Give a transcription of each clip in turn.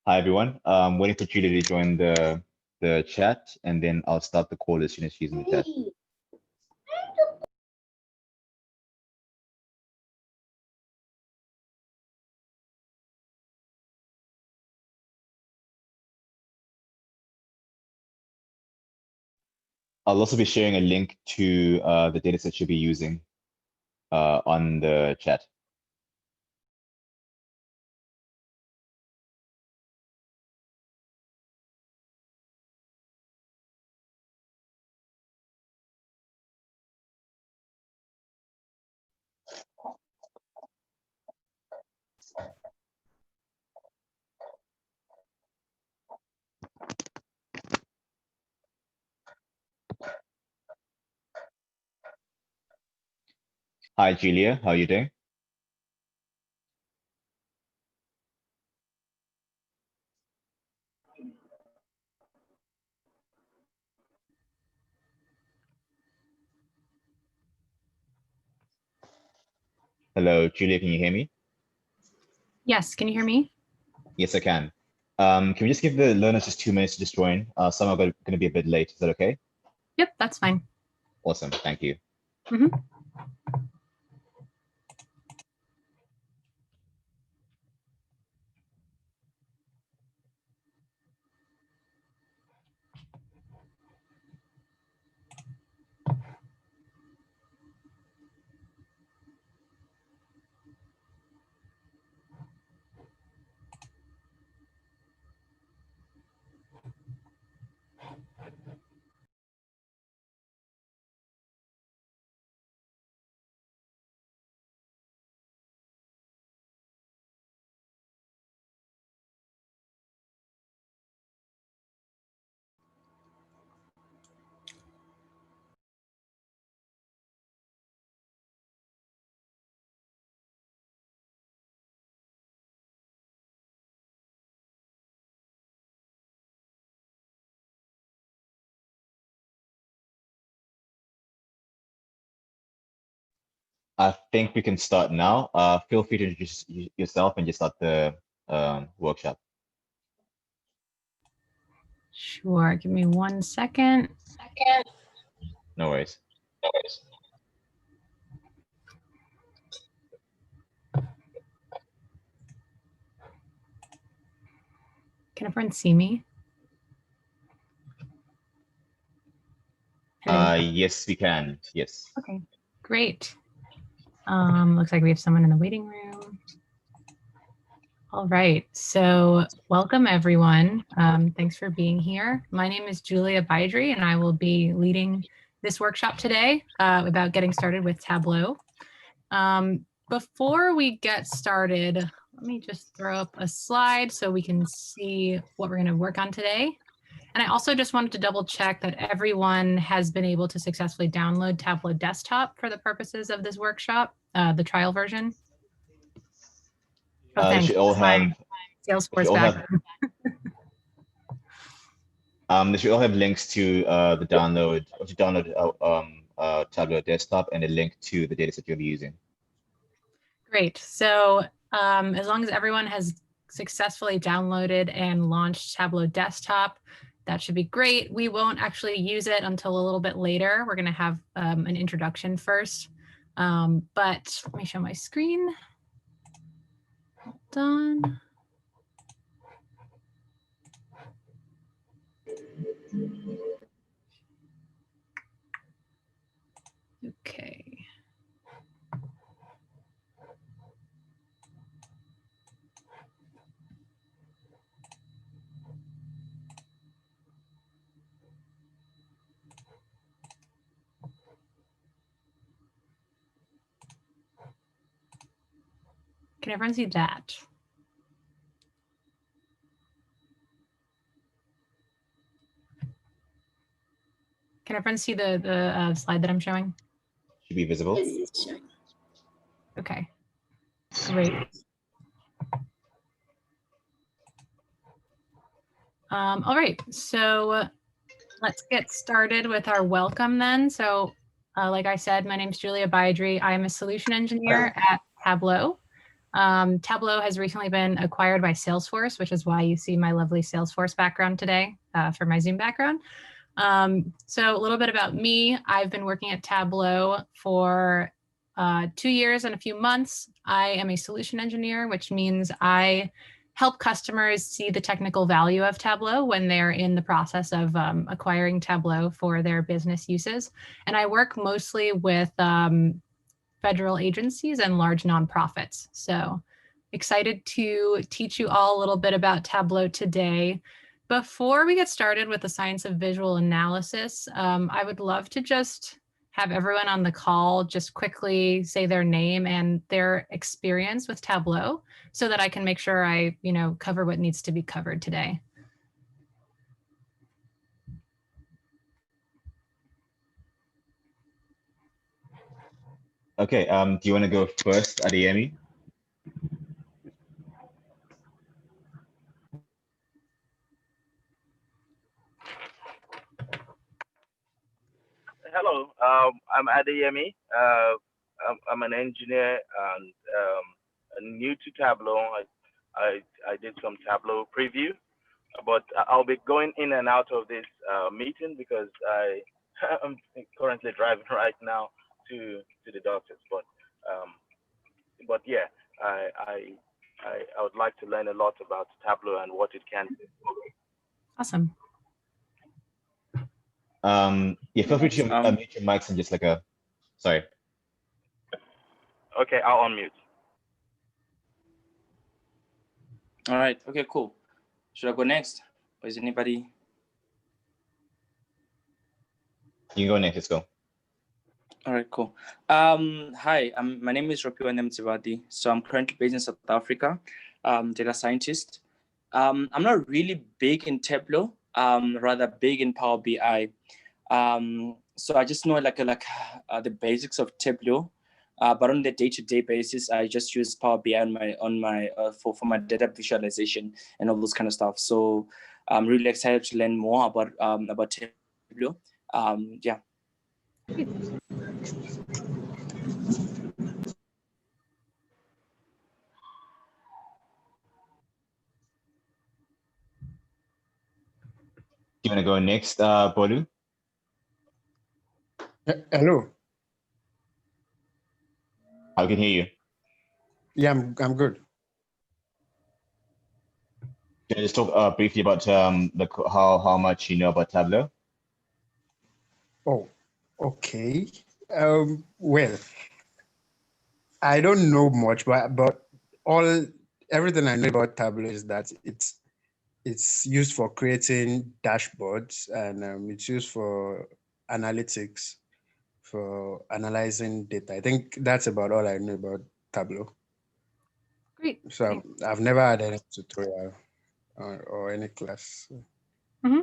Hi, everyone. Waiting for Julia to join the chat, and then I'll start the call as soon as she's in the chat. I'll also be sharing a link to the dataset you'll be using on the chat. Hi, Julia. How are you doing? Hello, Julia. Can you hear me? Yes. Can you hear me? Yes, I can. Can we just give the learners just 2 minutes to just join? Some are going to be a bit late. Is that okay? Yep, that's fine. Awesome. Thank you. I think we can start now. Feel free to introduce yourself and just start the workshop. Sure. Give me 1 second. No worries. Can everyone see me? Yes, we can. Yes. Okay, great. Looks like we have someone in the waiting room. All right, so welcome everyone. Thanks for being here. My name is Julia Bydry and I will be leading this workshop today about getting started with Tableau. Before we get started, let me just throw up a slide so we can see what we're going to work on today. And I also just wanted to double check that everyone has been able to successfully download Tableau Desktop for the purposes of this workshop, the trial version. Oh, thanks. They should all have Salesforce background. They should all have links to the download or to download Tableau Desktop and a link to the dataset you'll be using. Great. So as long as everyone has successfully downloaded and launched Tableau Desktop, that should be great. We won't actually use it until a little bit later. We're going to have an introduction first. But let me show my screen. Done. Okay. Can everyone see that? Can everyone see the slide that I'm showing? Should be visible. Okay, great. All right, so let's get started with our welcome then. So like I said, my name is Julia Bydry. I am a solution engineer at Tableau. Tableau has recently been acquired by Salesforce, which is why you see my lovely Salesforce background today for my Zoom background. So a little bit about me. I've been working at Tableau for 2 years and a few months. I am a solution engineer, which means I help customers see the technical value of Tableau when they're in the process of acquiring Tableau for their business uses. And I work mostly with federal agencies and large nonprofits. So excited to teach you all a little bit about Tableau today. Before we get started with the science of visual analysis, I would love to just have everyone on the call just quickly say their name and their experience with Tableau so that I can make sure I, cover what needs to be covered today. Okay, do you want to go first, Adeyemi? Hello, I'm Adeyemi. I'm an engineer and new to Tableau. I did some Tableau preview, but I'll be going in and out of this meeting because I'm currently driving right now to the doctors. But yeah, I would like to learn a lot about Tableau and what it can do. Awesome. Yeah, feel free to unmute your mics and just sorry. Okay, I'll unmute. All right, okay, cool. Should I go next? Or is anybody? You can go next, let's go. All right, cool. Hi, my name is Ropiwa Nemtivadi. So I'm currently based in South Africa, data scientist. I'm not really big in Tableau, rather big in Power BI. So I just know the basics of Tableau, but on the day-to-day basis, I just use Power BI for my data visualization and all those kind of stuff. So I'm really excited to learn more about Tableau. Yeah. Do you want to go next, Bolu? Hello. I can hear you. Yeah, I'm good. Can I just talk briefly about how much you know about Tableau? Oh, okay. Well, I don't know much, but everything I know about Tableau is that it's used for creating dashboards and it's used for analytics, for analyzing data. I think that's about all I know about Tableau. Great. So I've never had any tutorial or any class. Mm-hmm.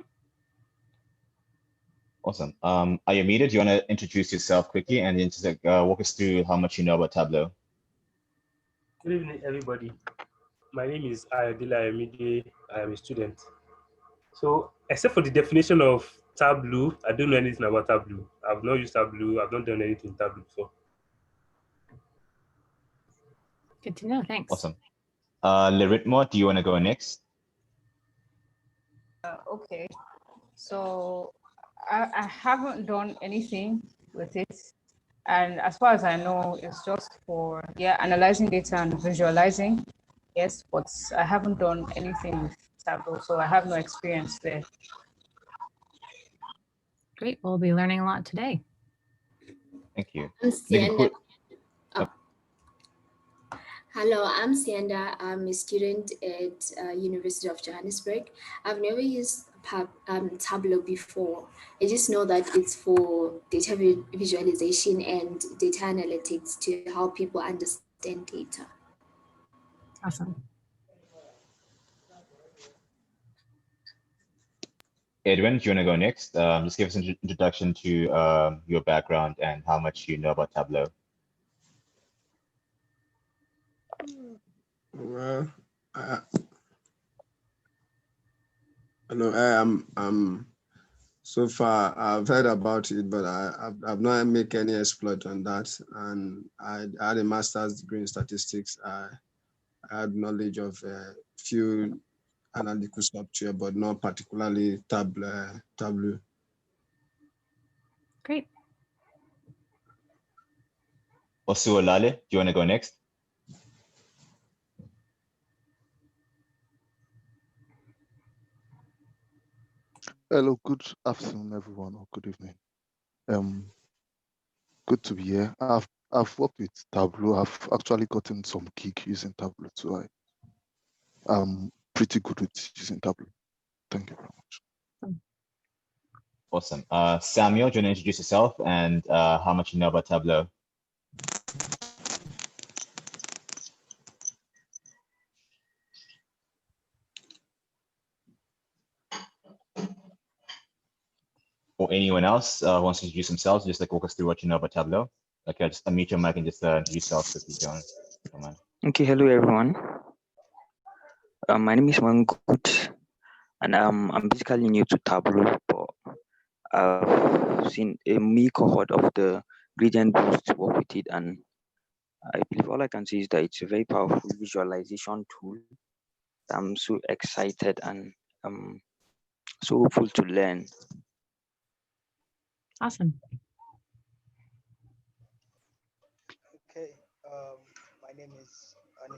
Awesome. Ayomida, do you want to introduce yourself quickly and then just walk us through how much you know about Tableau? Good evening, everybody. My name is Ayodele Ayomide. I am a student. So, except for the definition of Tableau, I don't know anything about Tableau. I've not used Tableau. I've not done anything in Tableau before. Good to know. Thanks. Awesome. Leritmo, do you want to go next? Okay. So I haven't done anything with it. And as far as I know, it's just for analyzing data and visualizing. Yes, but I haven't done anything with Tableau, so I have no experience there. Great. We'll be learning a lot today. Thank you. I'm Sienda. Hello, I'm Sienda. I'm a student at University of Johannesburg. I've never used Tableau before. I just know that it's for data visualization and data analytics to help people understand data. Awesome. Edwin, do you want to go next? Just give us an introduction to your background and how much you know about Tableau. Well, I'm so far I've heard about it, but I've not made any exploit on that. And I had a master's degree in statistics. I had knowledge of a few analytical software, but not particularly Tableau. Great. Osuolale, do you want to go next? Hello, good afternoon, everyone, or good evening. Good to be here. I've worked with Tableau. I've actually gotten some gig using Tableau too. I'm pretty good with using Tableau. Thank you very much. Awesome. Samuel, do you want to introduce yourself and how much you know about Tableau? Or anyone else who wants to introduce themselves, just like walk us through what you know about Tableau. Okay, just unmute your mic and just introduce yourself quickly, John. Come on. Okay, hello everyone. My name is Mangut, and I'm basically new to Tableau, but I've seen a me cohort of the gradient boost work with it, and I believe all I can say is that it's a very powerful visualization tool. I'm so excited and I'm so hopeful to learn. Awesome. Okay, my name is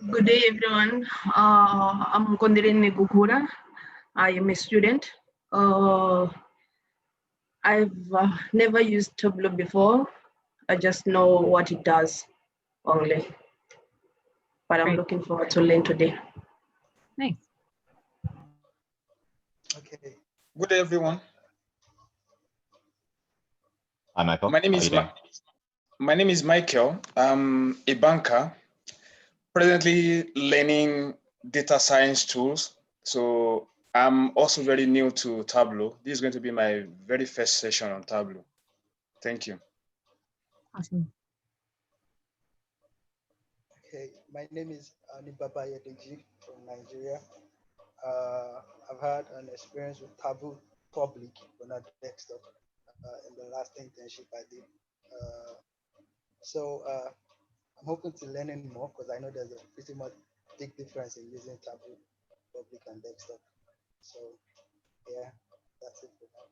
Good day, everyone. I'm Kondirin Negukura. I am a student. I've never used Tableau before. I just know what it does only. But I'm looking forward to learn today. Nice. Okay. Good day, everyone. Hi, Michael. My name is Michael. I'm a banker, presently learning data science tools. So I'm also very new to Tableau. This is going to be my very first session on Tableau. Thank you. Awesome. Okay, my name is Anibaba Yedeji from Nigeria. I've had an experience with Tableau Public on a desktop in the last internship I did. So I'm hoping to learning more because I know there's a pretty much big difference in using Tableau Public and desktop. So yeah, that's it for now.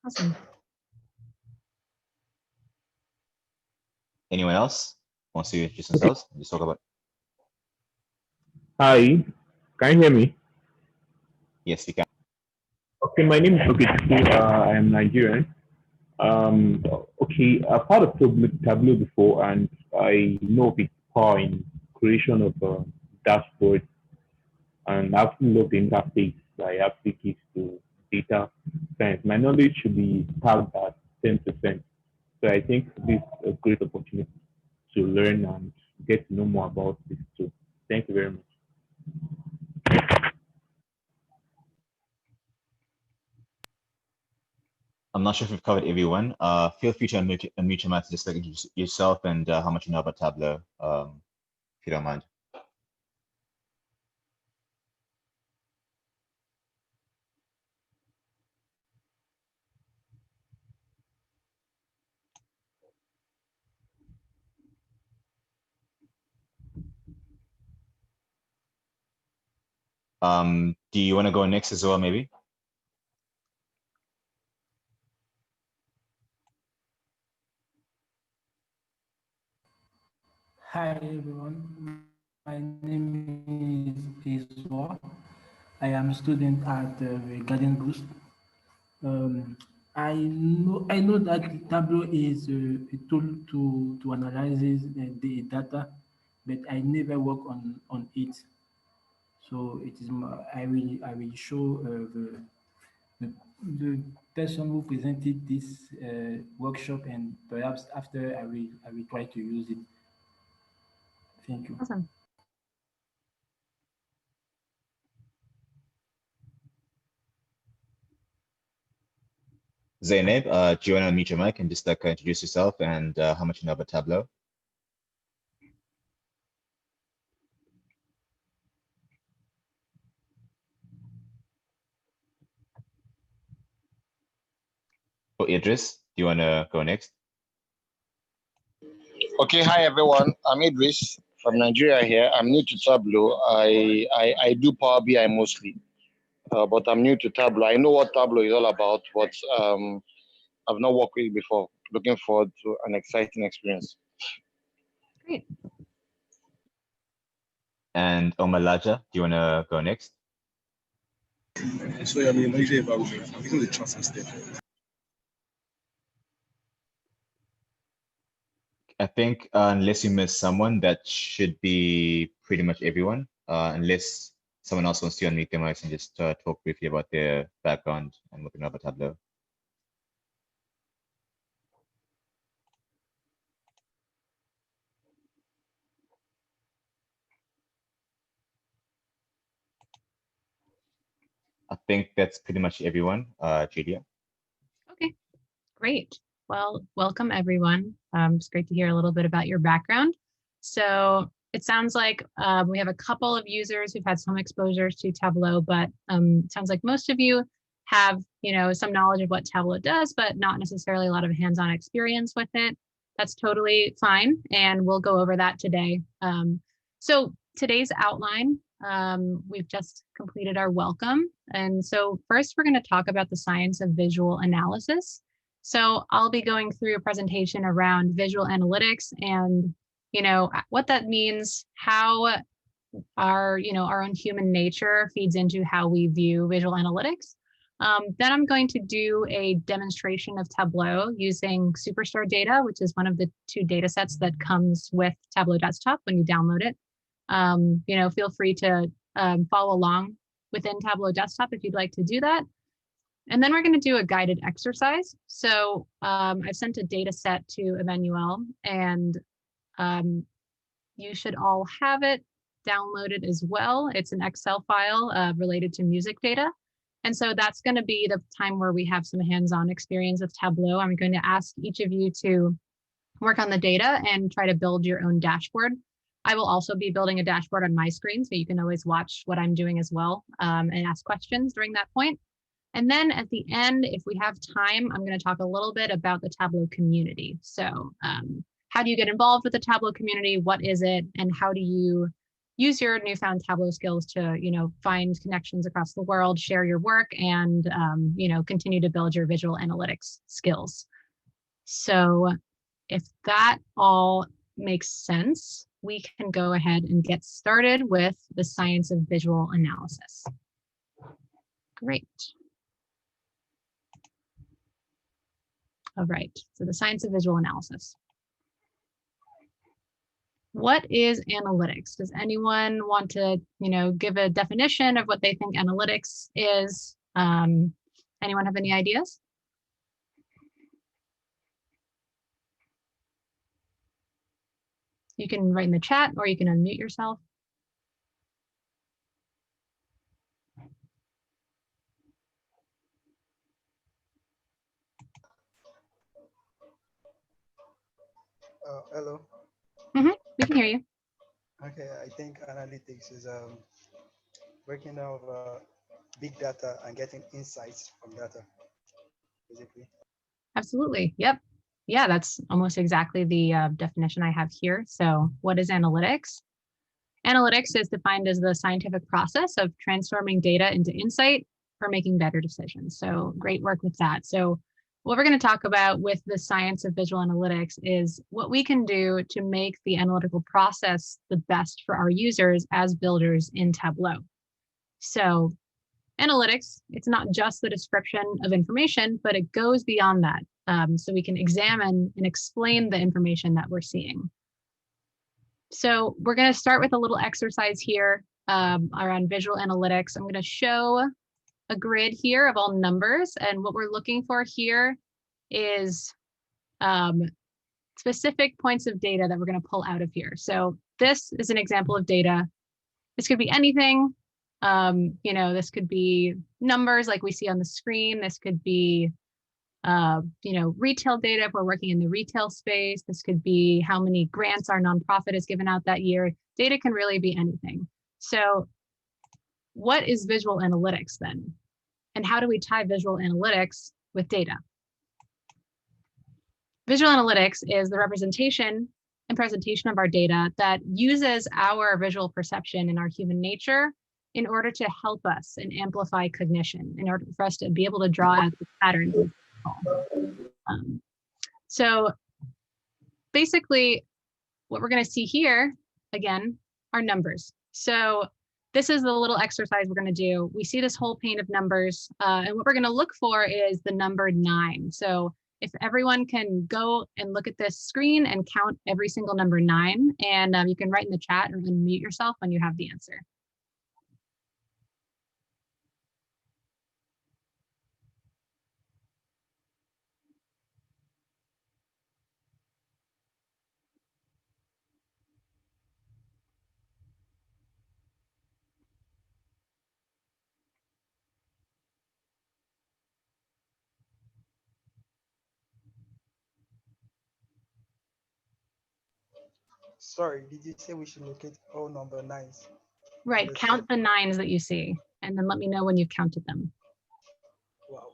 Awesome. Anyone else wants to introduce themselves? Just talk about. Hi, can you hear me? Yes, we can. Okay, my name is Okechukwu. I am Nigerian. Okay, I've heard of Tableau before, and I know of its power in creation of dashboards, and I absolutely love the interface I have to data science. My knowledge should be tagged at 10%. So I think this is a great opportunity to learn and get to know more about this too. Thank you very much. I'm not sure if we've covered everyone. Feel free to unmute your mic, just like yourself and how much you know about Tableau, if you don't mind. Do you want to go next as well, maybe? Hi everyone, my name is Iswa. I am a student at Garden Boost. I know that Tableau is a tool to analyze the data, but I never work on it. So it is I will show the person who presented this workshop, and perhaps after I will try to use it. Thank you. Awesome. Zainab, do you want to unmute your mic and just like introduce yourself and how much you know about Tableau? Or Idris, do you want to go next? Okay, hi everyone. I'm Idris. from Nigeria here. I'm new to Tableau. I do Power BI mostly, but I'm new to Tableau. I know what Tableau is all about, but I've not worked with it before. Looking forward to an exciting experience. Great. And Omalaja, do you want to go next? So, I mean, I'm using the trust instead. I think unless you miss someone, that should be pretty much everyone. Unless someone else wants to unmute their mics and just talk briefly about their background and what they know about Tableau. I think that's pretty much everyone, Julia. Okay, great. Well, welcome everyone. It's great to hear a little bit about your background. So it sounds like we have a couple of users who've had some exposures to Tableau, but it sounds like most of you have, some knowledge of what Tableau does, but not necessarily a lot of hands-on experience with it. That's totally fine, and we'll go over that today. So today's outline, we've just completed our welcome. And so first we're going to talk about the science of visual analysis. So I'll be going through a presentation around visual analytics and, what that means, how our own human nature feeds into how we view visual analytics. Then I'm going to do a demonstration of Tableau using Superstore data, which is one of the 2 data sets that comes with Tableau Desktop when you download it. Feel free to follow along within Tableau Desktop if you'd like to do that. And then we're going to do a guided exercise. So I've sent a data set to Emmanuel, and you should all have it downloaded as well. It's an Excel file related to music data. And so that's going to be the time where we have some hands-on experience with Tableau. I'm going to ask each of you to work on the data and try to build your own dashboard. I will also be building a dashboard on my screen, so you can always watch what I'm doing as well and ask questions during that point. And then at the end, if we have time, I'm going to talk a little bit about the Tableau community. So how do you get involved with the Tableau community? What is it? And how do you use your newfound Tableau skills to, find connections across the world, share your work, and, continue to build your visual analytics skills. So if that all makes sense, we can go ahead and get started with the science of visual analysis. Great. All right, so the science of visual analysis. What is analytics? Does anyone want to, give a definition of what they think analytics is? Anyone have any ideas? You can write in the chat or you can unmute yourself. Hello. We can hear you. Okay, I think analytics is breaking down big data and getting insights from data, basically. Absolutely. Yep. Yeah, that's almost exactly the definition I have here. So what is analytics? Analytics is defined as the scientific process of transforming data into insight for making better decisions. So great work with that. So what we're going to talk about with the science of visual analytics is what we can do to make the analytical process the best for our users as builders in Tableau. So analytics, it's not just the description of information, but it goes beyond that. So we can examine and explain the information that we're seeing. So we're going to start with a little exercise here around visual analytics. I'm going to show a grid here of all numbers, and what we're looking for here is specific points of data that we're going to pull out of here. So this is an example of data. This could be anything. This could be numbers like we see on the screen. This could be retail data if we're working in the retail space. This could be how many grants our nonprofit has given out that year. Data can really be anything. So what is visual analytics then? And how do we tie visual analytics with data? Visual analytics is the representation and presentation of our data that uses our visual perception and our human nature in order to help us and amplify cognition, in order for us to be able to draw out the patterns. So basically, what we're going to see here, again, are numbers. So this is the little exercise we're going to do. We see this whole pane of numbers, and what we're going to look for is the number 9. So if everyone can go and look at this screen and count every single number 9, and you can write in the chat or unmute yourself when you have the answer. Sorry, did you say we should locate all number 9s? Right, count the 9s that you see, and then let me know when you've counted them. Wow.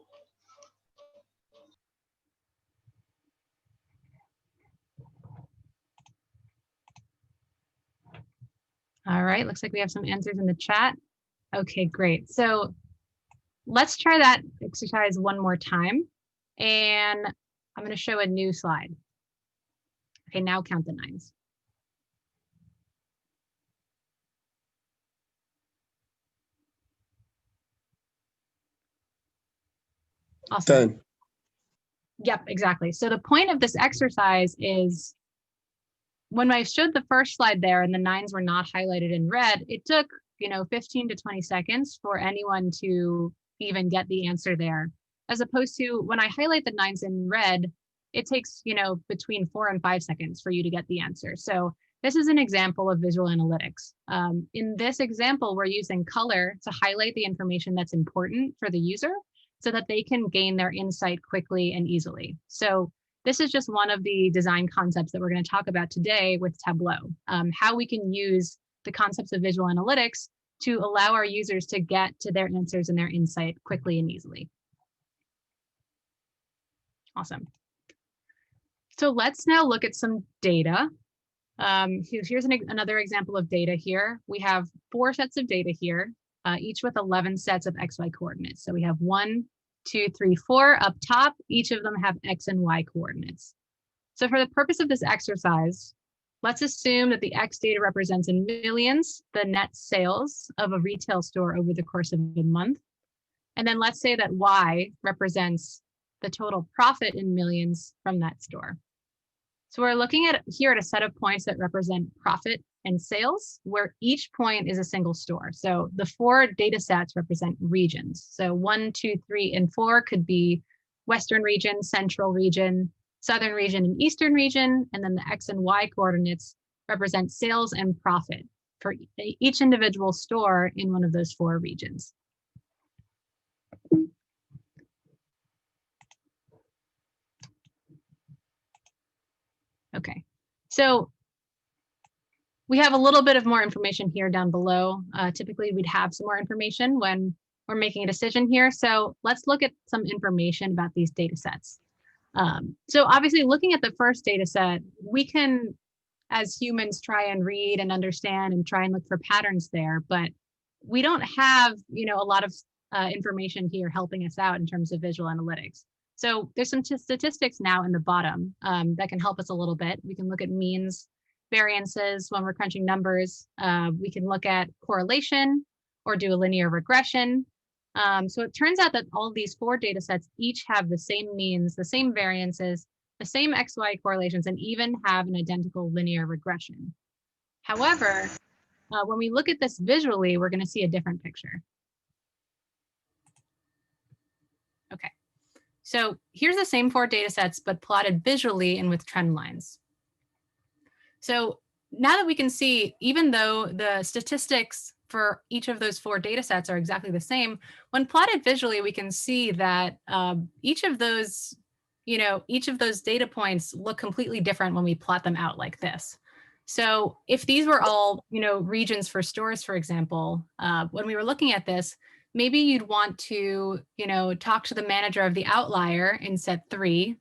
All right, looks like we have some answers in the chat. Okay, great. So let's try that exercise one more time. And I'm going to show a new slide. Okay, now count the 9s. Awesome. 10. Yep, exactly. So the point of this exercise is when I showed the first slide there and the 9s were not highlighted in red, it took, 15 to 20 seconds for anyone to even get the answer there. As opposed to when I highlight the 9s in red, it takes, between 4 and 5 seconds for you to get the answer. So this is an example of visual analytics. In this example, we're using color to highlight the information that's important for the user so that they can gain their insight quickly and easily. So this is just one of the design concepts that we're going to talk about today with Tableau, how we can use the concepts of visual analytics to allow our users to get to their answers and their insight quickly and easily. Awesome. So let's now look at some data. Here's another example of data here. We have 4 sets of data here, each with 11 sets of XY coordinates. So we have 1, 2, 3, 4 up top. Each of them have X and Y coordinates. So for the purpose of this exercise, let's assume that the X data represents in millions the net sales of a retail store over the course of a month. And then let's say that Y represents the total profit in millions from that store. So we're looking at here at a set of points that represent profit and sales, where each point is a single store. So the 4 data sets represent regions. So 1, 2, 3, and 4 could be Western region, Central region, Southern region, and Eastern region. And then the X and Y coordinates represent sales and profit for each individual store in one of those 4 regions. Okay, so we have a little bit of more information here down below. Typically, we'd have some more information when we're making a decision here. So let's look at some information about these data sets. So obviously, looking at the first data set, we can, as humans, try and read and understand and try and look for patterns there, but we don't have, a lot of information here helping us out in terms of visual analytics. So there's some statistics now in the bottom that can help us a little bit. We can look at means, variances when we're crunching numbers. We can look at correlation or do a linear regression. So it turns out that all these 4 data sets each have the same means, the same variances, the same XY correlations, and even have an identical linear regression. However, when we look at this visually, we're going to see a different picture. Okay, so here's the same 4 data sets, but plotted visually and with trend lines. So now that we can see, even though the statistics for each of those 4 data sets are exactly the same, when plotted visually, we can see that each of those data points look completely different when we plot them out like this. So if these were all, regions for stores, for example, when we were looking at this, maybe you'd want to, talk to the manager of the outlier in set 3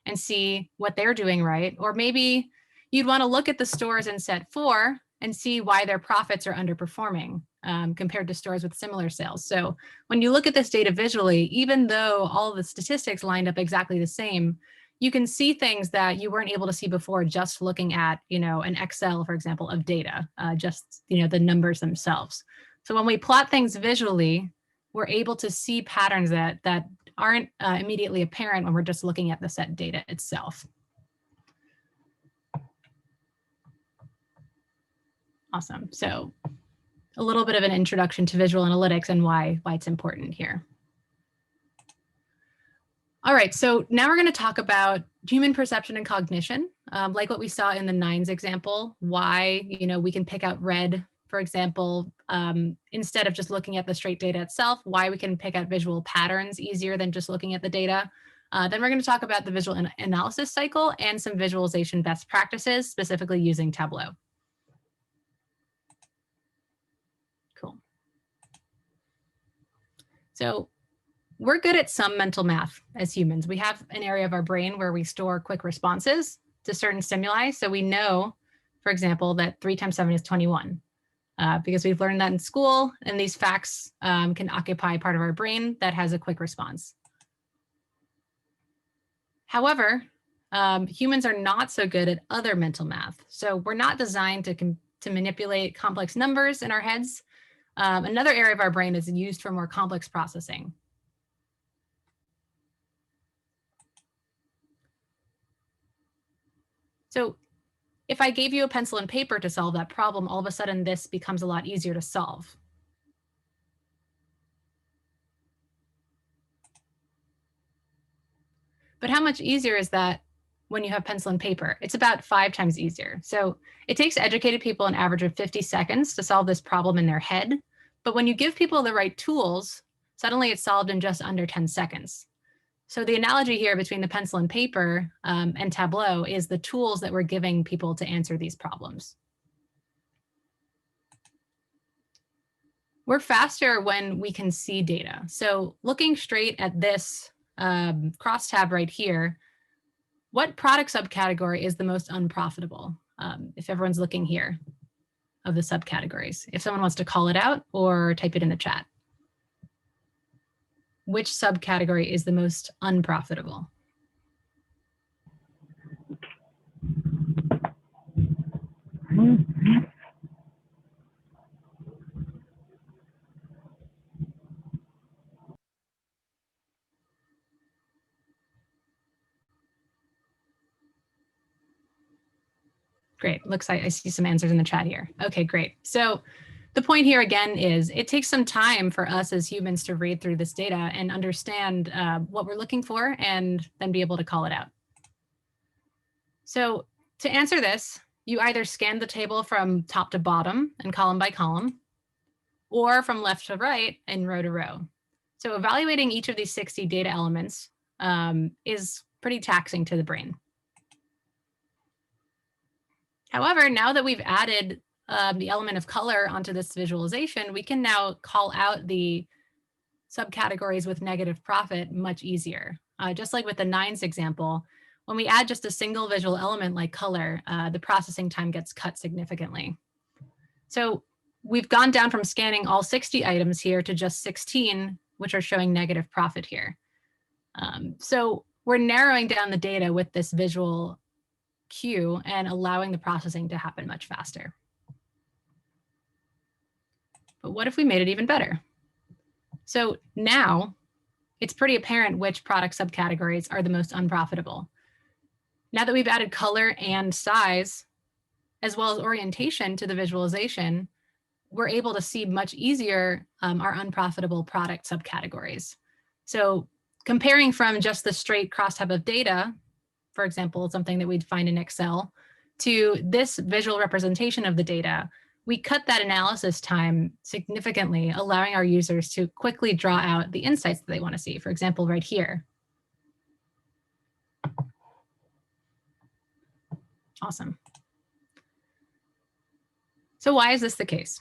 and see what they're doing right. Or maybe, you'd want to look at the stores in set 4 and see why their profits are underperforming compared to stores with similar sales. So when you look at this data visually, even though all the statistics lined up exactly the same, you can see things that you weren't able to see before just looking at, an Excel, for example, of data, just, the numbers themselves. So when we plot things visually, we're able to see patterns that aren't immediately apparent when we're just looking at the set data itself. Awesome. So a little bit of an introduction to visual analytics and why it's important here. All right, so now we're going to talk about human perception and cognition, like what we saw in the 9s example, why we can pick out red, for example, instead of just looking at the straight data itself, why we can pick out visual patterns easier than just looking at the data. Then we're going to talk about the visual analysis cycle and some visualization best practices, specifically using Tableau. Cool. So we're good at some mental math as humans. We have an area of our brain where we store quick responses to certain stimuli. So we know, for example, that 3 times 7 is 21 because we've learned that in school, and these facts can occupy part of our brain that has a quick response. However, humans are not so good at other mental math. So we're not designed to manipulate complex numbers in our heads. Another area of our brain is used for more complex processing. So if I gave you a pencil and paper to solve that problem, all of a sudden this becomes a lot easier to solve. But how much easier is that when you have pencil and paper? It's about 5 times easier. So it takes educated people an average of 50 seconds to solve this problem in their head. But when you give people the right tools, suddenly it's solved in just under 10 seconds. So the analogy here between the pencil and paper and Tableau is the tools that we're giving people to answer these problems. We're faster when we can see data. So looking straight at this crosstab right here, what product subcategory is the most unprofitable? If everyone's looking here of the subcategories, if someone wants to call it out or type it in the chat. Which subcategory is the most unprofitable? Great, looks like I see some answers in the chat here. Okay, great. So the point here again is it takes some time for us as humans to read through this data and understand what we're looking for and then be able to call it out. So to answer this, you either scan the table from top to bottom and column by column, or from left to right and row to row. So evaluating each of these 60 data elements is pretty taxing to the brain. However, now that we've added the element of color onto this visualization, we can now call out the subcategories with negative profit much easier. Just like with the 9s example, when we add just a single visual element like color, the processing time gets cut significantly. So we've gone down from scanning all 60 items here to just 16, which are showing negative profit here. So we're narrowing down the data with this visual cue and allowing the processing to happen much faster. But what if we made it even better? So now it's pretty apparent which product subcategories are the most unprofitable. Now that we've added color and size, as well as orientation to the visualization, we're able to see much easier our unprofitable product subcategories. So comparing from just the straight crosstab of data, for example, something that we'd find in Excel, to this visual representation of the data, we cut that analysis time significantly, allowing our users to quickly draw out the insights that they want to see. For example, right here. Awesome. So why is this the case?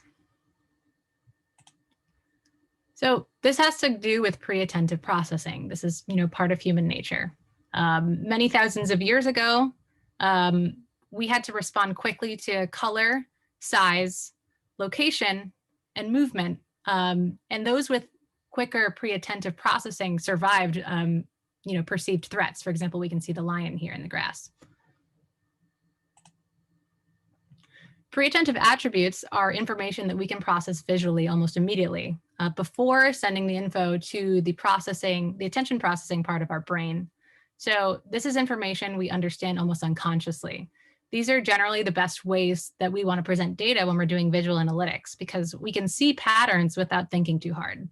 So this has to do with pre-attentive processing. This is, part of human nature. Many thousands of years ago, we had to respond quickly to color, size, location, and movement. And those with quicker pre-attentive processing survived perceived threats. For example, we can see the lion here in the grass. Pre-attentive attributes are information that we can process visually almost immediately before sending the info to the attention processing part of our brain. So this is information we understand almost unconsciously. These are generally the best ways that we want to present data when we're doing visual analytics, because we can see patterns without thinking too hard.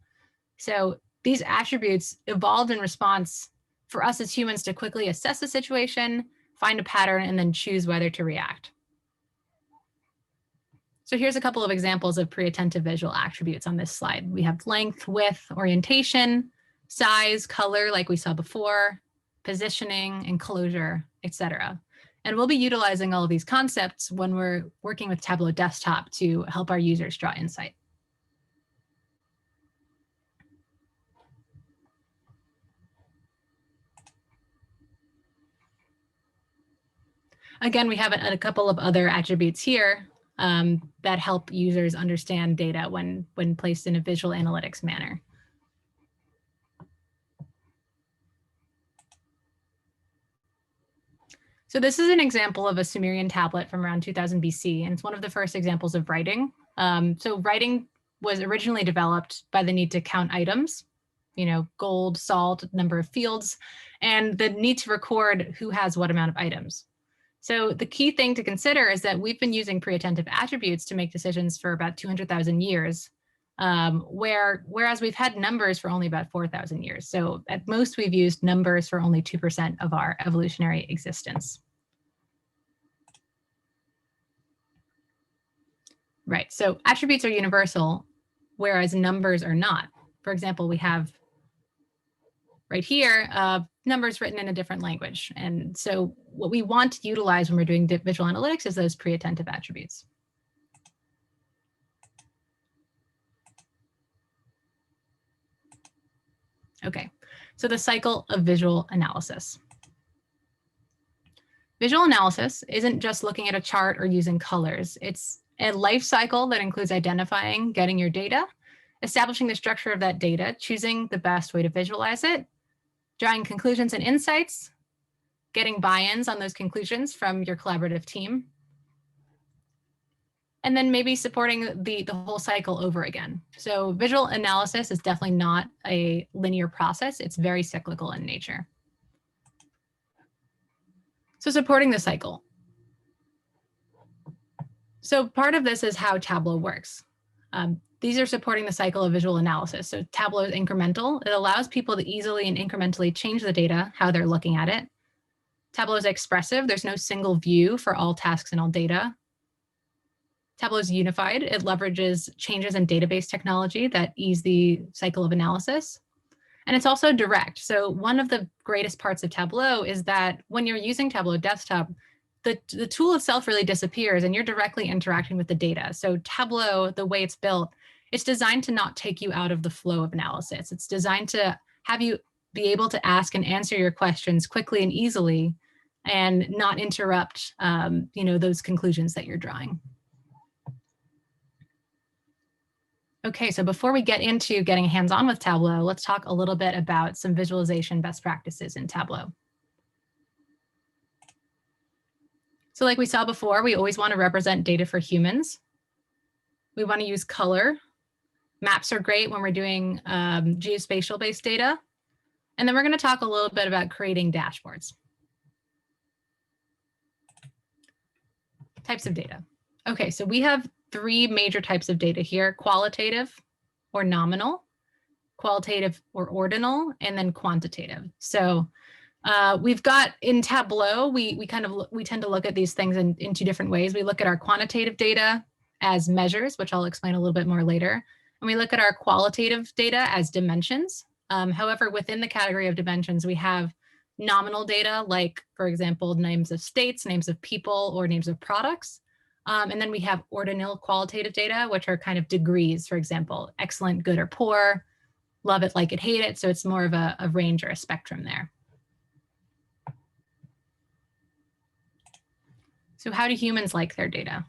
So these attributes evolved in response for us as humans to quickly assess the situation, find a pattern, and then choose whether to react. So here's a couple of examples of pre-attentive visual attributes on this slide. We have length, width, orientation, size, color, like we saw before, positioning, enclosure, etc. And we'll be utilizing all of these concepts when we're working with Tableau Desktop to help our users draw insight. Again, we have a couple of other attributes here that help users understand data when placed in a visual analytics manner. So this is an example of a Sumerian tablet from around 2000 BC, and it's one of the first examples of writing. So writing was originally developed by the need to count items, gold, salt, number of fields, and the need to record who has what amount of items. So the key thing to consider is that we've been using pre-attentive attributes to make decisions for about 200,000 years, whereas we've had numbers for only about 4,000 years. So at most, we've used numbers for only 2% of our evolutionary existence. Right, so attributes are universal, whereas numbers are not. For example, we have right here, numbers written in a different language. And so what we want to utilize when we're doing visual analytics is those pre-attentive attributes. Okay, so the cycle of visual analysis. Visual analysis isn't just looking at a chart or using colors. It's a life cycle that includes identifying, getting your data, establishing the structure of that data, choosing the best way to visualize it, drawing conclusions and insights, getting buy-ins on those conclusions from your collaborative team, and then maybe supporting the whole cycle over again. So visual analysis is definitely not a linear process. It's very cyclical in nature. So supporting the cycle. So part of this is how Tableau works. These are supporting the cycle of visual analysis. So Tableau is incremental. It allows people to easily and incrementally change the data, how they're looking at it. Tableau is expressive. There's no single view for all tasks and all data. Tableau is unified. It leverages changes in database technology that ease the cycle of analysis. And it's also direct. So one of the greatest parts of Tableau is that when you're using Tableau Desktop, the tool itself really disappears and you're directly interacting with the data. So Tableau, the way it's built, it's designed to not take you out of the flow of analysis. It's designed to have you be able to ask and answer your questions quickly and easily and not interrupt those conclusions that you're drawing. Okay, so before we get into getting hands-on with Tableau, let's talk a little bit about some visualization best practices in Tableau. So like we saw before, we always want to represent data for humans. We want to use color. Maps are great when we're doing geospatial-based data. And then we're going to talk a little bit about creating dashboards. Types of data. Okay, so we have three major types of data here: qualitative or nominal, qualitative or ordinal, and then quantitative. So we've got in Tableau, we tend to look at these things in two different ways. We look at our quantitative data as measures, which I'll explain a little bit more later. And we look at our qualitative data as dimensions. However, within the category of dimensions, we have nominal data, like, for example, names of states, names of people, or names of products. And then we have ordinal qualitative data, which are kind of degrees, for example, excellent, good, or poor, love it, like it, hate it. So it's more of a range or a spectrum there. So how do humans like their data?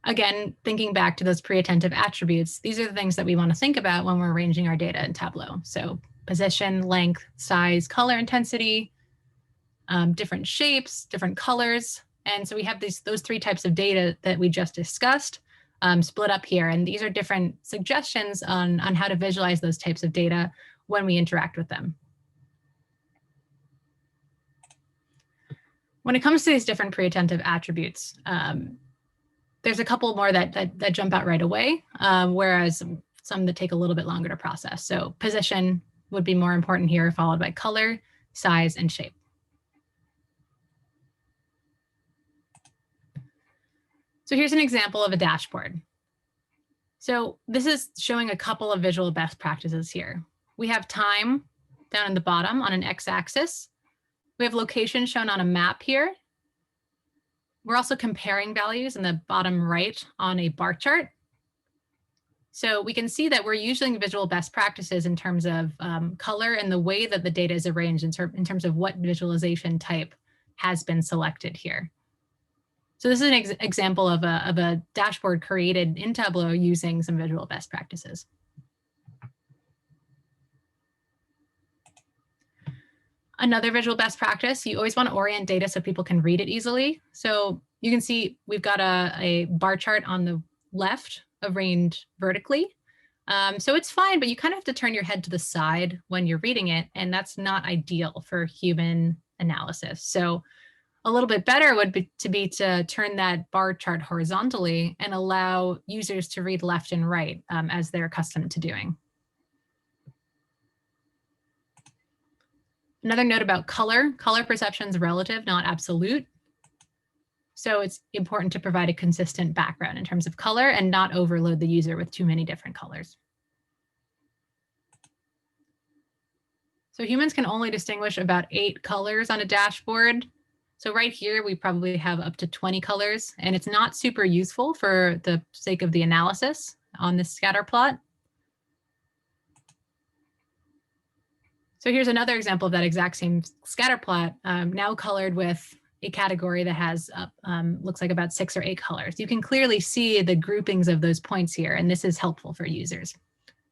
Again, thinking back to those pre-attentive attributes, these are the things that we want to think about when we're arranging our data in Tableau. So position, length, size, color intensity, different shapes, different colors. And so we have those three types of data that we just discussed split up here. And these are different suggestions on how to visualize those types of data when we interact with them. When it comes to these different pre-attentive attributes, there's a couple more that jump out right away, whereas some that take a little bit longer to process. So position would be more important here, followed by color, size, and shape. So here's an example of a dashboard. So this is showing a couple of visual best practices here. We have time down in the bottom on an x-axis. We have location shown on a map here. We're also comparing values in the bottom right on a bar chart. So we can see that we're using visual best practices in terms of color and the way that the data is arranged in terms of what visualization type has been selected here. So this is an example of a dashboard created in Tableau using some visual best practices. Another visual best practice, you always want to orient data so people can read it easily. So you can see we've got a bar chart on the left arranged vertically. So it's fine, but you kind of have to turn your head to the side when you're reading it, and that's not ideal for human analysis. So a little bit better would be to turn that bar chart horizontally and allow users to read left and right as they're accustomed to doing. Another note about color. Color perception is relative, not absolute. So it's important to provide a consistent background in terms of color and not overload the user with too many different colors. So humans can only distinguish about 8 colors on a dashboard. So right here, we probably have up to 20 colors, and it's not super useful for the sake of the analysis on this scatter plot. So here's another example of that exact same scatter plot, now colored with a category that has looks like about 6 or 8 colors. You can clearly see the groupings of those points here, and this is helpful for users.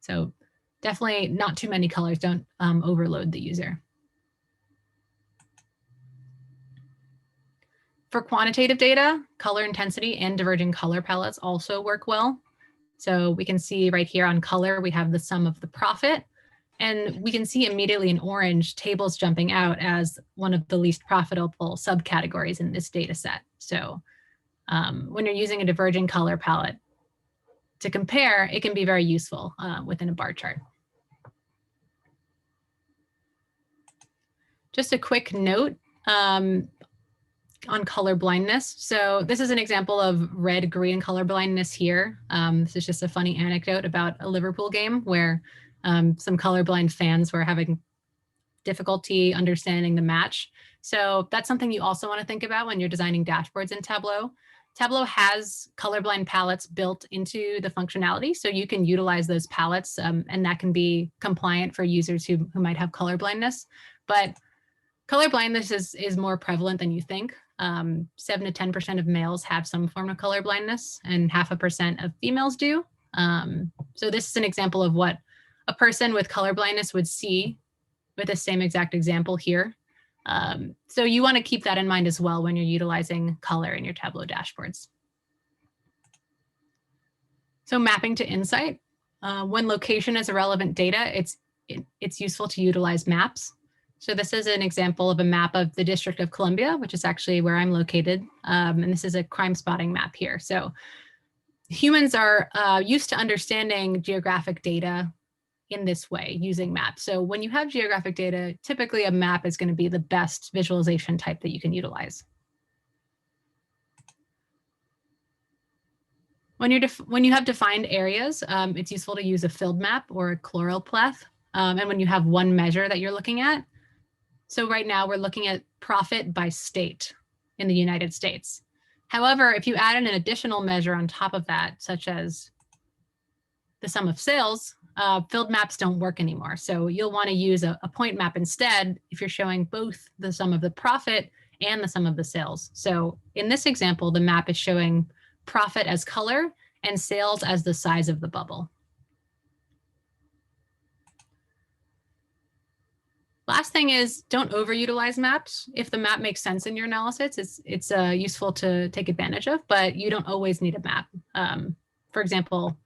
So definitely not too many colors, don't overload the user. For quantitative data, color intensity and diverging color palettes also work well. So we can see right here on color, we have the sum of the profit. And we can see immediately in orange tables jumping out as one of the least profitable subcategories in this data set. So when you're using a diverging color palette to compare, it can be very useful within a bar chart. Just a quick note on color blindness. So this is an example of red-green color blindness here. This is just a funny anecdote about a Liverpool game where some colorblind fans were having difficulty understanding the match. So that's something you also want to think about when you're designing dashboards in Tableau. Tableau has colorblind palettes built into the functionality, so you can utilize those palettes, and that can be compliant for users who might have color blindness. But color blindness is more prevalent than you think. 7 to 10% of males have some form of color blindness, and 0.5% of females do. So this is an example of what a person with color blindness would see with the same exact example here. So you want to keep that in mind as well when you're utilizing color in your Tableau dashboards. So mapping to insight. When location is a relevant data, it's useful to utilize maps. So this is an example of a map of the District of Columbia, which is actually where I'm located. And this is a crime spotting map here. So humans are used to understanding geographic data in this way using maps. So when you have geographic data, typically a map is going to be the best visualization type that you can utilize. When you have defined areas, it's useful to use a filled map or a choropleth. And when you have one measure that you're looking at. So right now we're looking at profit by state in the United States. However, if you add in an additional measure on top of that, such as the sum of sales, filled maps don't work anymore. So you'll want to use a point map instead if you're showing both the sum of the profit and the sum of the sales. So in this example, the map is showing profit as color and sales as the size of the bubble. Last thing is, don't overutilize maps. If the map makes sense in your analysis, it's useful to take advantage of, but you don't always need a map. For example,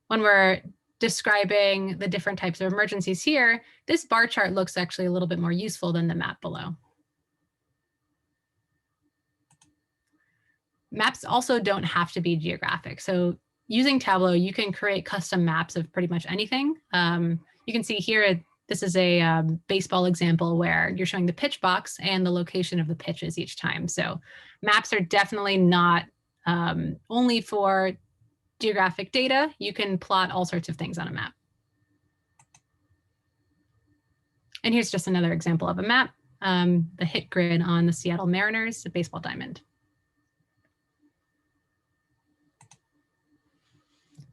when we're describing the different types of emergencies here, this bar chart looks actually a little bit more useful than the map below. Maps also don't have to be geographic. So using Tableau, you can create custom maps of pretty much anything. You can see here, this is a baseball example where you're showing the pitch box and the location of the pitches each time. So maps are definitely not only for geographic data. You can plot all sorts of things on a map. And here's just another example of a map, the hit grid on the Seattle Mariners, the baseball diamond.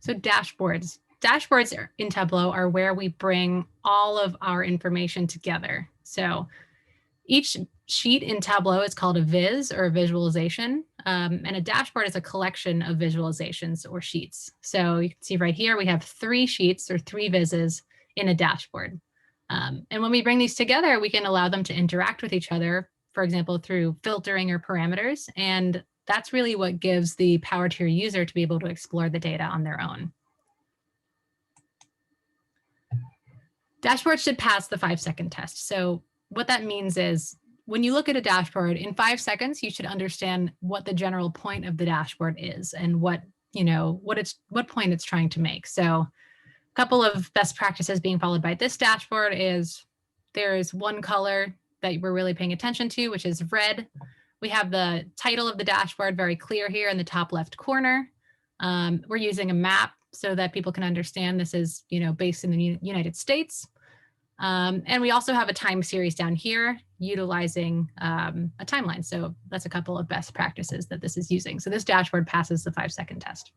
So dashboards. Dashboards in Tableau are where we bring all of our information together. So each sheet in Tableau is called a viz or a visualization, and a dashboard is a collection of visualizations or sheets. So you can see right here, we have 3 sheets or 3 vizzes in a dashboard. And when we bring these together, we can allow them to interact with each other, for example, through filtering or parameters. And that's really what gives the power to your user to be able to explore the data on their own. Dashboards should pass the 5-second test. So what that means is when you look at a dashboard in 5 seconds, you should understand what the general point of the dashboard is and what point it's trying to make. So a couple of best practices being followed by this dashboard is there is one color that we're really paying attention to, which is red. We have the title of the dashboard very clear here in the top left corner. We're using a map so that people can understand this is based in the United States. And we also have a time series down here utilizing a timeline. So that's a couple of best practices that this is using. So this dashboard passes the 5-second test.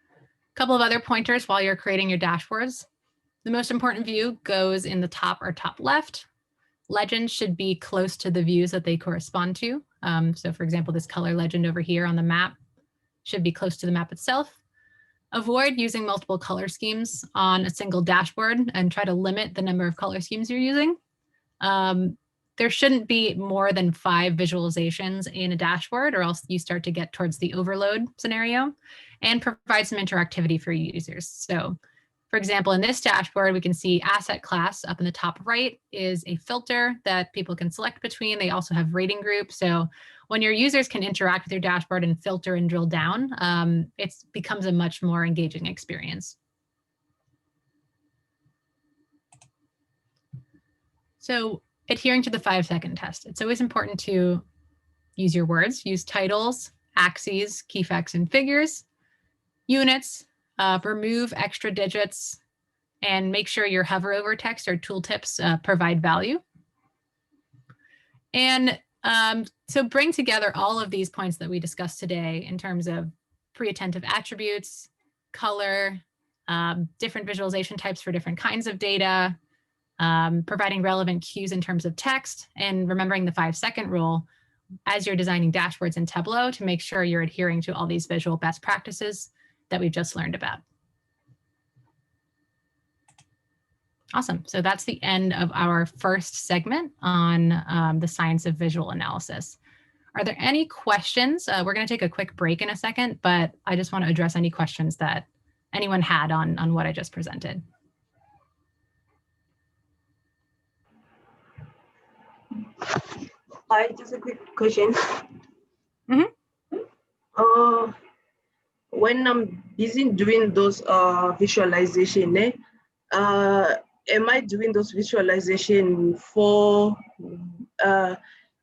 A couple of other pointers while you're creating your dashboards. The most important view goes in the top or top left. Legends should be close to the views that they correspond to. So for example, this color legend over here on the map should be close to the map itself. Avoid using multiple color schemes on a single dashboard and try to limit the number of color schemes you're using. There shouldn't be more than 5 visualizations in a dashboard or else you start to get towards the overload scenario, and provide some interactivity for users. So for example, in this dashboard, we can see asset class up in the top right is a filter that people can select between. They also have rating groups. So when your users can interact with your dashboard and filter and drill down, it becomes a much more engaging experience. So adhering to the 5-second test, it's always important to use your words, use titles, axes, key facts and figures, units, remove extra digits, and make sure your hover over text or tooltips provide value. And so bring together all of these points that we discussed today in terms of pre-attentive attributes, color, different visualization types for different kinds of data, providing relevant cues in terms of text, and remembering the 5-second rule as you're designing dashboards in Tableau to make sure you're adhering to all these visual best practices that we've just learned about. Awesome. So that's the end of our first segment on the science of visual analysis. Are there any questions? We're going to take a quick break in a second, but I just want to address any questions that anyone had on what I just presented. Hi, just a quick question. When I'm busy doing those visualization, am I doing those visualization for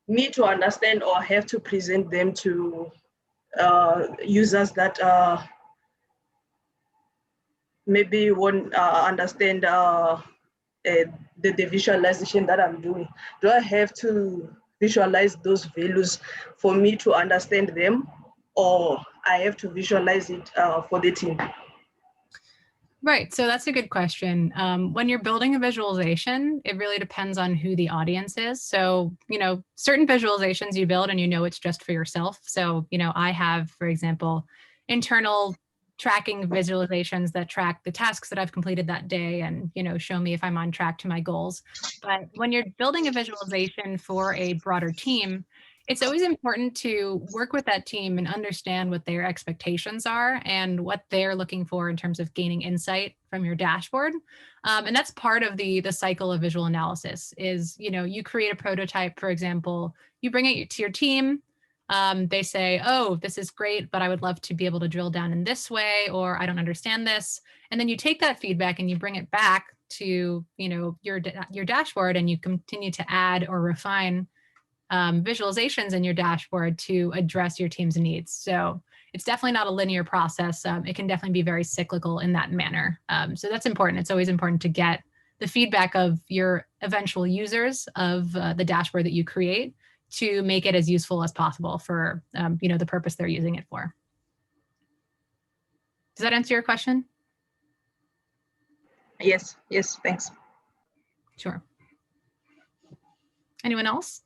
me to understand, or have to present them to users that maybe won't understand the visualization that I'm doing? Do I have to visualize those values for me to understand them, or I have to visualize it for the team? Right. So that's a good question. When you're building a visualization, it really depends on who the audience is. So, certain visualizations you build and it's just for yourself. So, I have, for example, internal tracking visualizations that track the tasks that I've completed that day and, show me if I'm on track to my goals. But when you're building a visualization for a broader team, it's always important to work with that team and understand what their expectations are and what they're looking for in terms of gaining insight from your dashboard. And that's part of the cycle of visual analysis is, you create a prototype, for example, you bring it to your team. They say, oh, this is great, but I would love to be able to drill down in this way, or I don't understand this. And then you take that feedback and you bring it back to, your dashboard, and you continue to add or refine visualizations in your dashboard to address your team's needs. So it's definitely not a linear process. It can definitely be very cyclical in that manner. So that's important. It's always important to get the feedback of your eventual users of the dashboard that you create to make it as useful as possible for the purpose they're using it for. Does that answer your question? Yes, thanks. Sure. Anyone else?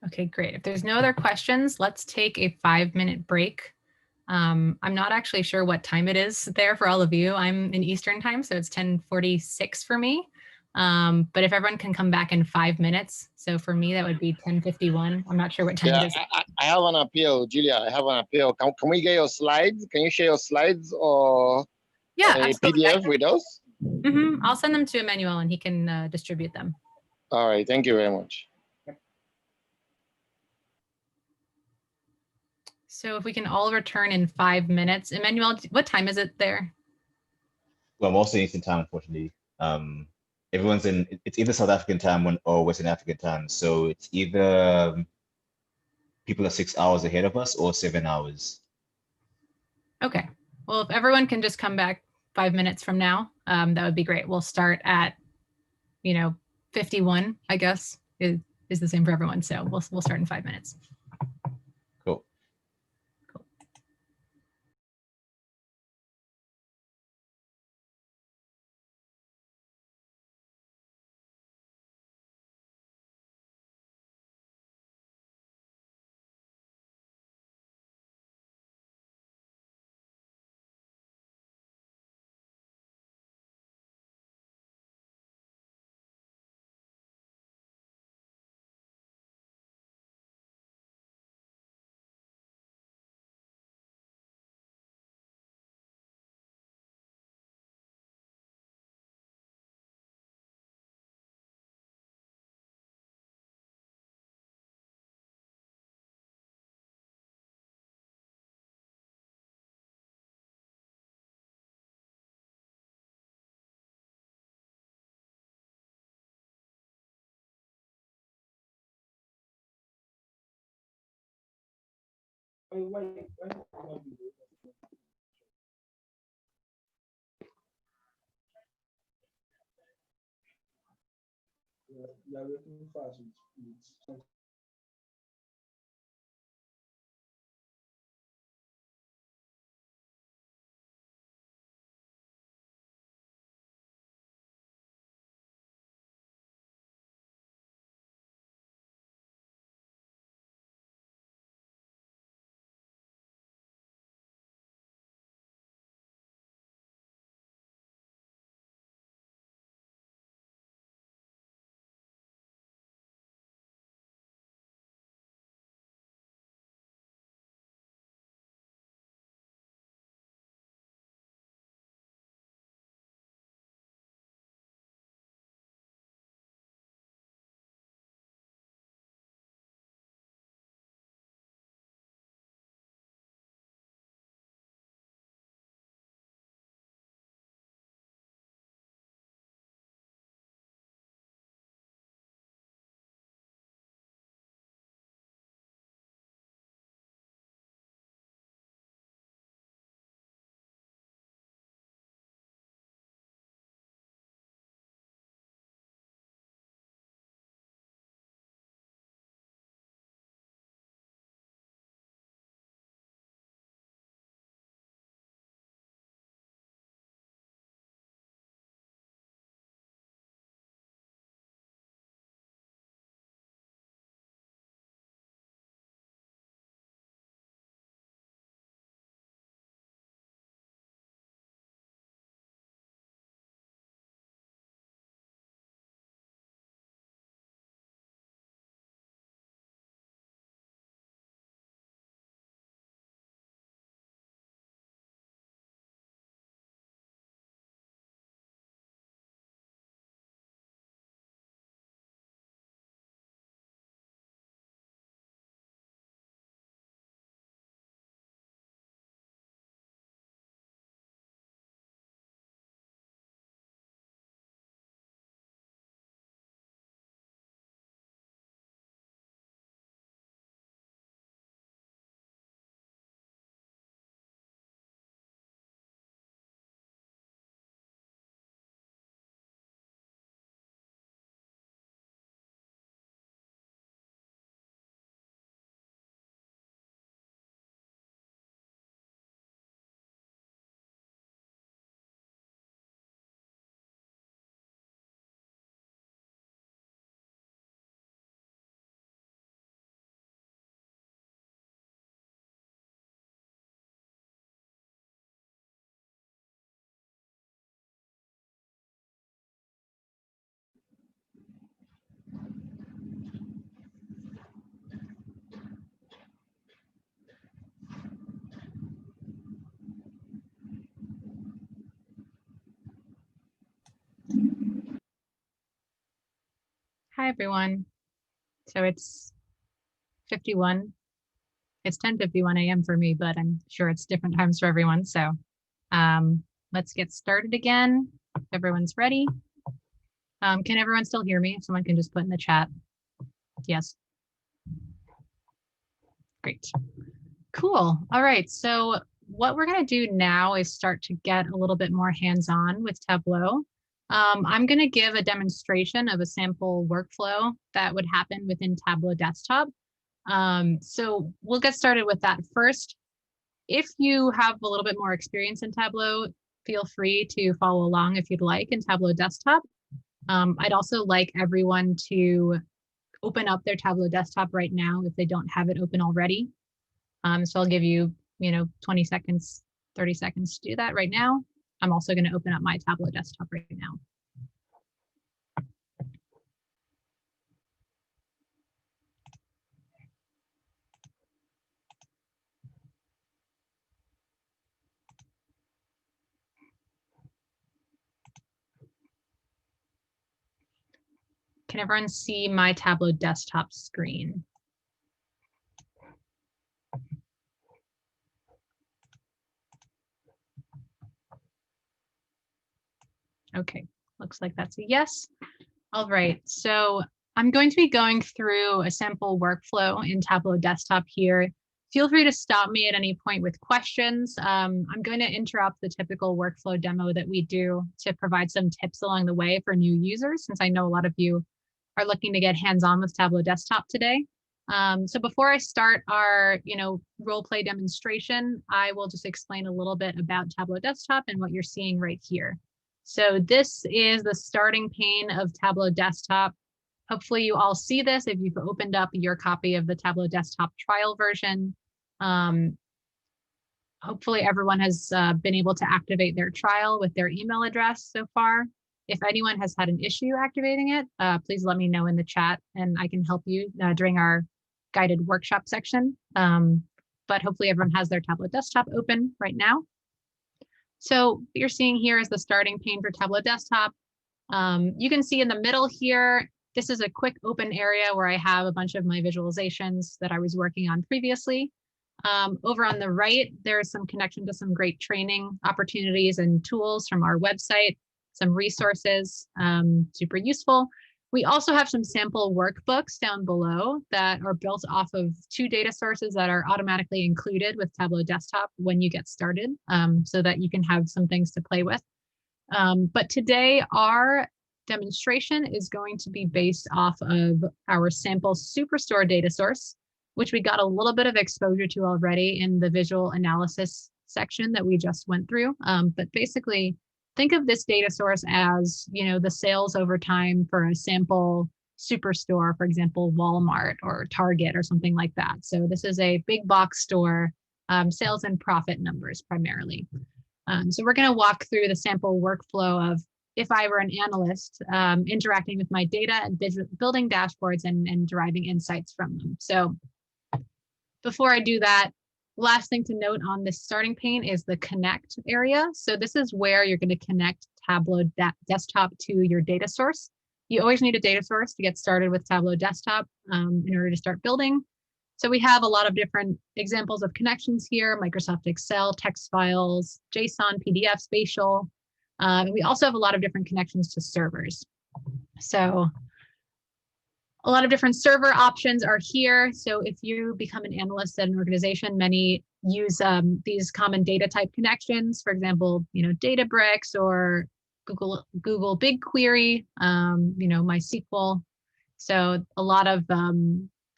Okay, great. If there's no other questions, let's take a 5-minute break. I'm not actually sure what time it is there for all of you. I'm in Eastern time, so it's 10:46 for me. But if everyone can come back in 5 minutes, so for me, that would be 10:51. I'm not sure what time it is. I have an appeal, Julia. I have an appeal. Can we get your slides? Can you share your slides or Yeah, a absolutely. PDF with us? I'll send them to Emmanuel and he can distribute them. All right. Thank you very much. So if we can all return in 5 minutes. Emmanuel, what time is it there? Well, I'm also in Eastern time, unfortunately. Everyone's it's either South African time or Western African time. So it's either people are 6 hours ahead of us or 7 hours. Okay. Well, if everyone can just come back 5 minutes from now, that would be great. We'll start at, 51, I guess, is the same for everyone. So we'll start in 5 minutes. You are working fast with Hi, everyone. So it's 51. It's 10:51 a.m. for me, but I'm sure it's different times for everyone. So let's get started again. If everyone's ready. Can everyone still hear me? If someone can just put in the chat. Yes. Great. Cool. All right. So what we're going to do now is start to get a little bit more hands-on with Tableau. I'm going to give a demonstration of a sample workflow that would happen within Tableau Desktop. So we'll get started with that first. If you have a little bit more experience in Tableau, feel free to follow along if you'd like in Tableau Desktop. I'd also like everyone to open up their Tableau Desktop right now if they don't have it open already. So I'll give you, 20 seconds, 30 seconds to do that right now. I'm also going to open up my Tableau Desktop right now. Can everyone see my Tableau Desktop screen? Okay, looks like that's a yes. All right, so I'm going to be going through a sample workflow in Tableau Desktop here. Feel free to stop me at any point with questions. I'm going to interrupt the typical workflow demo that we do to provide some tips along the way for new users, since I know a lot of you are looking to get hands-on with Tableau Desktop today. So before I start our, role play demonstration, I will just explain a little bit about Tableau Desktop and what you're seeing right here. So this is the starting pane of Tableau Desktop. Hopefully you all see this if you've opened up your copy of the Tableau Desktop trial version. Hopefully everyone has been able to activate their trial with their email address so far. If anyone has had an issue activating it, please let me know in the chat and I can help you during our guided workshop section. But hopefully everyone has their Tableau Desktop open right now. So what you're seeing here is the starting pane for Tableau Desktop. You can see in the middle here, this is a quick open area where I have a bunch of my visualizations that I was working on previously. Over on the right, there's some connection to some great training opportunities and tools from our website, some resources, super useful. We also have some sample workbooks down below that are built off of 2 data sources that are automatically included with Tableau Desktop when you get started, so that you can have some things to play with. But today our demonstration is going to be based off of our sample Superstore data source, which we got a little bit of exposure to already in the visual analysis section that we just went through. But basically, think of this data source as, the sales over time for a sample superstore, for example, Walmart or Target or something like that. So this is a big box store, sales and profit numbers primarily. So we're going to walk through the sample workflow of if I were an analyst interacting with my data and building dashboards and deriving insights from them. So before I do that, last thing to note on this starting pane is the connect area. So this is where you're going to connect Tableau Desktop to your data source. You always need a data source to get started with Tableau Desktop in order to start building. So we have a lot of different examples of connections here: Microsoft Excel, text files, JSON, PDF, spatial. And we also have a lot of different connections to servers. So a lot of different server options are here. So if you become an analyst at an organization, many use these common data type connections, for example, Databricks or Google BigQuery, MySQL. So a lot of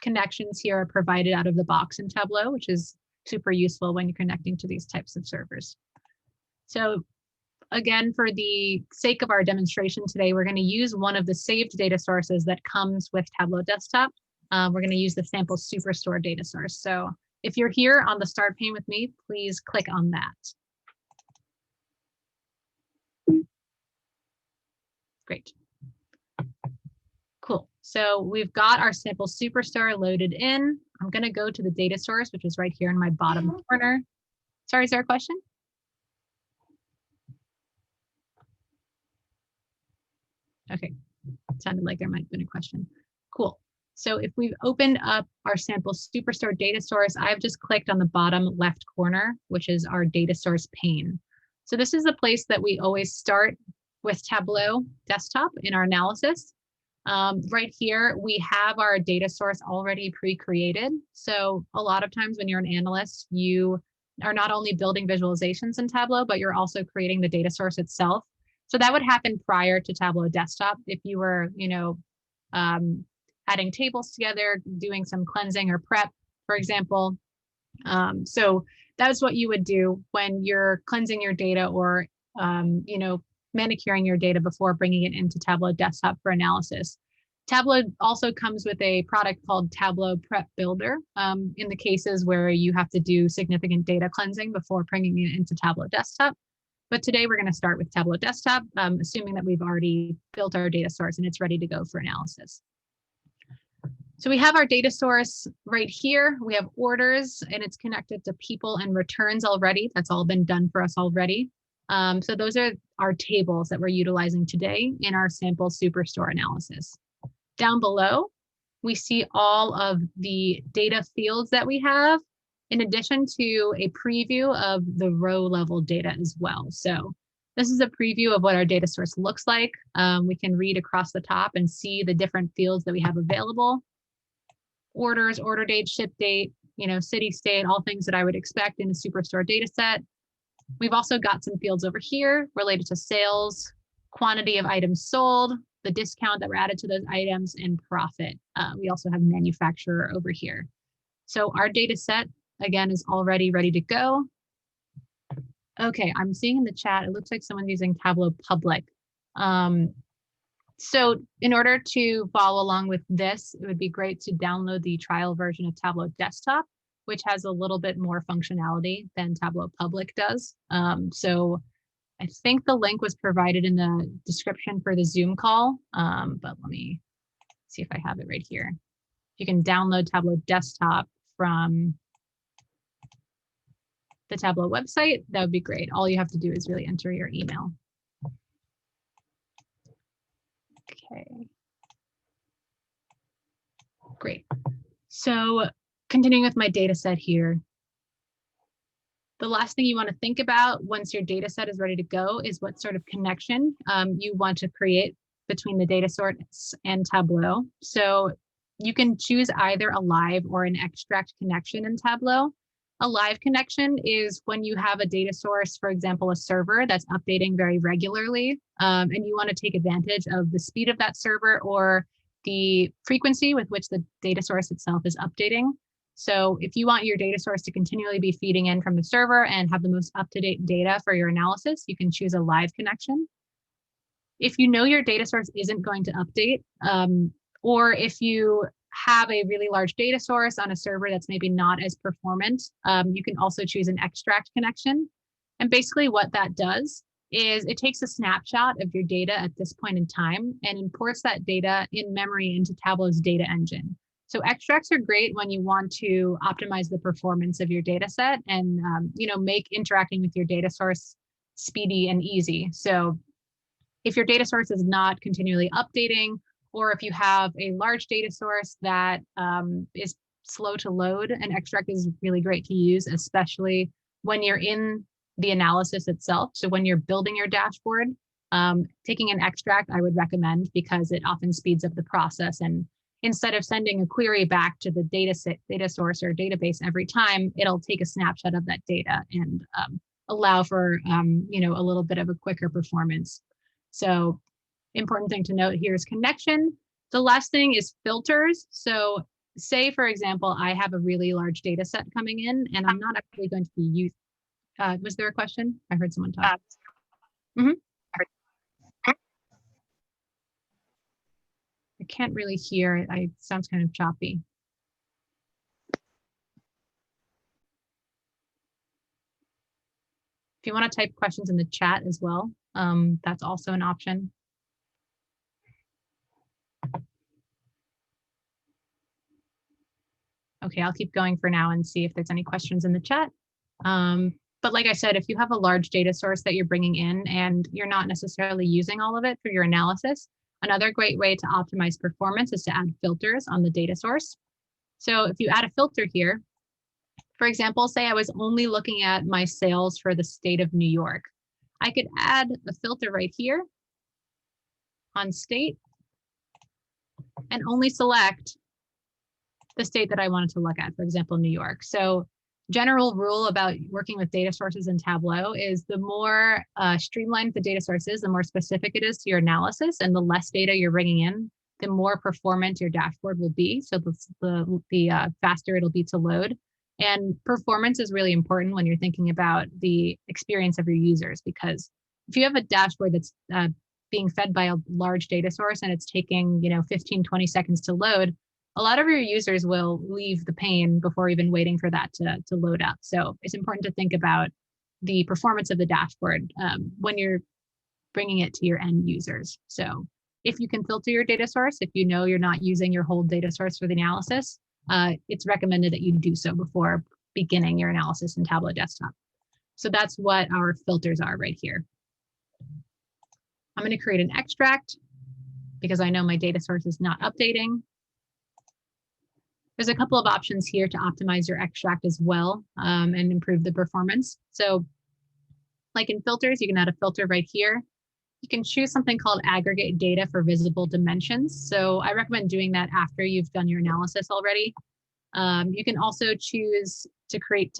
connections here are provided out of the box in Tableau, which is super useful when you're connecting to these types of servers. So again, for the sake of our demonstration today, we're going to use one of the saved data sources that comes with Tableau Desktop. We're going to use the sample Superstore data source. So if you're here on the start pane with me, please click on that. Great. Cool. So we've got our sample Superstore loaded in. I'm going to go to the data source, which is right here in my bottom corner. Sorry, is there a question? Okay, It sounded like there might have been a question. Cool. So if we've opened up our sample Superstore data source, I've just clicked on the bottom left corner, which is our data source pane. So this is the place that we always start with Tableau desktop in our analysis. Right here, we have our data source already pre-created. So a lot of times when you're an analyst, you are not only building visualizations in Tableau, but you're also creating the data source itself. So that would happen prior to Tableau desktop. If you were, adding tables together, doing some cleansing or prep, for example. So that's what you would do when you're cleansing your data or, manicuring your data before bringing it into Tableau desktop for analysis. Tableau also comes with a product called Tableau Prep Builder in the cases where you have to do significant data cleansing before bringing it into Tableau desktop. But today we're going to start with Tableau desktop, assuming that we've already built our data source and it's ready to go for analysis. So we have our data source right here. We have orders and it's connected to people and returns already. That's all been done for us already. So those are our tables that we're utilizing today in our sample Superstore analysis. Down below, we see all of the data fields that we have, in addition to a preview of the row level data as well. So this is a preview of what our data source looks like. We can read across the top and see the different fields that we have available. Orders, order date, ship date, city, state, all things that I would expect in a Superstore data set. We've also got some fields over here related to sales, quantity of items sold, the discount that were added to those items, and profit. We also have manufacturer over here. So our data set, again, is already ready to go. Okay, I'm seeing in the chat, it looks like someone's using Tableau Public. So in order to follow along with this, it would be great to download the trial version of Tableau Desktop, which has a little bit more functionality than Tableau Public does. So I think the link was provided in the description for the Zoom call, but let me see if I have it right here. You can download Tableau Desktop from the Tableau website. That would be great. All you have to do is really enter your email. Okay. Great. So continuing with my data set here. The last thing you want to think about once your data set is ready to go is what sort of connection you want to create between the data source and Tableau. So you can choose either a live or an extract connection in Tableau. A live connection is when you have a data source, for example, a server that's updating very regularly, and you want to take advantage of the speed of that server or the frequency with which the data source itself is updating. So if you want your data source to continually be feeding in from the server and have the most up-to-date data for your analysis, you can choose a live connection. If you know your data source isn't going to update, or if you have a really large data source on a server that's maybe not as performant, you can also choose an extract connection. And basically what that does is it takes a snapshot of your data at this point in time and imports that data in memory into Tableau's data engine. So extracts are great when you want to optimize the performance of your data set and make interacting with your data source speedy and easy. So if your data source is not continually updating, or if you have a large data source that is slow to load, an extract is really great to use, especially when you're in the analysis itself. So when you're building your dashboard, taking an extract, I would recommend because it often speeds up the process. And instead of sending a query back to the data source or database every time, it'll take a snapshot of that data and allow for a little bit of a quicker performance. So important thing to note here is connection. The last thing is filters. So say, for example, I have a really large data set coming in and I'm not actually going to be using, was there a question? I heard someone talk. I can't really hear it. It sounds kind of choppy. If you want to type questions in the chat as well, that's also an option. Okay, I'll keep going for now and see if there's any questions in the chat. But like I said, if you have a large data source that you're bringing in and you're not necessarily using all of it for your analysis, Another great way to optimize performance is to add filters on the data source. So if you add a filter here, for example, say I was only looking at my sales for the state of New York. I could add a filter right here on state and only select the state that I wanted to look at, for example, New York. So general rule about working with data sources in Tableau is the more streamlined the data source is, the more specific it is to your analysis, and the less data you're bringing in, the more performant your dashboard will be. So the faster it'll be to load. And performance is really important when you're thinking about the experience of your users, because if you have a dashboard that's being fed by a large data source and it's taking 15, 20 seconds to load, a lot of your users will leave the pane before even waiting for that to load up. So it's important to think about the performance of the dashboard when you're bringing it to your end users. So if you can filter your data source, if you know you're not using your whole data source for the analysis, it's recommended that you do so before beginning your analysis in Tableau Desktop. So that's what our filters are right here. I'm going to create an extract because I know my data source is not updating. There's a couple of options here to optimize your extract as well and improve the performance. So like in filters, you can add a filter right here. You can choose something called aggregate data for visible dimensions. So I recommend doing that after you've done your analysis already. You can also choose to create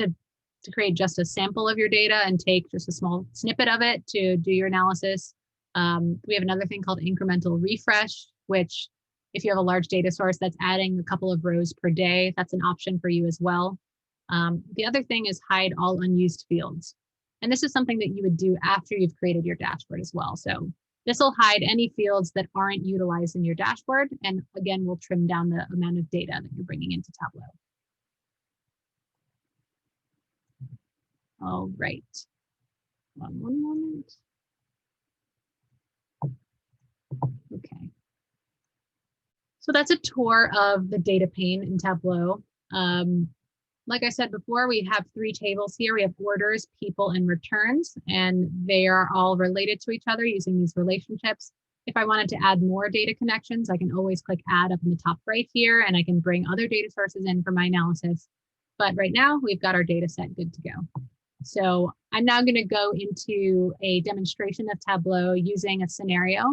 just a sample of your data and take just a small snippet of it to do your analysis. We have another thing called incremental refresh, which if you have a large data source that's adding a couple of rows per day, that's an option for you as well. The other thing is hide all unused fields. And this is something that you would do after you've created your dashboard as well. So this will hide any fields that aren't utilized in your dashboard. And again, we'll trim down the amount of data that you're bringing into Tableau. All right. One moment. Okay. So that's a tour of the data pane in Tableau. Like I said before, we have three tables here. We have orders, people, and returns, and they are all related to each other using these relationships. If I wanted to add more data connections, I can always click add up in the top right here, and I can bring other data sources in for my analysis. But right now, we've got our data set good to go. So I'm now going to go into a demonstration of Tableau using a scenario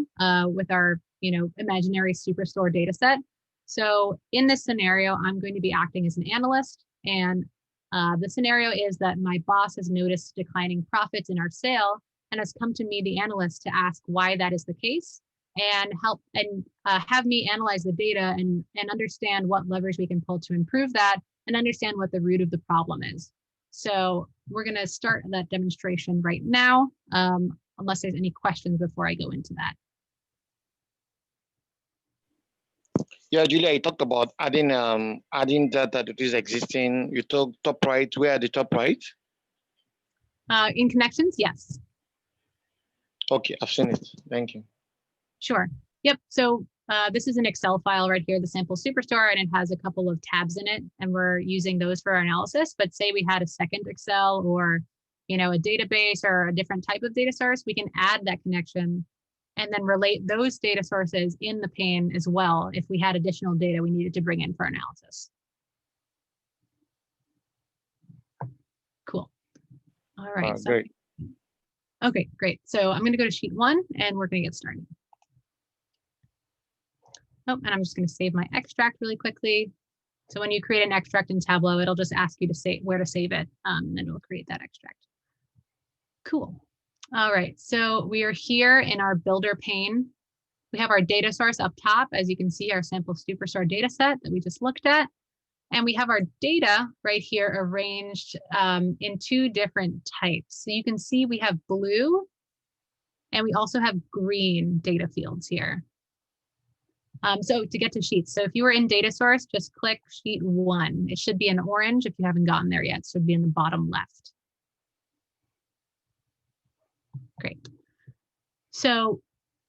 with our imaginary Superstore data set. So in this scenario, I'm going to be acting as an analyst. And the scenario is that my boss has noticed declining profits in our sale and has come to me, the analyst, to ask why that is the case and help and have me analyze the data and understand what levers we can pull to improve that and understand what the root of the problem is. So we're going to start that demonstration right now, unless there's any questions before I go into that. Yeah, Julia, you talked about adding data that is existing. You took top right. Where are the top right? In connections, yes. Okay, I've seen it. Thank you. Sure. Yep. So this is an Excel file right here, the sample Superstore, and it has a couple of tabs in it, and we're using those for our analysis. But say we had a second Excel or a database or a different type of data source, we can add that connection and then relate those data sources in the pane as well if we had additional data we needed to bring in for analysis. Cool. All right. So, great. Okay, great. So I'm going to go to sheet 1 and we're going to get started. Oh, and I'm just going to save my extract really quickly. So when you create an extract in Tableau, it'll just ask you to say where to save it, and then it'll create that extract. Cool. All right, so we are here in our builder pane. We have our data source up top, as you can see, our sample Superstore data set that we just looked at. And we have our data right here arranged in two different types. So you can see we have blue and we also have green data fields here. So to get to sheets, so if you were in data source, just click sheet 1. It should be in orange if you haven't gotten there yet. So it'd be in the bottom left. Great. So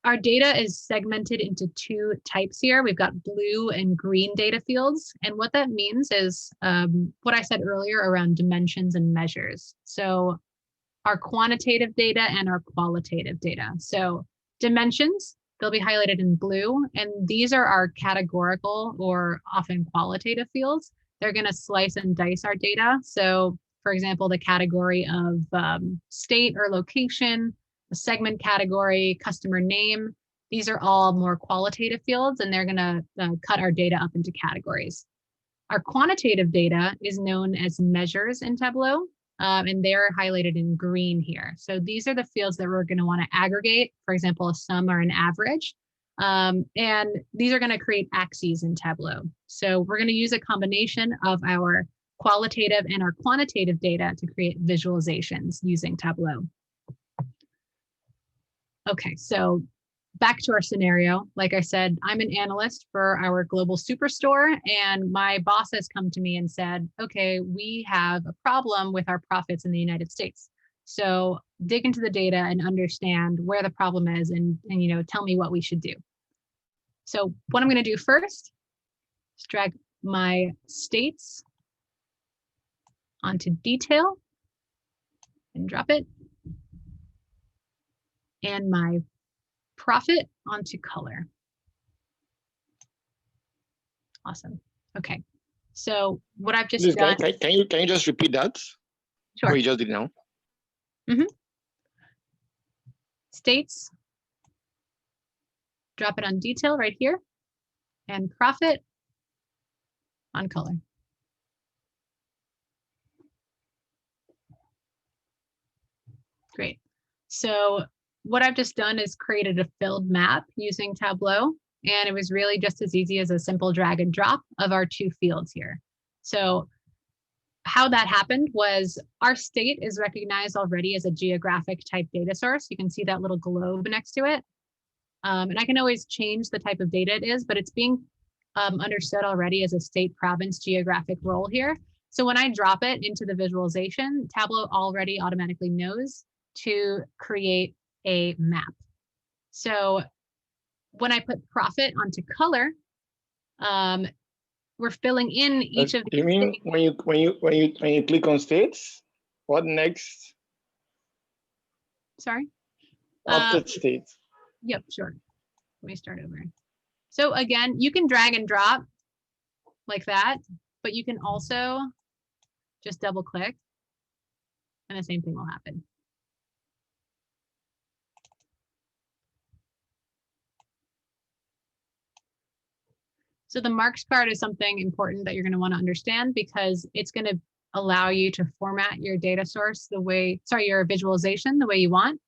our data is segmented into two types here. We've got blue and green data fields. And what that means is what I said earlier around dimensions and measures. So our quantitative data and our qualitative data. So dimensions they'll be highlighted in blue. And these are our categorical or often qualitative fields. They're going to slice and dice our data. So for example, the category of state or location, the segment category, customer name, these are all more qualitative fields, and they're going to cut our data up into categories. Our quantitative data is known as measures in Tableau, and they're highlighted in green here. So these are the fields that we're going to want to aggregate, for example, a sum or an average. And these are going to create axes in Tableau. So we're going to use a combination of our qualitative and our quantitative data to create visualizations using Tableau. Okay, so back to our scenario. Like I said, I'm an analyst for our global superstore, and my boss has come to me and said, okay, we have a problem with our profits in the United States. So dig into the data and understand where the problem is, and you know, tell me what we should do. So what I'm going to do first is drag my states onto detail and drop it, and my profit onto color. Awesome. Okay. So what I've just done. Can you just repeat that? Sure. What you just did now? States. Drop it on detail right here, and profit on color. Great. So what I've just done is created a filled map using Tableau, and it was really just as easy as a simple drag and drop of our two fields here. So how that happened was our state is recognized already as a geographic type data source. You can see that little globe next to it. And I can always change the type of data it is, but it's being understood already as a state province geographic role here. So when I drop it into the visualization, Tableau already automatically knows to create a map. So when I put profit onto color, we're filling in each of the. You mean when you click on states? What next? Sorry. After states. Yep, sure. Let me start over. So again, you can drag and drop like that, but you can also just double click and the same thing will happen. So the marks card is something important that you're going to want to understand, because it's going to allow you to format your data source the way, your visualization the way you want.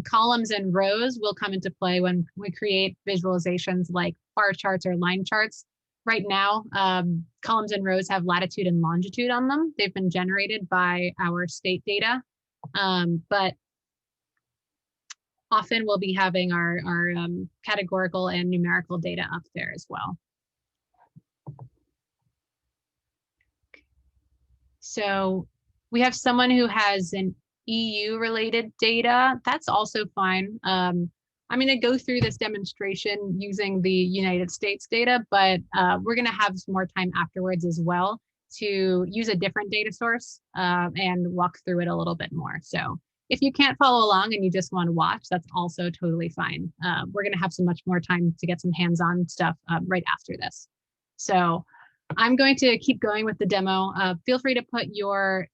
Columns and rows will come into play when we create visualizations like bar charts or line charts. Right now, columns and rows have latitude and longitude on them. They've been generated by our state data, but often we'll be having our categorical and numerical data up there as well. So we have someone who has an EU related data. That's also fine. I'm going to go through this demonstration using the United States data, but we're going to have some more time afterwards as well to use a different data source and walk through it a little bit more. So if you can't follow along and you just want to watch, that's also totally fine. We're going to have so much more time to get some hands-on stuff right after this. So I'm going to keep going with the demo. Feel free to put your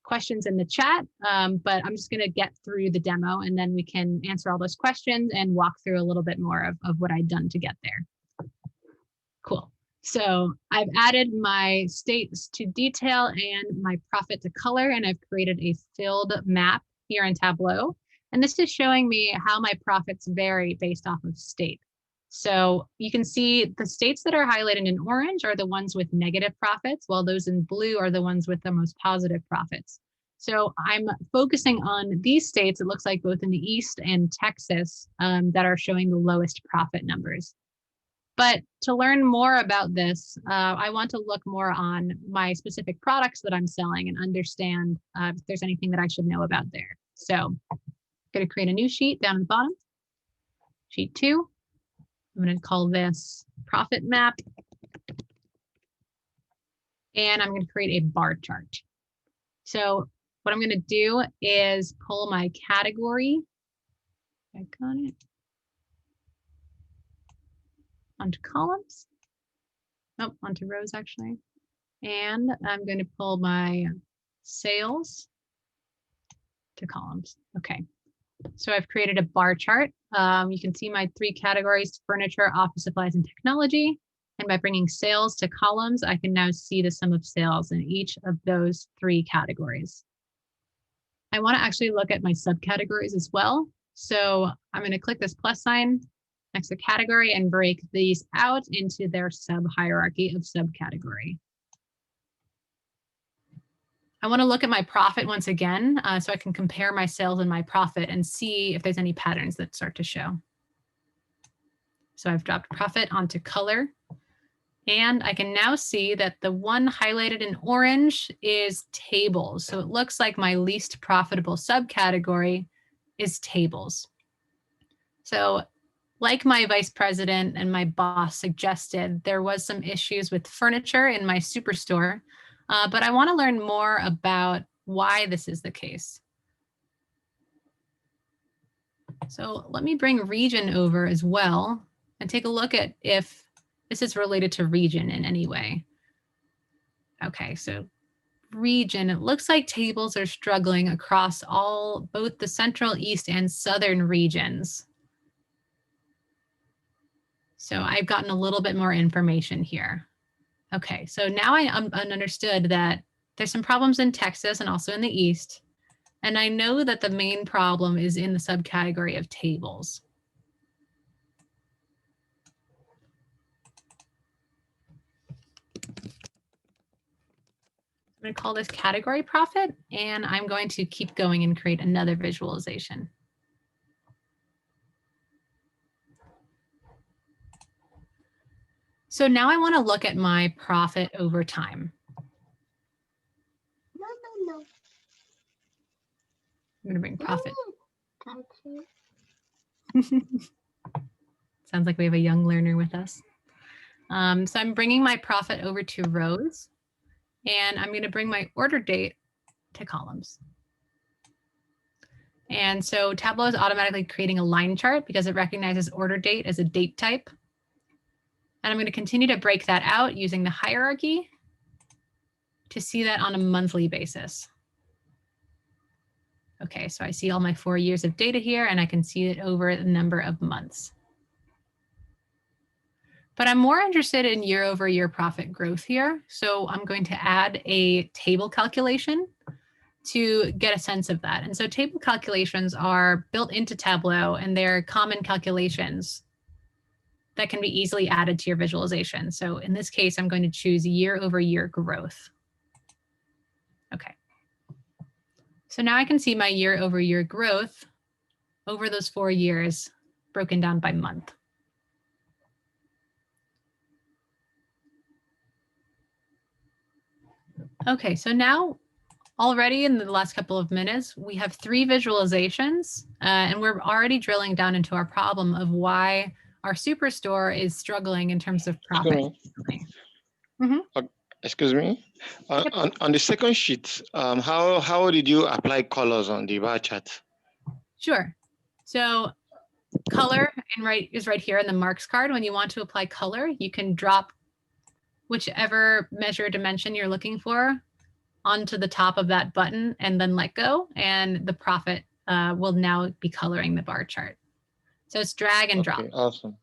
questions in the chat, but I'm just going to get through the demo and then we can answer all those questions and walk through a little bit more of what I've done to get there. Cool. So I've added my states to detail and my profit to color, and I've created a filled map here in Tableau. And this is showing me how my profits vary based off of state. So you can see the states that are highlighted in orange are the ones with negative profits, while those in blue are the ones with the most positive profits. So I'm focusing on these states, it looks like both in the East and Texas, that are showing the lowest profit numbers. But to learn more about this, I want to look more on my specific products that I'm selling and understand if there's anything that I should know about there. So I'm going to create a new sheet down at the bottom, sheet 2. I'm going to call this profit map. And I'm going to create a bar chart. So what I'm going to do is pull my category. I got it. onto columns. Nope, onto rows actually. And I'm going to pull my sales to columns. Okay, so I've created a bar chart. You can see my 3 categories: furniture, office supplies, and technology. And by bringing sales to columns, I can now see the sum of sales in each of those 3 categories. I want to actually look at my subcategories as well. So I'm going to click this plus sign next to category and break these out into their sub hierarchy of subcategory. I want to look at my profit once again, so I can compare my sales and my profit and see if there's any patterns that start to show. So I've dropped profit onto color, and I can now see that the one highlighted in orange is tables. So it looks like my least profitable subcategory is tables. So like my vice president and my boss suggested, there was some issues with furniture in my superstore, but I want to learn more about why this is the case. So let me bring region over as well and take a look at if this is related to region in any way. Okay, so region, it looks like tables are struggling across both the central, east, and southern regions. So I've gotten a little bit more information here. Okay, so now I understood that there's some problems in Texas and also in the East. And I know that the main problem is in the subcategory of tables. I'm going to call this category profit, and I'm going to keep going and create another visualization. So now I want to look at my profit over time. No. I'm going to bring profit. Sounds like we have a young learner with us. So I'm bringing my profit over to rows, and I'm going to bring my order date to columns. And so Tableau is automatically creating a line chart because it recognizes order date as a date type. And I'm going to continue to break that out using the hierarchy to see that on a monthly basis. Okay, so I see all my 4 years of data here, and I can see it over the number of months. But I'm more interested in year-over-year profit growth here. So I'm going to add a table calculation to get a sense of that. And so table calculations are built into Tableau, and they're common calculations that can be easily added to your visualization. So in this case, I'm going to choose year-over-year growth. Okay. So now I can see my year-over-year growth over those 4 years broken down by month. Okay, so now already in the last couple of minutes, we have 3 visualizations, and we're already drilling down into our problem of why our superstore is struggling in terms of profit. Excuse me. On the second sheet, how did you apply colors on the bar chart? Sure. So color is right here in the marks card. When you want to apply color, you can drop whichever measure dimension you're looking for onto the top of that button and then let go, and the profit will now be coloring the bar chart. So it's drag and drop. Awesome.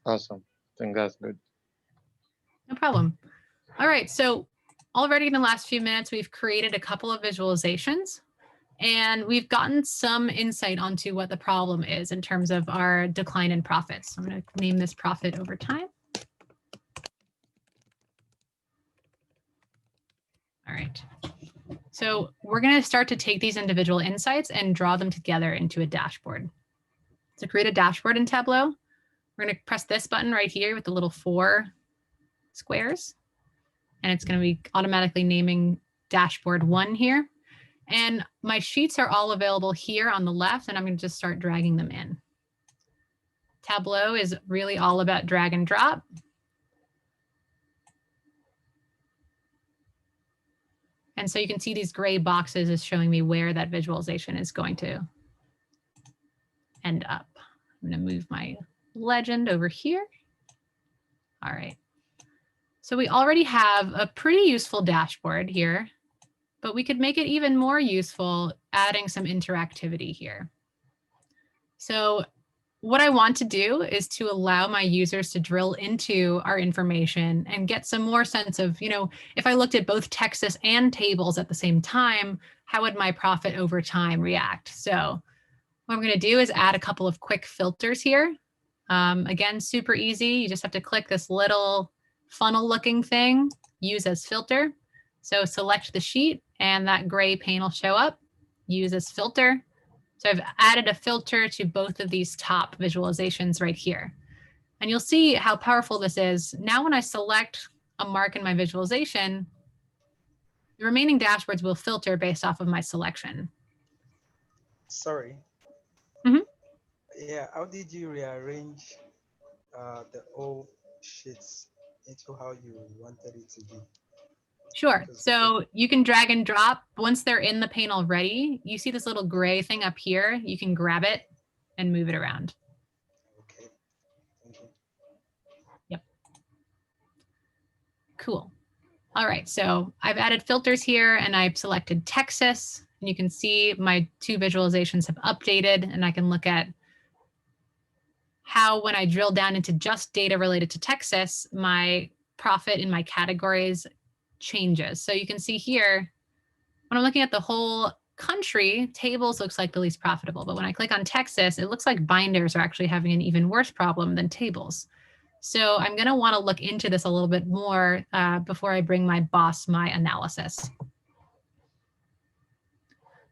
Awesome. I think that's good. No problem. All right, so already in the last few minutes, we've created a couple of visualizations, and we've gotten some insight onto what the problem is in terms of our decline in profits. I'm going to name this profit over time. All right. So we're going to start to take these individual insights and draw them together into a dashboard. To create a dashboard in Tableau, we're going to press this button right here with the little 4 squares, and it's going to be automatically naming dashboard 1 here. And my sheets are all available here on the left, and I'm going to just start dragging them in. Tableau is really all about drag and drop. And so you can see these gray boxes is showing me where that visualization is going to end up. I'm going to move my legend over here. All right. So we already have a pretty useful dashboard here, but we could make it even more useful adding some interactivity here. So what I want to do is to allow my users to drill into our information and get some more sense of, you know, if I looked at both Texas and tables at the same time, how would my profit over time react? So what I'm going to do is add a couple of quick filters here. Again, super easy. You just have to click this little funnel looking thing, use as filter. So select the sheet and that gray pane will show up, use as filter. So I've added a filter to both of these top visualizations right here. And you'll see how powerful this is. Now when I select a mark in my visualization, the remaining dashboards will filter based off of my selection. Sorry. Mm-hmm. Yeah, how did you rearrange the old sheets into how you wanted it to be? Sure. So you can drag and drop. Once they're in the pane already, you see this little gray thing up here. You can grab it and move it around. Okay. Thank you. Yep. Cool. All right. So I've added filters here and I've selected Texas. And you can see my two visualizations have updated, and I can look at how when I drill down into just data related to Texas, my profit in my categories changes. So you can see here, when I'm looking at the whole country, tables looks like the least profitable. But when I click on Texas, it looks like binders are actually having an even worse problem than tables. So I'm going to want to look into this a little bit more before I bring my boss my analysis.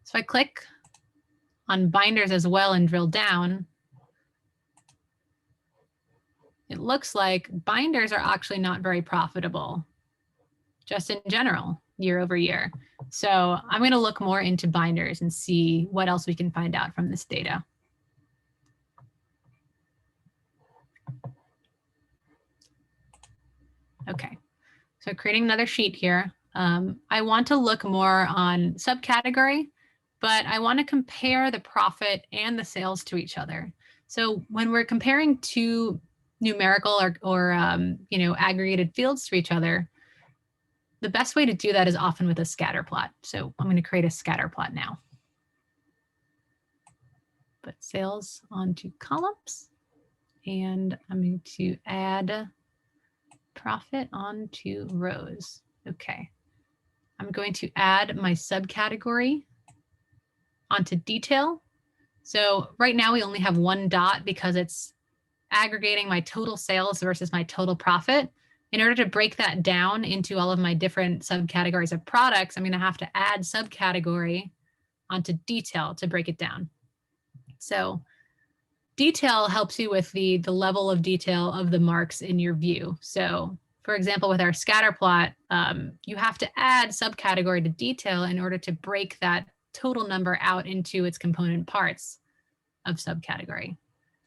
So I click on binders as well and drill down. It looks like binders are actually not very profitable, just in general, year over year. So I'm going to look more into binders and see what else we can find out from this data. Okay, so creating another sheet here. I want to look more on subcategory, but I want to compare the profit and the sales to each other. So when we're comparing two numerical or you know, aggregated fields to each other, the best way to do that is often with a scatter plot. So I'm going to create a scatter plot now. Put sales onto columns, and I'm going to add profit onto rows. Okay. I'm going to add my subcategory onto detail. So right now we only have one dot because it's aggregating my total sales versus my total profit. In order to break that down into all of my different subcategories of products, I'm going to have to add subcategory onto detail to break it down. So detail helps you with the level of detail of the marks in your view. So for example, with our scatter plot, you have to add subcategory to detail in order to break that total number out into its component parts of subcategory.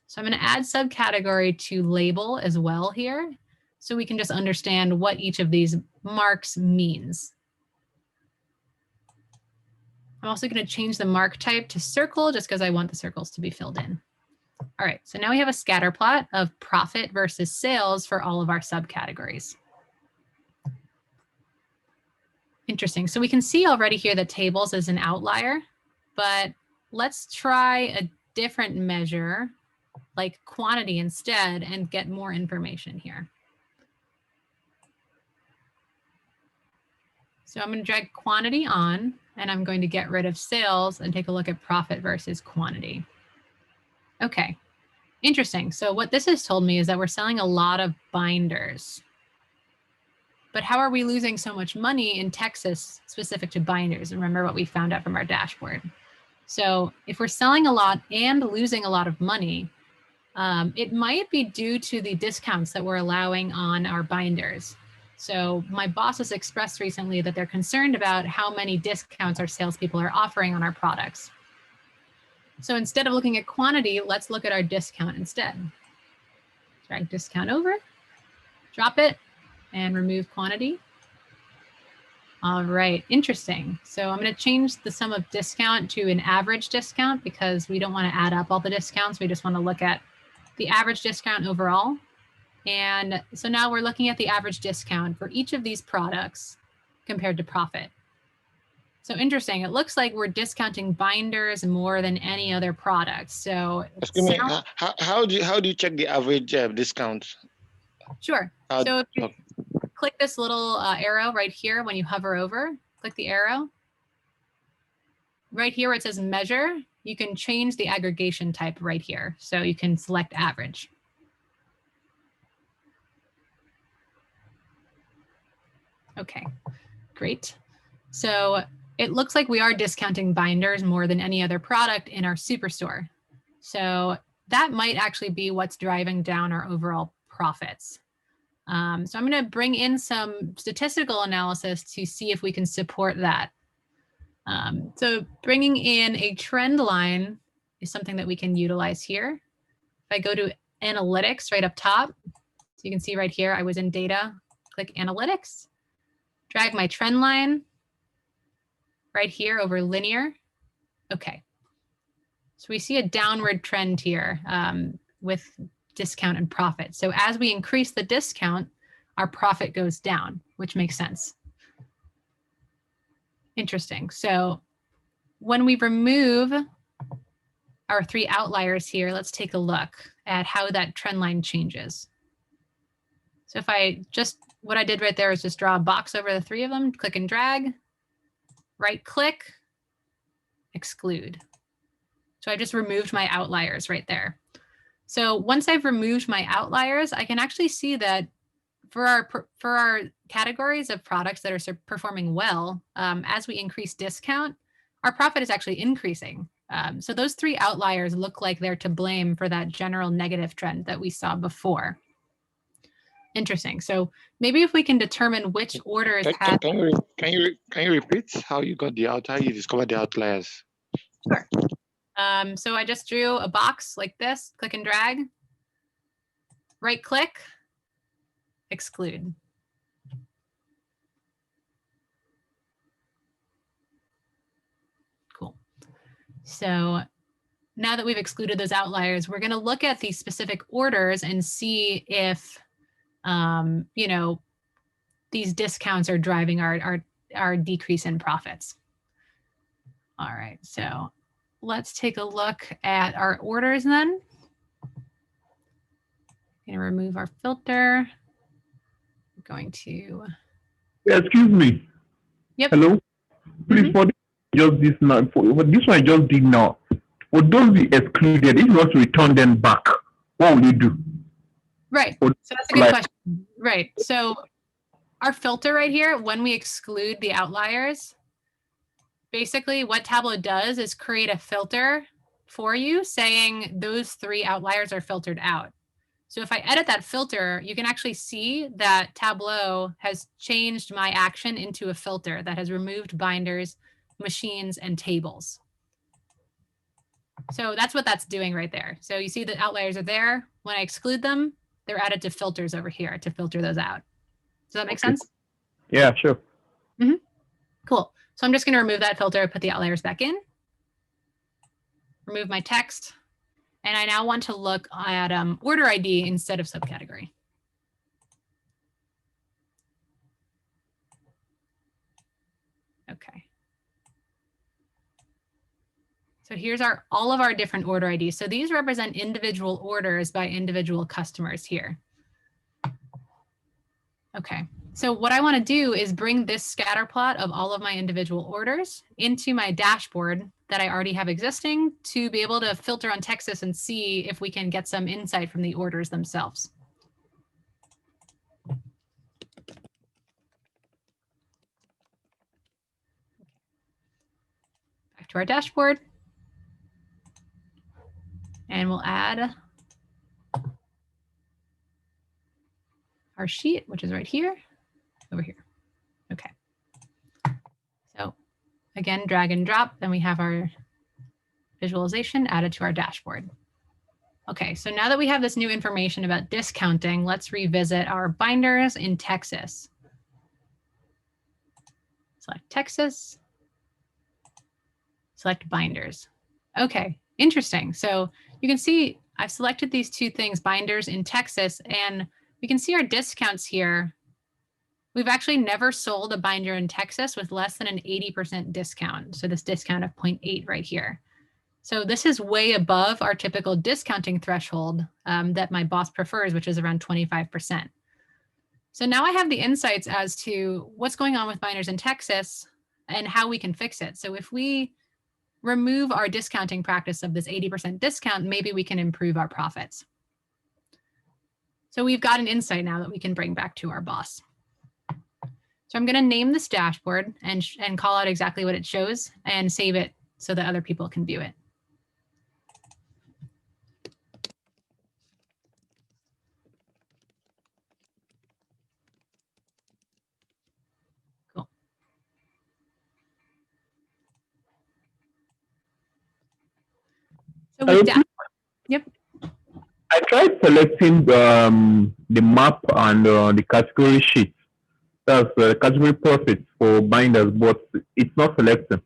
So I'm going to add subcategory to label as well here, so we can just understand what each of these marks means. I'm also going to change the mark type to circle just because I want the circles to be filled in. All right, so now we have a scatter plot of profit versus sales for all of our subcategories. Interesting. So we can see already here that tables is an outlier, but let's try a different measure like quantity instead and get more information here. So I'm going to drag quantity on, and I'm going to get rid of sales and take a look at profit versus quantity. Okay, interesting. So what this has told me is that we're selling a lot of binders. But how are we losing so much money in Texas specific to binders? Remember what we found out from our dashboard. So if we're selling a lot and losing a lot of money, it might be due to the discounts that we're allowing on our binders. So my boss has expressed recently that they're concerned about how many discounts our salespeople are offering on our products. So instead of looking at quantity, let's look at our discount instead. Drag discount over, drop it, and remove quantity. All right, interesting. So I'm going to change the sum of discount to an average discount because we don't want to add up all the discounts. We just want to look at the average discount overall. And so now we're looking at the average discount for each of these products compared to profit. So interesting, it looks like we're discounting binders more than any other product. So excuse me, how do you check the average discount? Sure. So if you click this little arrow right here, when you hover over, click the arrow. Right here where it says measure, you can change the aggregation type right here. So you can select average. Okay, great. So it looks like we are discounting binders more than any other product in our superstore. So that might actually be what's driving down our overall profits. So I'm going to bring in some statistical analysis to see if we can support that. So bringing in a trend line is something that we can utilize here. If I go to analytics right up top, so you can see right here, I was in data, click analytics, drag my trend line right here over linear. Okay. So we see a downward trend here with discount and profit. So as we increase the discount, our profit goes down, which makes sense. Interesting. So when we remove our 3 outliers here, let's take a look at how that trend line changes. So if I just, what I did right there is just draw a box over the 3 of them, click and drag, right click, exclude. So I just removed my outliers right there. So once I've removed my outliers, I can actually see that for our categories of products that are performing well, as we increase discount, our profit is actually increasing. So those 3 outliers look like they're to blame for that general negative trend that we saw before. Interesting. So maybe if we can determine which orders have. Can you repeat how you got the outlier? You discovered the outliers. Sure. So I just drew a box like this, click and drag, right click, exclude. Cool. So now that we've excluded those outliers, we're going to look at these specific orders and see if, you know, these discounts are driving our decrease in profits. All right, so let's take a look at our orders then. I'm going to remove our filter. I'm going to. Yeah, excuse me. Yep. Hello. Please, for just this now, for this one I just did now. Would those be excluded? If you want to return them back, what will you do? Right. So that's a good question. Right. So our filter right here, when we exclude the outliers, basically what Tableau does is create a filter for you saying those 3 outliers are filtered out. So if I edit that filter, you can actually see that Tableau has changed my action into a filter that has removed binders, machines, and tables. So that's what that's doing right there. So you see the outliers are there. When I exclude them, they're added to filters over here to filter those out. Does that make sense? Yeah, sure. Mm-hmm. Cool. So I'm just going to remove that filter, put the outliers back in, remove my text, and I now want to look at order ID instead of subcategory. Okay. So here's all of our different order IDs. So these represent individual orders by individual customers here. Okay. So what I want to do is bring this scatter plot of all of my individual orders into my dashboard that I already have existing to be able to filter on Texas and see if we can get some insight from the orders themselves. Back to our dashboard. And we'll add our sheet, which is right here, over here. Okay. So again, drag and drop, then we have our visualization added to our dashboard. Okay, so now that we have this new information about discounting, let's revisit our binders in Texas. Select Texas, select binders. Okay, interesting. So you can see I've selected these two things, binders in Texas, and we can see our discounts here. We've actually never sold a binder in Texas with less than an 80% discount. So this discount of 0.8 right here. So this is way above our typical discounting threshold that my boss prefers, which is around 25%. So now I have the insights as to what's going on with binders in Texas and how we can fix it. So if we remove our discounting practice of this 80% discount, maybe we can improve our profits. So we've got an insight now that we can bring back to our boss. So I'm going to name this dashboard and call out exactly what it shows and save it so that other people can view it. Cool. So with that, yep. I tried selecting the map and the category sheet. That's category profits for binders, but it's not selecting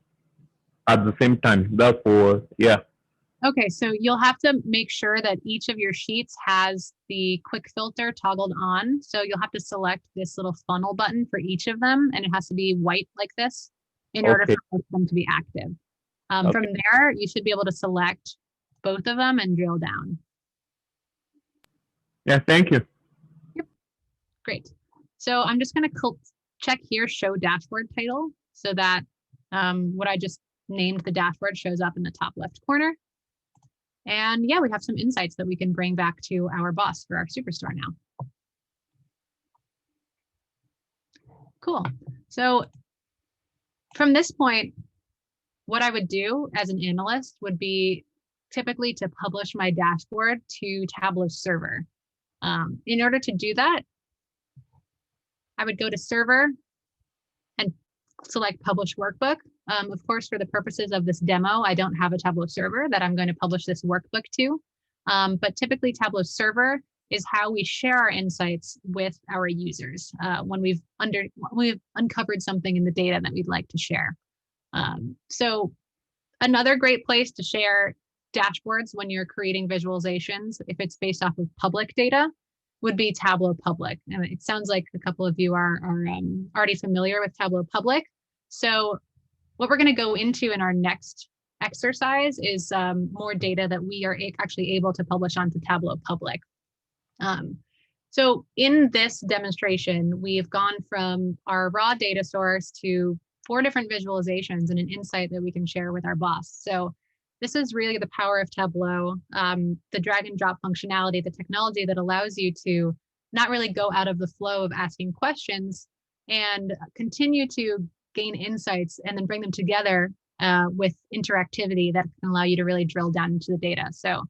at the same time. That's for, yeah. Okay, so you'll have to make sure that each of your sheets has the quick filter toggled on. So you'll have to select this little funnel button for each of them, and it has to be white like this in order for both of them to be active. From there, you should be able to select both of them and drill down. Yeah, thank you. Yep, great. So I'm just going to check here, show dashboard title, so that what I just named the dashboard shows up in the top left corner. And yeah, we have some insights that we can bring back to our boss for our superstore now. Cool. So from this point, what I would do as an analyst would be typically to publish my dashboard to Tableau server. In order to do that, I would go to server and select publish workbook. Of course, for the purposes of this demo, I don't have a Tableau server that I'm going to publish this workbook to. But typically Tableau server is how we share our insights with our users when we've uncovered something in the data that we'd like to share. So another great place to share dashboards when you're creating visualizations, if it's based off of public data, would be Tableau Public. And it sounds like a couple of you are already familiar with Tableau Public. So what we're going to go into in our next exercise is more data that we are actually able to publish onto Tableau Public. So in this demonstration, we've gone from our raw data source to 4 different visualizations and an insight that we can share with our boss. So this is really the power of Tableau, the drag and drop functionality, the technology that allows you to not really go out of the flow of asking questions and continue to gain insights and then bring them together with interactivity that can allow you to really drill down into the data. So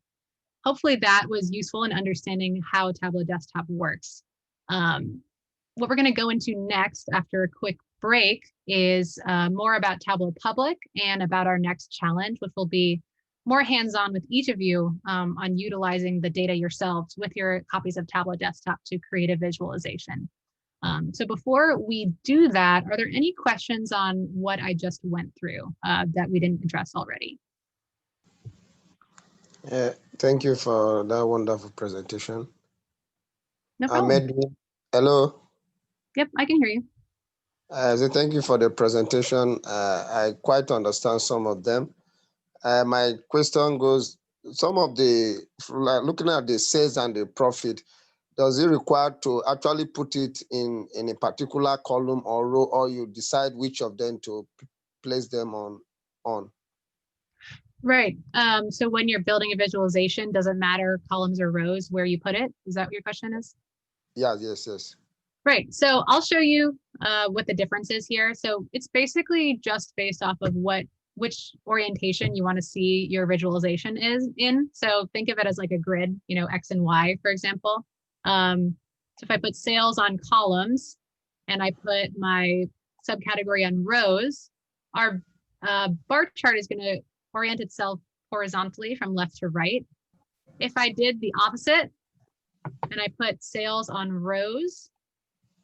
hopefully that was useful in understanding how Tableau Desktop works. What we're going to go into next after a quick break is more about Tableau Public and about our next challenge, which will be more hands-on with each of you on utilizing the data yourselves with your copies of Tableau Desktop to create a visualization. So before we do that, are there any questions on what I just went through that we didn't address already? Thank you for that wonderful presentation. No problem. Hello. Yep, I can hear you. So thank you for the presentation. I quite understand some of them. My question goes, some of the, looking at the sales and the profit, does it require to actually put it in a particular column or row, or you decide which of them to place them on? Right. So when you're building a visualization, does it matter columns or rows where you put it? Is that what your question is? Yeah, yes. Right. So I'll show you what the difference is here. So it's basically just based off of which orientation you want to see your visualization is in. So think of it as like a grid, X and Y, for example. So if I put sales on columns and I put my subcategory on rows, our bar chart is going to orient itself horizontally from left to right. If I did the opposite and I put sales on rows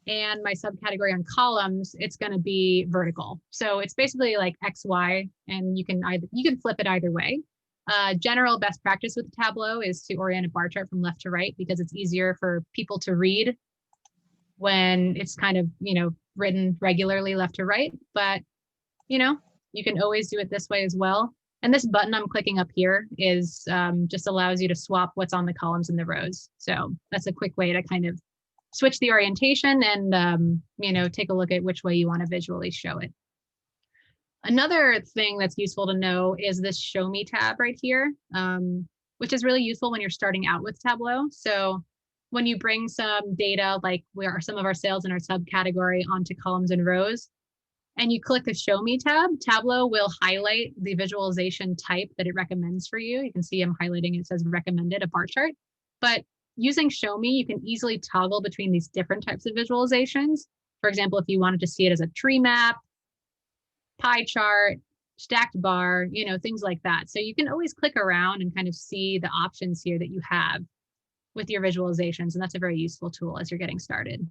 and my subcategory on columns, it's going to be vertical. So it's basically like X, Y, and you can flip it either way. General best practice with Tableau is to orient a bar chart from left to right because it's easier for people to read when it's kind of, written regularly left to right. But, you can always do it this way as well. And this button I'm clicking up here is just allows you to swap what's on the columns and the rows. So that's a quick way to kind of switch the orientation and, take a look at which way you want to visually show it. Another thing that's useful to know is this Show Me tab right here, which is really useful when you're starting out with Tableau. So when you bring some data, like where are some of our sales in our subcategory onto columns and rows, and you click the Show Me tab, Tableau will highlight the visualization type that it recommends for you. You can see I'm highlighting, it says recommended, a bar chart. But using Show Me, you can easily toggle between these different types of visualizations. For example, if you wanted to see it as a tree map, pie chart, stacked bar, things like that. So you can always click around and kind of see the options here that you have with your visualizations. And that's a very useful tool as you're getting started.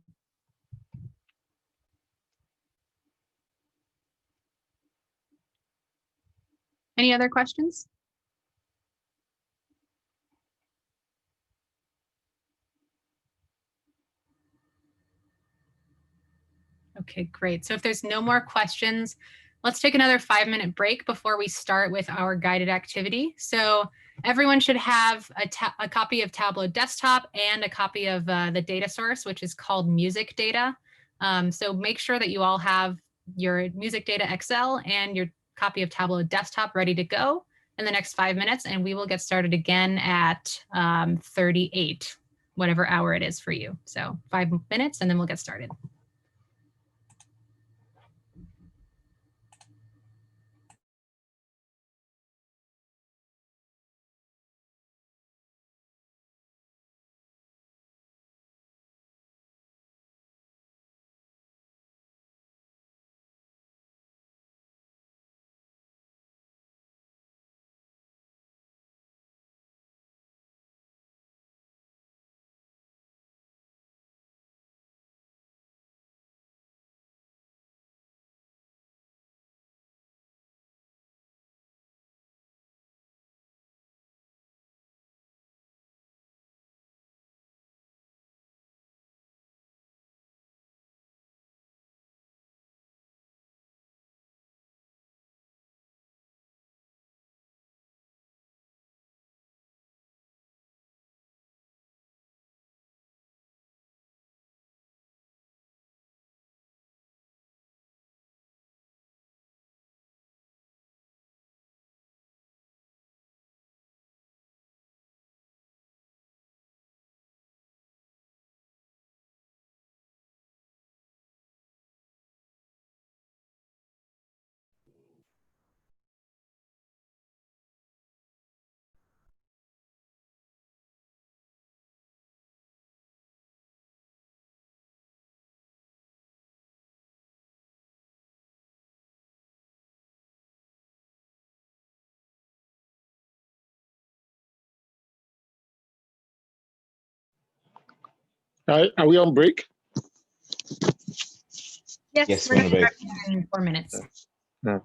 Any other questions? Okay, great. So if there's no more questions, let's take another 5-minute break before we start with our guided activity. So everyone should have a copy of Tableau Desktop and a copy of the data source, which is called music data. So make sure that you all have your music data Excel and your copy of Tableau Desktop ready to go in the next 5 minutes, and we will get started again at 38, whatever hour it is for you. So 5 minutes and then we'll get started. Are we on break? Yes, we're going to start in 4 minutes. Yeah.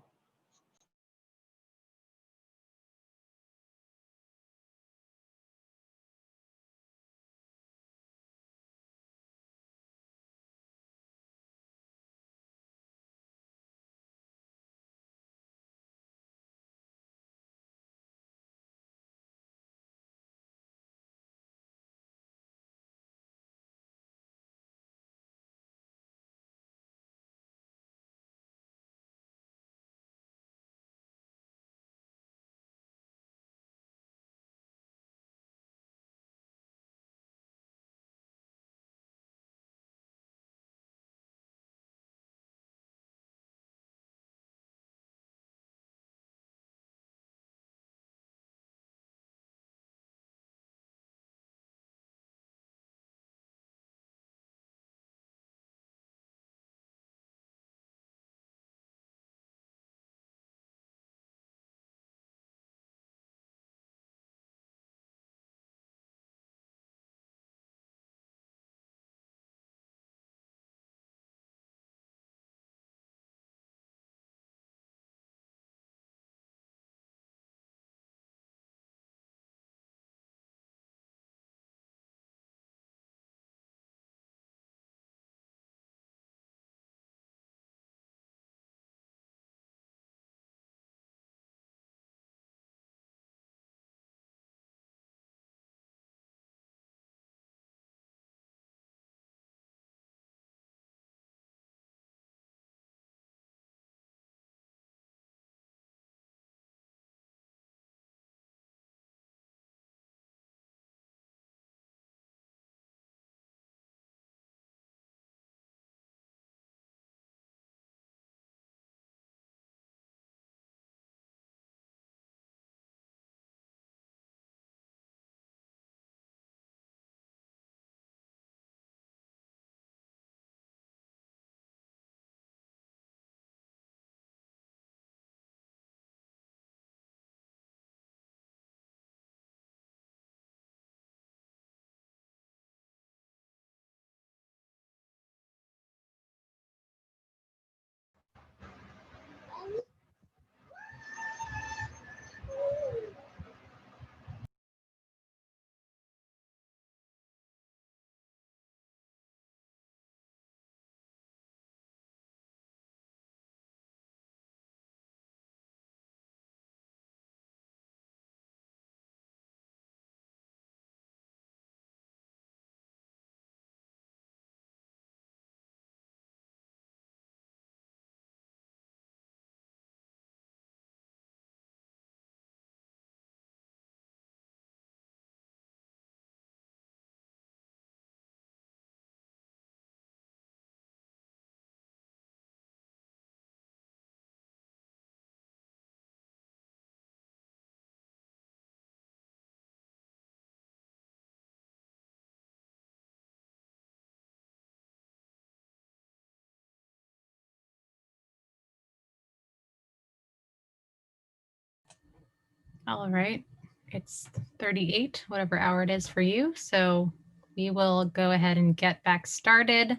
All right, it's 38, whatever hour it is for you. So we will go ahead and get back started.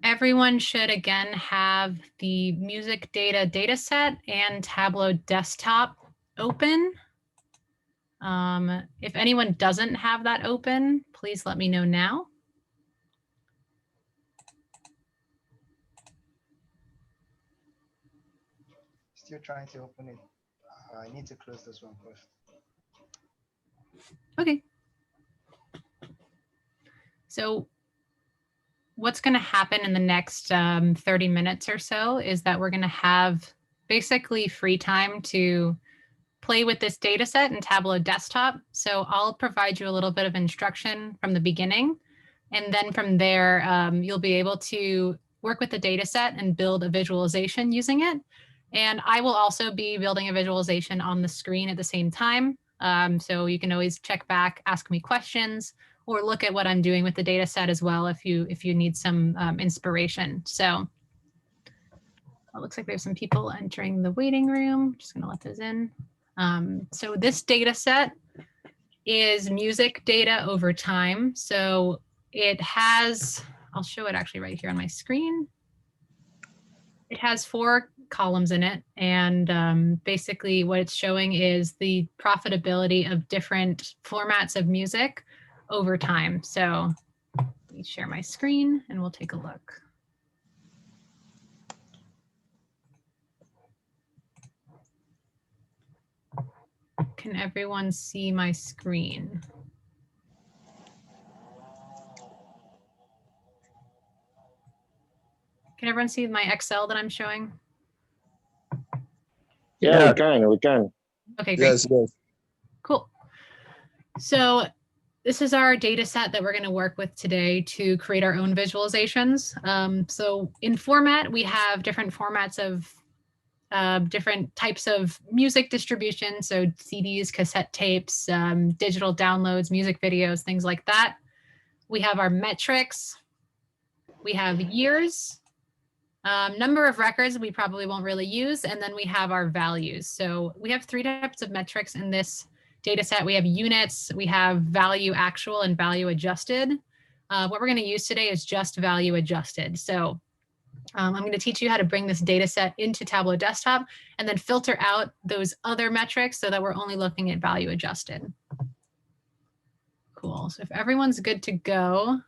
Everyone should again have the music data dataset and Tableau desktop open. If anyone doesn't have that open, please let me know now. Still trying to open it. I need to close this one first. Okay. So what's going to happen in the next 30 minutes or so is that we're going to have basically free time to play with this data set in Tableau Desktop. So I'll provide you a little bit of instruction from the beginning. And then from there, you'll be able to work with the data set and build a visualization using it. And I will also be building a visualization on the screen at the same time. So you can always check back, ask me questions, or look at what I'm doing with the data set as well if you need some inspiration. So it looks like we have some people entering the waiting room. Just gonna let those in. So this data set is music data over time. So it has, I'll show it actually right here on my screen. It has 4 columns in it. And basically what it's showing is the profitability of different formats of music over time. So let me share my screen and we'll take a look. Can everyone see my screen? Can everyone see my Excel that I'm showing? Yeah, we can. Okay, great. Yes, yes. Cool. So this is our data set that we're going to work with today to create our own visualizations. So in format, we have different formats of different types of music distribution. So CDs, cassette tapes, digital downloads, music videos, things like that. We have our metrics. We have years, number of records we probably won't really use, and then we have our values. So we have 3 types of metrics in this data set. We have units, we have value actual and value adjusted. What we're going to use today is just value adjusted. So I'm going to teach you how to bring this data set into Tableau Desktop and then filter out those other metrics so that we're only looking at value adjusted. Cool. So if everyone's good to go,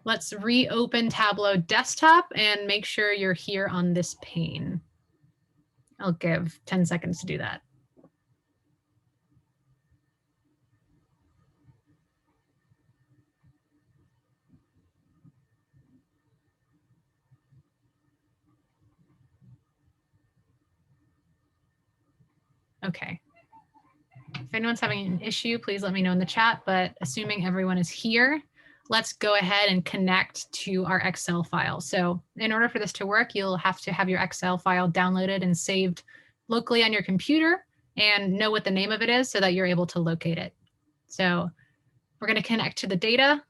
let's reopen Tableau Desktop and make sure you're here on this pane. I'll give 10 seconds to do that. Okay. If anyone's having an issue, please let me know in the chat, but assuming everyone is here, let's go ahead and connect to our Excel file. So in order for this to work, you'll have to have your Excel file downloaded and saved locally on your computer and know what the name of it is so that you're able to locate it. So we're going to connect to the data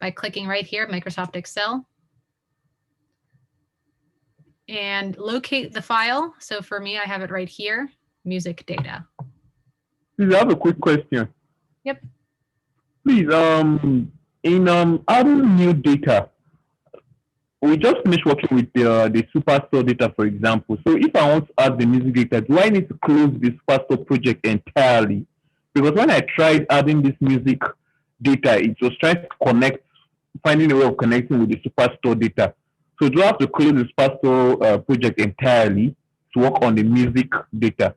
by clicking right here, Microsoft Excel, and locate the file. So for me, I have it right here, music data. Please, I have a quick question. Yep. Please, in adding new data, we just finished working with the Superstore data, for example. So if I want to add the music data, do I need to close the Superstore project entirely? Because when I tried adding this music data, it was trying to connect, finding a way of connecting with the Superstore data. So do I have to close the Superstore project entirely to work on the music data?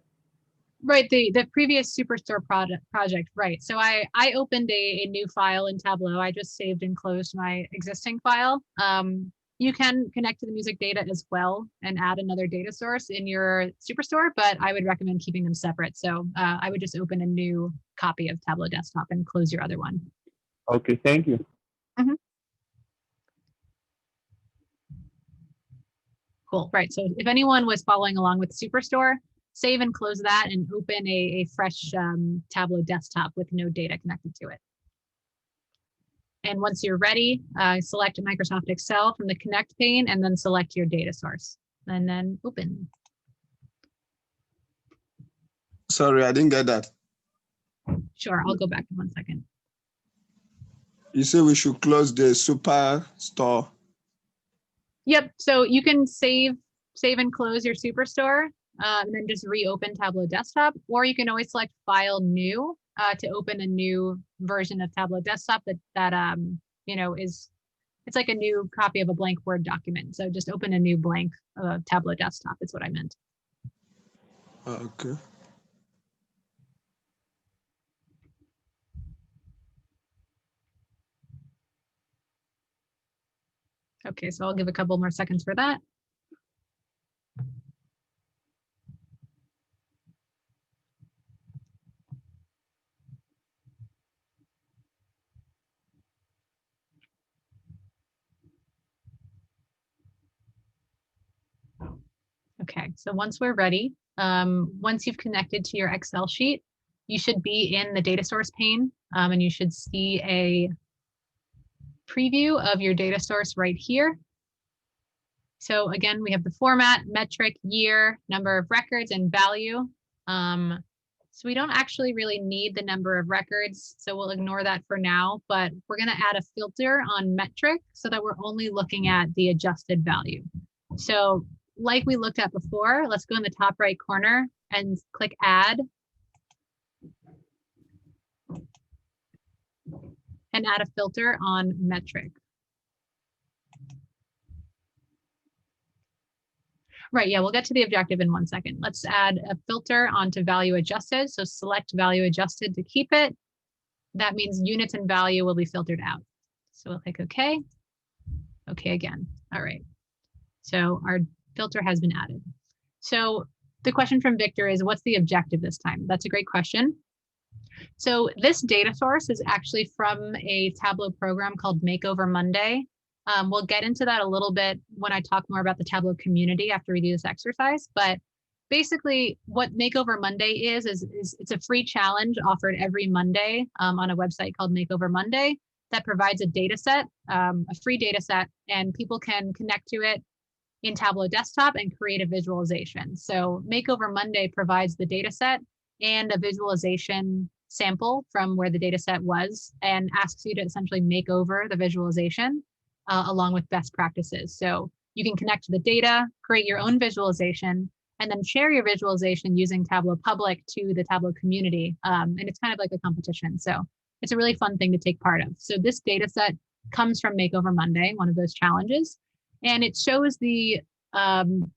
Right, the previous Superstore project, right. So I opened a new file in Tableau. I just saved and closed my existing file. You can connect to the music data as well and add another data source in your Superstore, but I would recommend keeping them separate. So I would just open a new copy of Tableau Desktop and close your other one. Okay, thank you. Mm-hmm. Cool, right. So if anyone was following along with Superstore, save and close that and open a fresh Tableau Desktop with no data connected to it. And once you're ready, select Microsoft Excel from the Connect pane and then select your data source and then open. Sorry, I didn't get that. Sure, I'll go back in 1 second. You say we should close the superstore. Yep, so you can save and close your Superstore, and then just reopen Tableau Desktop, or you can always select File New to open a new version of Tableau Desktop that you know, it's like a new copy of a blank Word document. So just open a new blank Tableau Desktop is what I meant. Okay. Okay, so I'll give a couple more seconds for that. Okay, so once we're ready, once you've connected to your Excel sheet, you should be in the data source pane, and you should see a preview of your data source right here. So again, we have the format, metric, year, number of records, and value. So we don't actually really need the number of records, so we'll ignore that for now, but we're gonna add a filter on metric so that we're only looking at the adjusted value. So like we looked at before, let's go in the top right corner and click add. And add a filter on metric. Right, yeah, we'll get to the objective in 1 second. Let's add a filter onto value adjusted. So select value adjusted to keep it. That means units and value will be filtered out. So we'll click OK. OK again. All right. So our filter has been added. So the question from Victor is, what's the objective this time? That's a great question. So this data source is actually from a Tableau program called Makeover Monday. We'll get into that a little bit when I talk more about the Tableau community after we do this exercise. But basically what Makeover Monday is it's a free challenge offered every Monday on a website called Makeover Monday that provides a data set, a free data set, and people can connect to it in Tableau Desktop and create a visualization. So Makeover Monday provides the data set and a visualization sample from where the data set was and asks you to essentially make over the visualization along with best practices. So you can connect to the data, create your own visualization, and then share your visualization using Tableau Public to the Tableau community. And it's kind of like a competition. So it's a really fun thing to take part of. So this data set comes from Makeover Monday, one of those challenges, and it shows the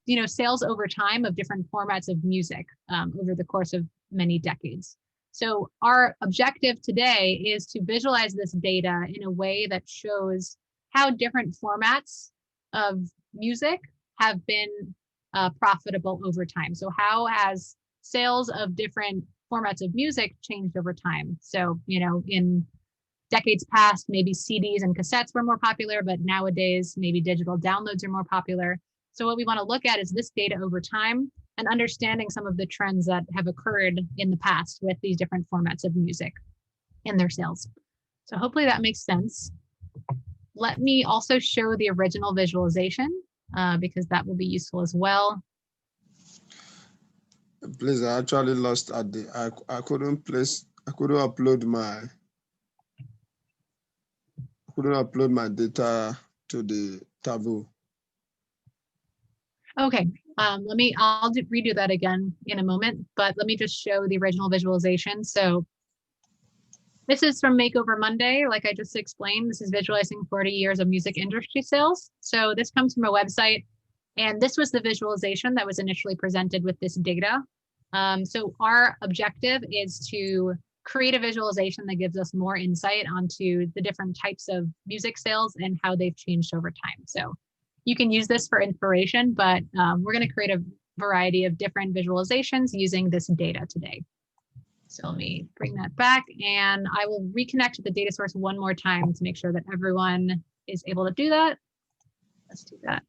you know, sales over time of different formats of music over the course of many decades. So our objective today is to visualize this data in a way that shows how different formats of music have been profitable over time. So how has sales of different formats of music changed over time? So, you know, in decades past, maybe CDs and cassettes were more popular, but nowadays maybe digital downloads are more popular. So what we want to look at is this data over time and understanding some of the trends that have occurred in the past with these different formats of music and their sales. So hopefully that makes sense. Let me also show the original visualization because that will be useful as well. Please, I actually lost at the, I couldn't upload my data to the Tableau. Okay, I'll redo that again in a moment, but let me just show the original visualization. So this is from Makeover Monday. Like I just explained, this is visualizing 40 years of music industry sales. So this comes from a website, and this was the visualization that was initially presented with this data. So our objective is to create a visualization that gives us more insight onto the different types of music sales and how they've changed over time. So you can use this for inspiration, but we're going to create a variety of different visualizations using this data today. So let me bring that back, and I will reconnect to the data source one more time to make sure that everyone is able to do that. Let's do that.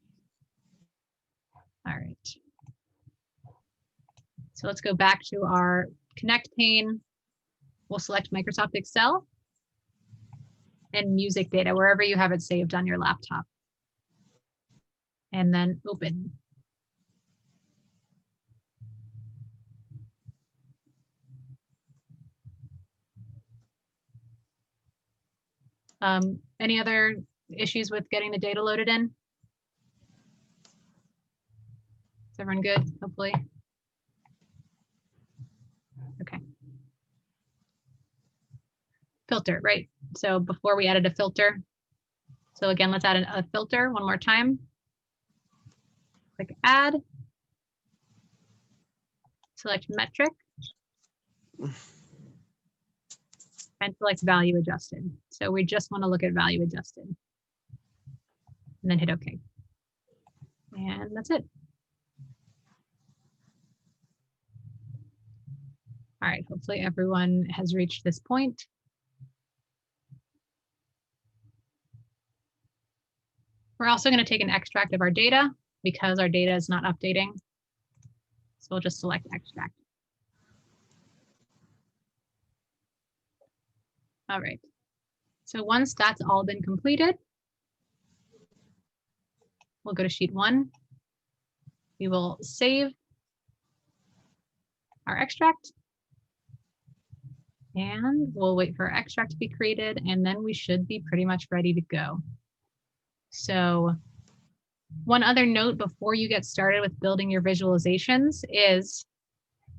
All right. So let's go back to our Connect pane. We'll select Microsoft Excel and music data, wherever you have it saved on your laptop. And then open. Any other issues with getting the data loaded in? Is everyone good, hopefully? Okay. Filter, right. So before we added a filter. So again, let's add a filter one more time. Click add. Select metric. And select value adjusted. So we just want to look at value adjusted. And then hit OK. And that's it. All right, hopefully everyone has reached this point. We're also going to take an extract of our data because our data is not updating. So we'll just select extract. All right. So once that's all been completed, we'll go to sheet 1. We will save our extract. And we'll wait for our extract to be created, and then we should be pretty much ready to go. So one other note before you get started with building your visualizations is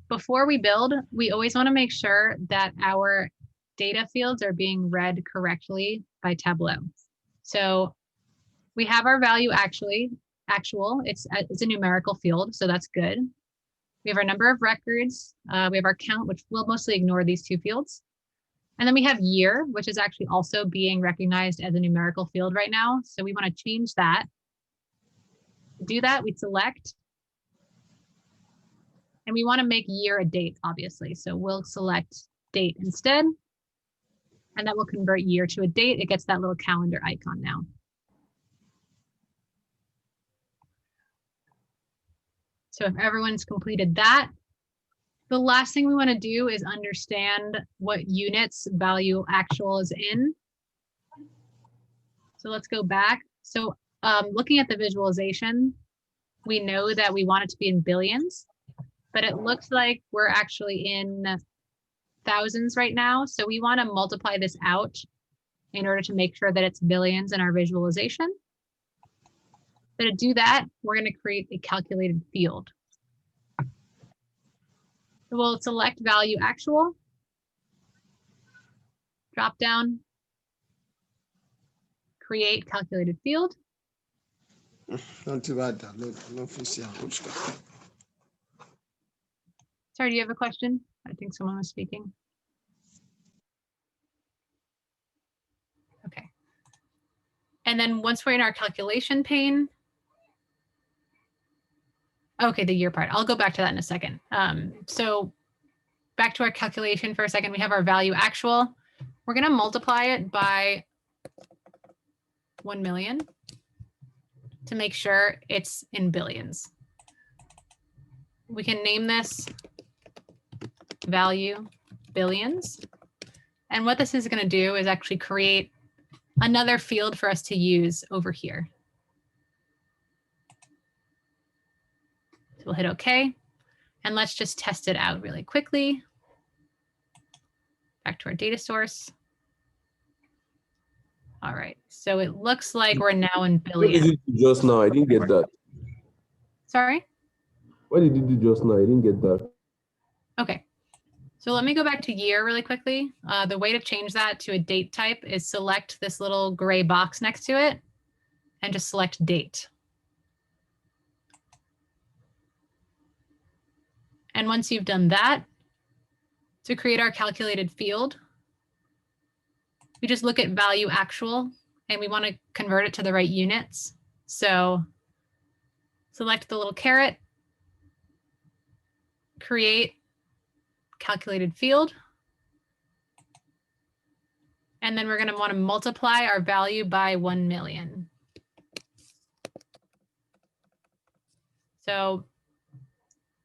before we build, we always want to make sure that our data fields are being read correctly by Tableau. So we have our value actual, it's a numerical field, so that's good. We have our number of records, we have our count, which we'll mostly ignore these 2 fields. And then we have year, which is actually also being recognized as a numerical field right now. So we want to change that. To do that, we select. And we want to make year a date, obviously. So we'll select date instead. And that will convert year to a date. It gets that little calendar icon now. So if everyone's completed that, the last thing we want to do is understand what units value actual is in. So let's go back. So looking at the visualization, we know that we want it to be in billions, but it looks like we're actually in thousands right now. So we want to multiply this out in order to make sure that it's billions in our visualization. So to do that, we're going to create a calculated field. So we'll select value actual, drop down, create calculated field. Sorry, do you have a question? I think someone was speaking. Okay. And then once we're in our calculation pane, okay, the year part. I'll go back to that in a second. So back to our calculation for a second. We have our value actual. We're going to multiply it by 1 million to make sure it's in billions. We can name this value billions. And what this is going to do is actually create another field for us to use over here. So we'll hit OK. And let's just test it out really quickly. Back to our data source. All right, so it looks like we're now in billions. What did you do just now? I didn't get that. Sorry? What did you do just now? I didn't get that. Okay, so let me go back to year really quickly. The way to change that to a date type is select this little gray box next to it and just select date. And once you've done that, to create our calculated field, we just look at value actual and we want to convert it to the right units. So select the little caret, create calculated field. And then we're going to want to multiply our value by 1 million. So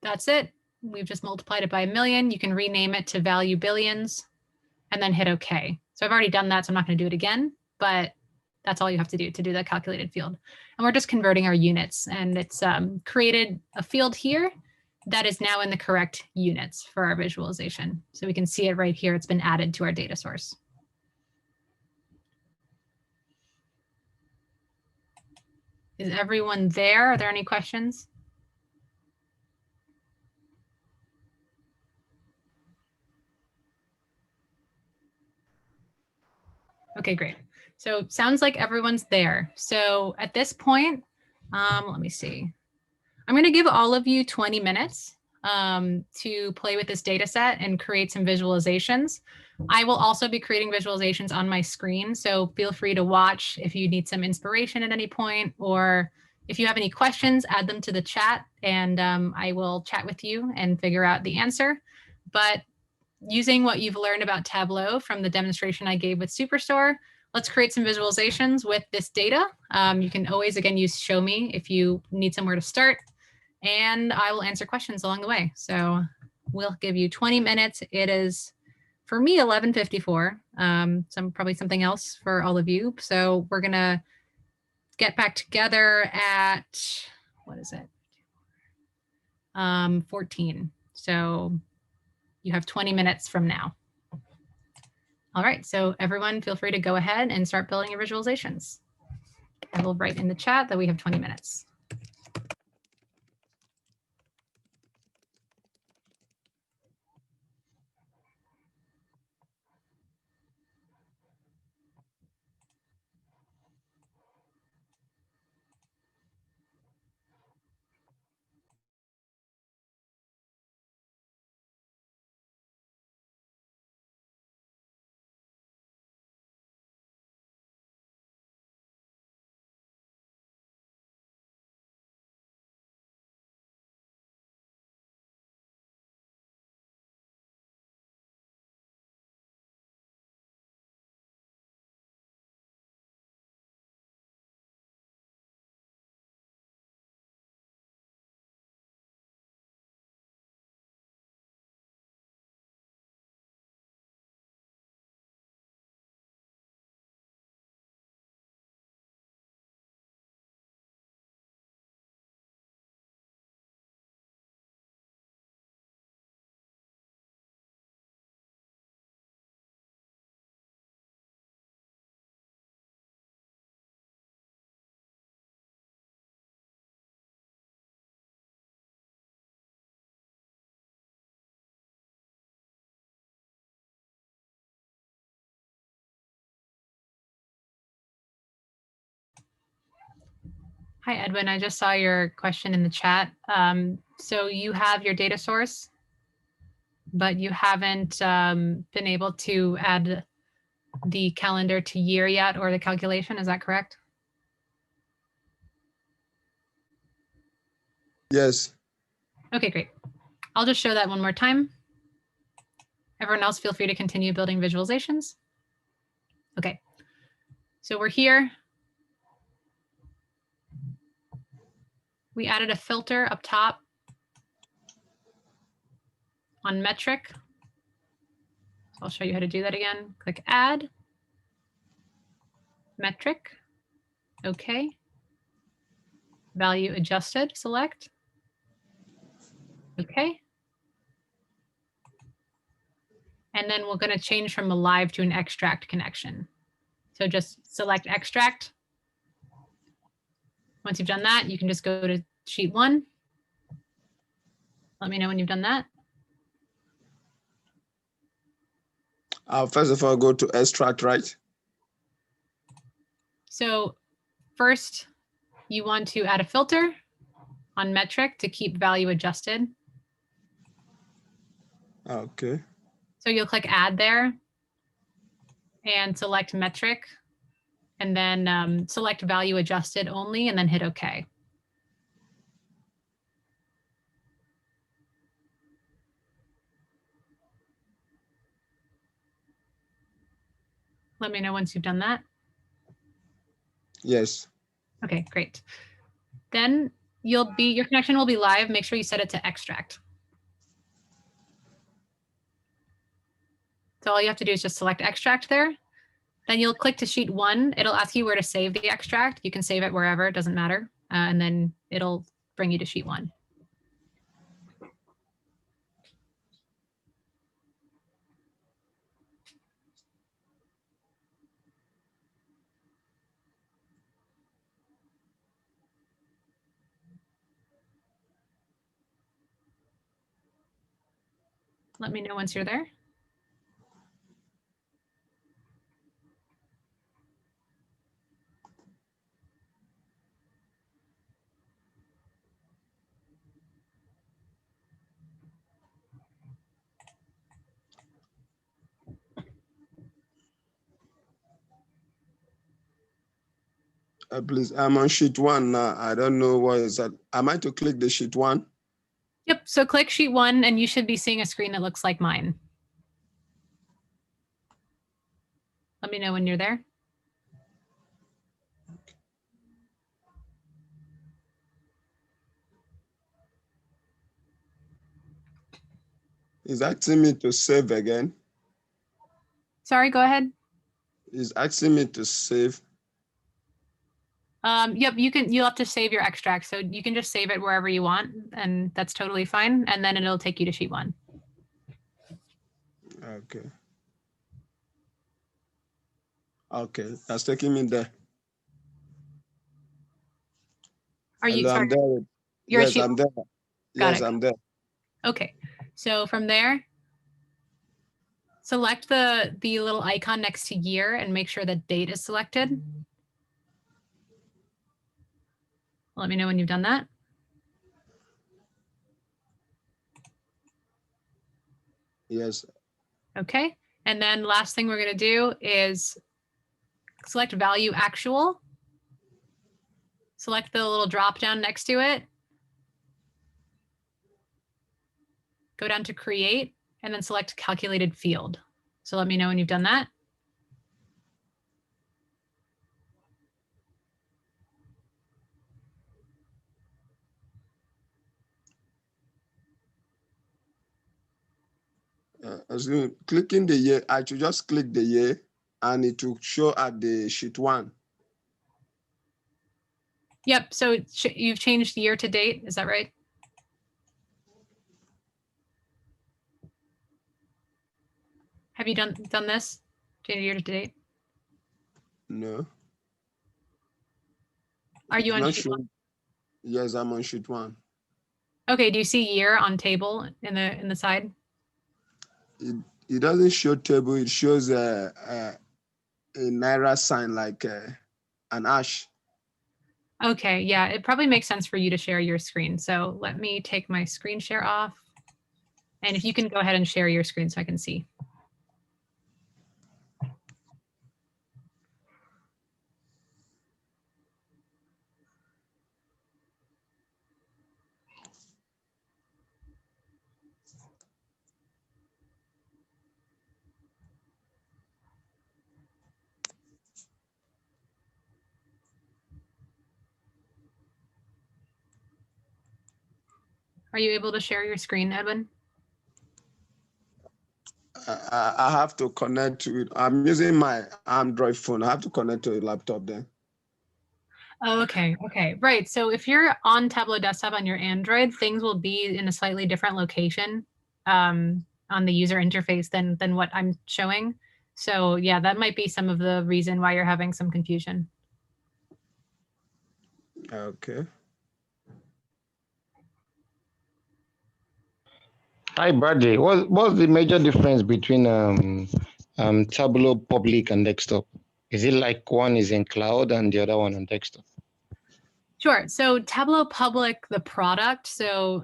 that's it. We've just multiplied it by 1 million. You can rename it to value billions and then hit OK. So I've already done that, so I'm not going to do it again, but that's all you have to do the calculated field. And we're just converting our units, and it's created a field here that is now in the correct units for our visualization. So we can see it right here. It's been added to our data source. Is everyone there? Are there any questions? Okay, great. So sounds like everyone's there. So at this point, let me see. I'm going to give all of you 20 minutes to play with this data set and create some visualizations. I will also be creating visualizations on my screen, so feel free to watch if you need some inspiration at any point, or if you have any questions, add them to the chat and I will chat with you and figure out the answer. But using what you've learned about Tableau from the demonstration I gave with Superstore, let's create some visualizations with this data. You can always, again, use Show Me if you need somewhere to start, and I will answer questions along the way. So we'll give you 20 minutes. It is, for me, 11:54. Probably something else for all of you. So we're gonna get back together at, what is it? 14. So you have 20 minutes from now. All right, so everyone feel free to go ahead and start building your visualizations. I will write in the chat that we have 20 minutes. Hi, Edwin. I just saw your question in the chat. So you have your data source, but you haven't been able to add the calendar to year yet, or the calculation. Is that correct? Yes. Okay, great. I'll just show that one more time. Everyone else, feel free to continue building visualizations. Okay, so we're here. We added a filter up top on metric. So I'll show you how to do that again. Click Add, Metric, OK. Value adjusted, select. OK. And then we're going to change from a live to an extract connection. So just select extract. Once you've done that, you can just go to sheet 1. Let me know when you've done that. First of all, go to extract, right? So first, you want to add a filter on metric to keep value adjusted. Okay. So you'll click Add there and select metric, and then select value adjusted only, and then hit OK. Let me know once you've done that. Yes. Okay, great. Then your connection will be live. Make sure you set it to extract. So all you have to do is just select extract there. Then you'll click to sheet 1. It'll ask you where to save the extract. You can save it wherever, it doesn't matter. And then it'll bring you to sheet 1. Let me know once you're there. Please, I'm on sheet 1 now. I don't know what is that. Am I to click the sheet 1? Yep, so click sheet 1 and you should be seeing a screen that looks like mine. Let me know when you're there. It's asking me to save again. Sorry, go ahead. It's asking me to save. Yep, you'll have to save your extract. So you can just save it wherever you want, and that's totally fine. And then it'll take you to sheet 1. Okay. Okay, that's taking me there. Are you, Hello, sorry, I'm there. you're at Yes, sheet I'm 1? there. Got Yes, it. I'm there. Okay, so from there, select the little icon next to year and make sure that date is selected. Let me know when you've done that. Yes. Okay, and then last thing we're going to do is select value actual. Select the little drop down next to it. Go down to create and then select calculated field. So let me know when you've done that. Clicking the year, I should just click the year and it will show at the sheet 1. Yep, so you've changed year to date, is that right? Have you done this? Change year to date? No. Are you It's on not sheet showing. 1? Yes, I'm on sheet 1. Okay, do you see year on table in the side? It doesn't show table. It shows a Naira sign like an ash. Okay, yeah, it probably makes sense for you to share your screen. So let me take my screen share off. And if you can go ahead and share your screen so I can see. Are you able to share your screen, Edwin? I have to connect to it. I'm using my Android phone. I have to connect to a laptop then. Oh, okay, right. So if you're on Tableau Desktop on your Android, things will be in a slightly different location on the user interface than what I'm showing. So yeah, that might be some of the reason why you're having some confusion. Okay. Hi, Bradley. What's the major difference between Tableau public and desktop? Is it like one is in cloud and the other one on desktop? Sure. So Tableau Public, the product. So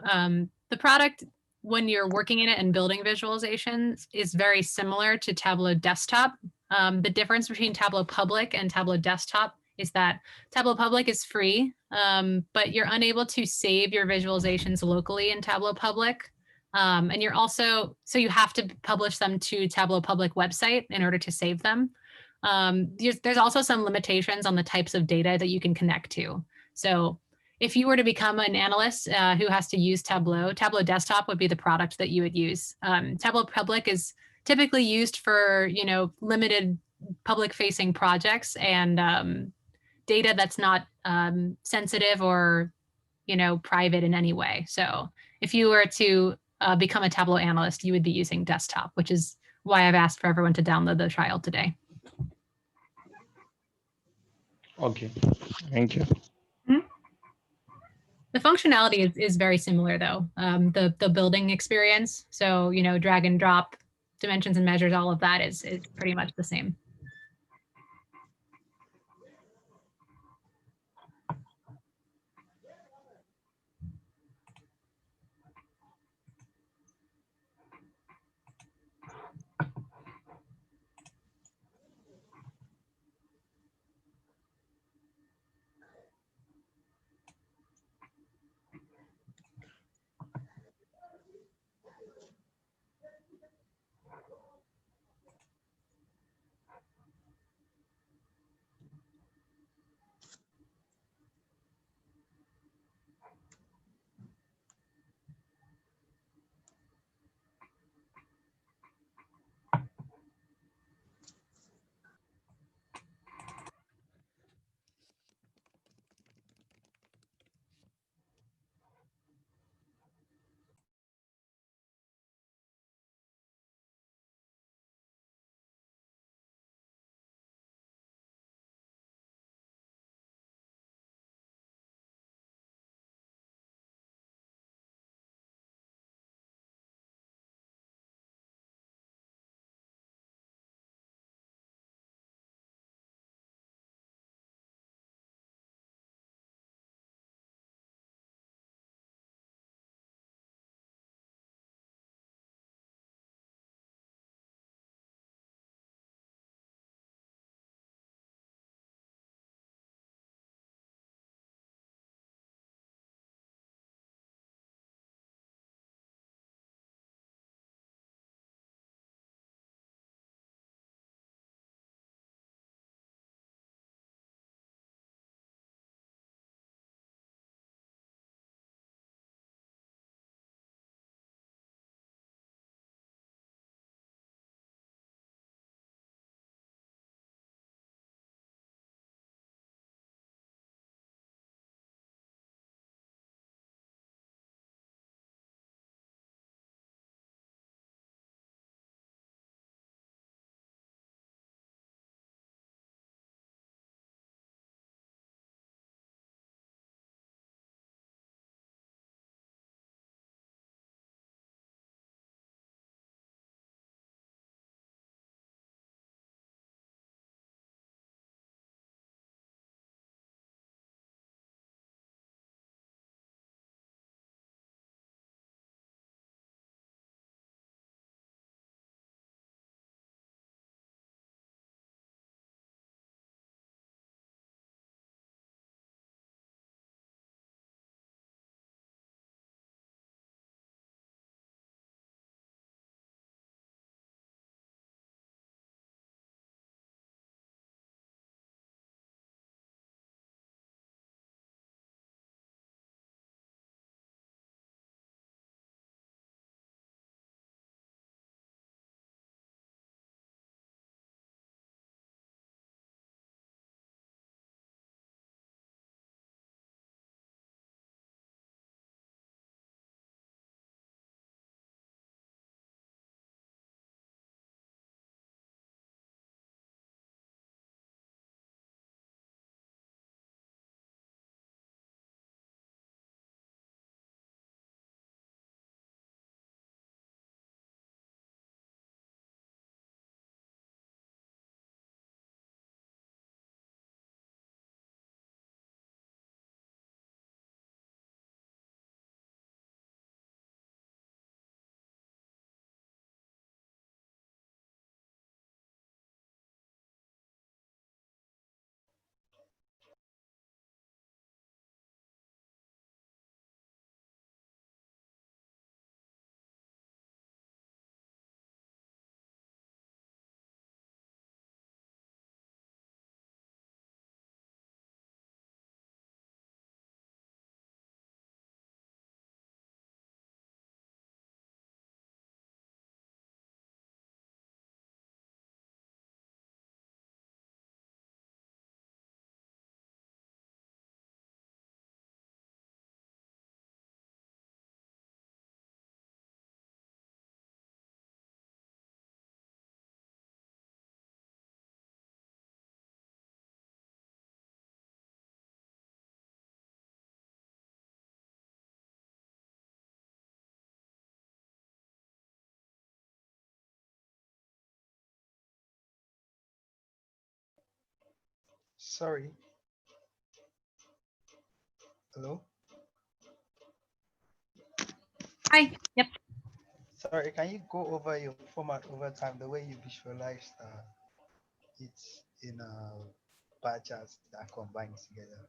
the product, when you're working in it and building visualizations, is very similar to Tableau Desktop. The difference between Tableau Public and Tableau Desktop is that Tableau Public is free, but you're unable to save your visualizations locally in Tableau Public. And you're also, so you have to publish them to Tableau Public website in order to save them. There's also some limitations on the types of data that you can connect to. So if you were to become an analyst who has to use Tableau, Tableau Desktop would be the product that you would use. Tableau Public is typically used for, limited public-facing projects and data that's not sensitive or, private in any way. So if you were to become a Tableau analyst, you would be using Desktop, which is why I've asked for everyone to download the trial today. Okay, thank you. The functionality is very similar though. The building experience. So, you know, drag and drop dimensions and measures, all of that is pretty much the same. Sorry. Hello? Hi. Yep. Sorry, can you go over your format over time, the way you visualized it in bar charts that combines together?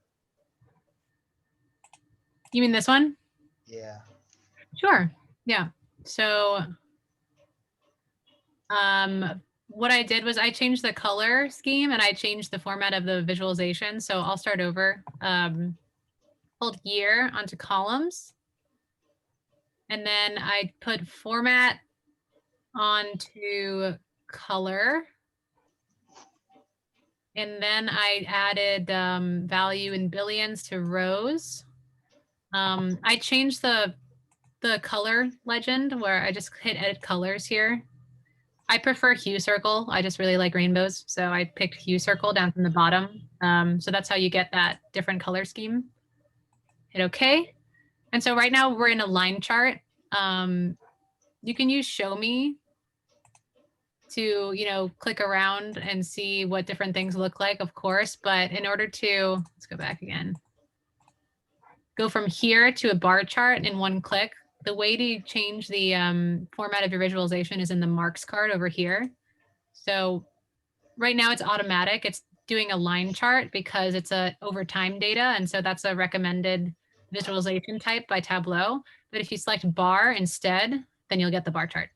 You mean this one? Yeah. Sure. Yeah. So what I did was I changed the color scheme and I changed the format of the visualization. So I'll start over. Hold year onto columns. And then I put format onto color. And then I added value in billions to rows. I changed the color legend where I just hit edit colors here. I prefer hue circle. I just really like rainbows. So I picked hue circle down from the bottom. So that's how you get that different color scheme. Hit OK. And so right now we're in a line chart. You can use show me to, click around and see what different things look like, of course. But in order to, let's go back again. Go from here to a bar chart in one click. The way to change the format of your visualization is in the marks card over here. So right now it's automatic. It's doing a line chart because it's a over time data. And so that's a recommended visualization type by Tableau. But if you select bar instead, then you'll get the bar chart.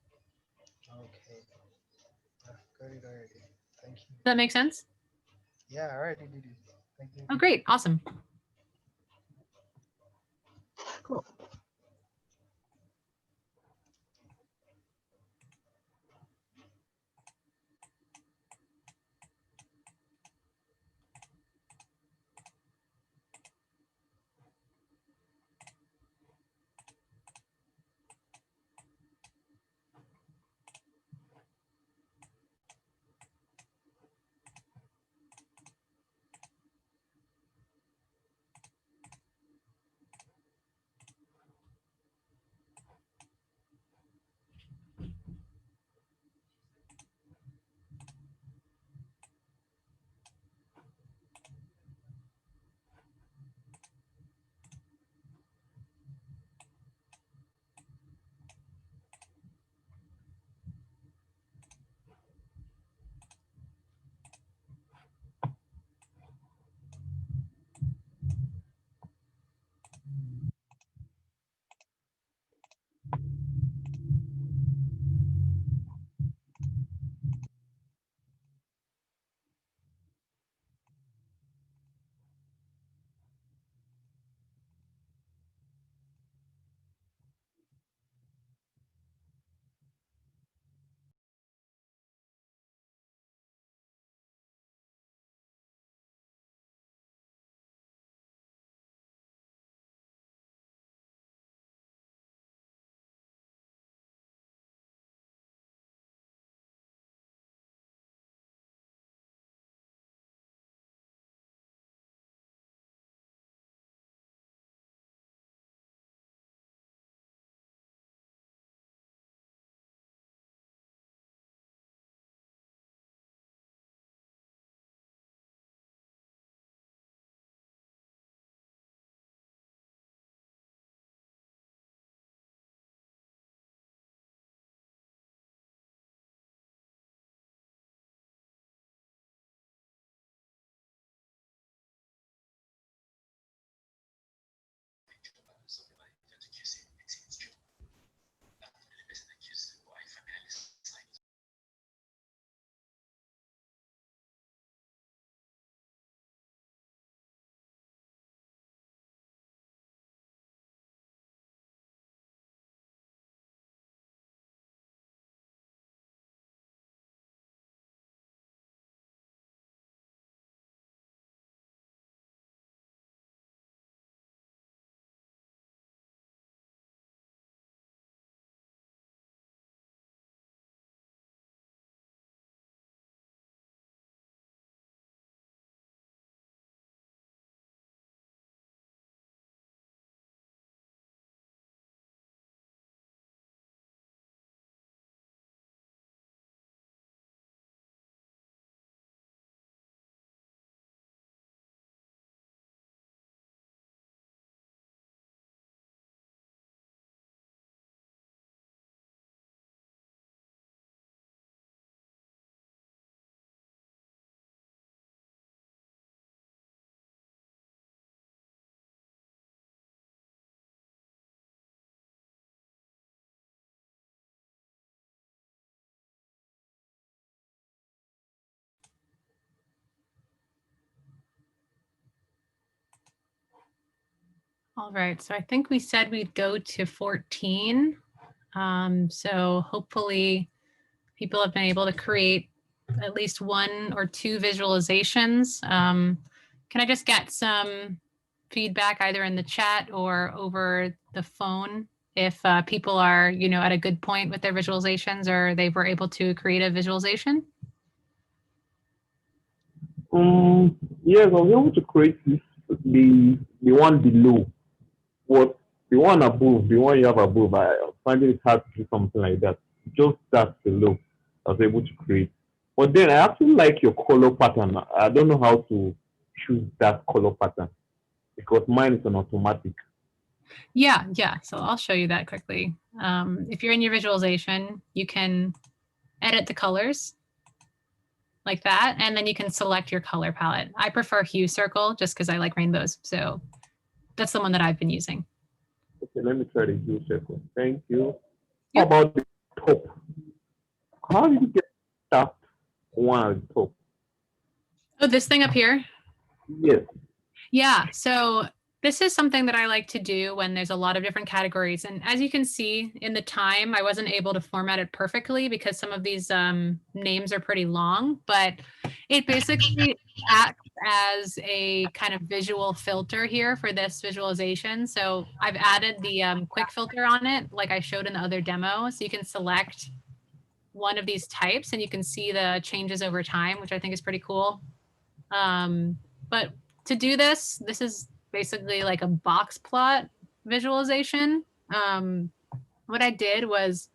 Okay. Got it already. Thank you. Does that make sense? Yeah, I already did it. Thank you. Oh, great. Awesome. Cool. All right, so I think we said we'd go to 14. So hopefully people have been able to create at least 1 or 2 visualizations. Can I just get some feedback either in the chat or over the phone if people are, at a good point with their visualizations or they were able to create a visualization? Yes, I was able to create the one below. What the one above, the one you have above, I find it hard to do something like that. Just that below, I was able to create. But then I actually like your color pattern. I don't know how to choose that color pattern because mine is an automatic. Yeah. So I'll show you that quickly. If you're in your visualization, you can edit the colors like that, and then you can select your color palette. I prefer hue circle just because I like rainbows. So that's the one that I've been using. Okay, let me try the hue circle. Thank you. Yep. How about the top? How did you get that one at the top? Oh, this thing up here? Yes. Yeah, so this is something that I like to do when there's a lot of different categories. And as you can see in the time, I wasn't able to format it perfectly because some of these names are pretty long, but it basically acts as a kind of visual filter here for this visualization. So I've added the quick filter on it, like I showed in the other demo. So you can select one of these types and you can see the changes over time, which I think is pretty cool. But to do this is basically like a box plot visualization. What I did was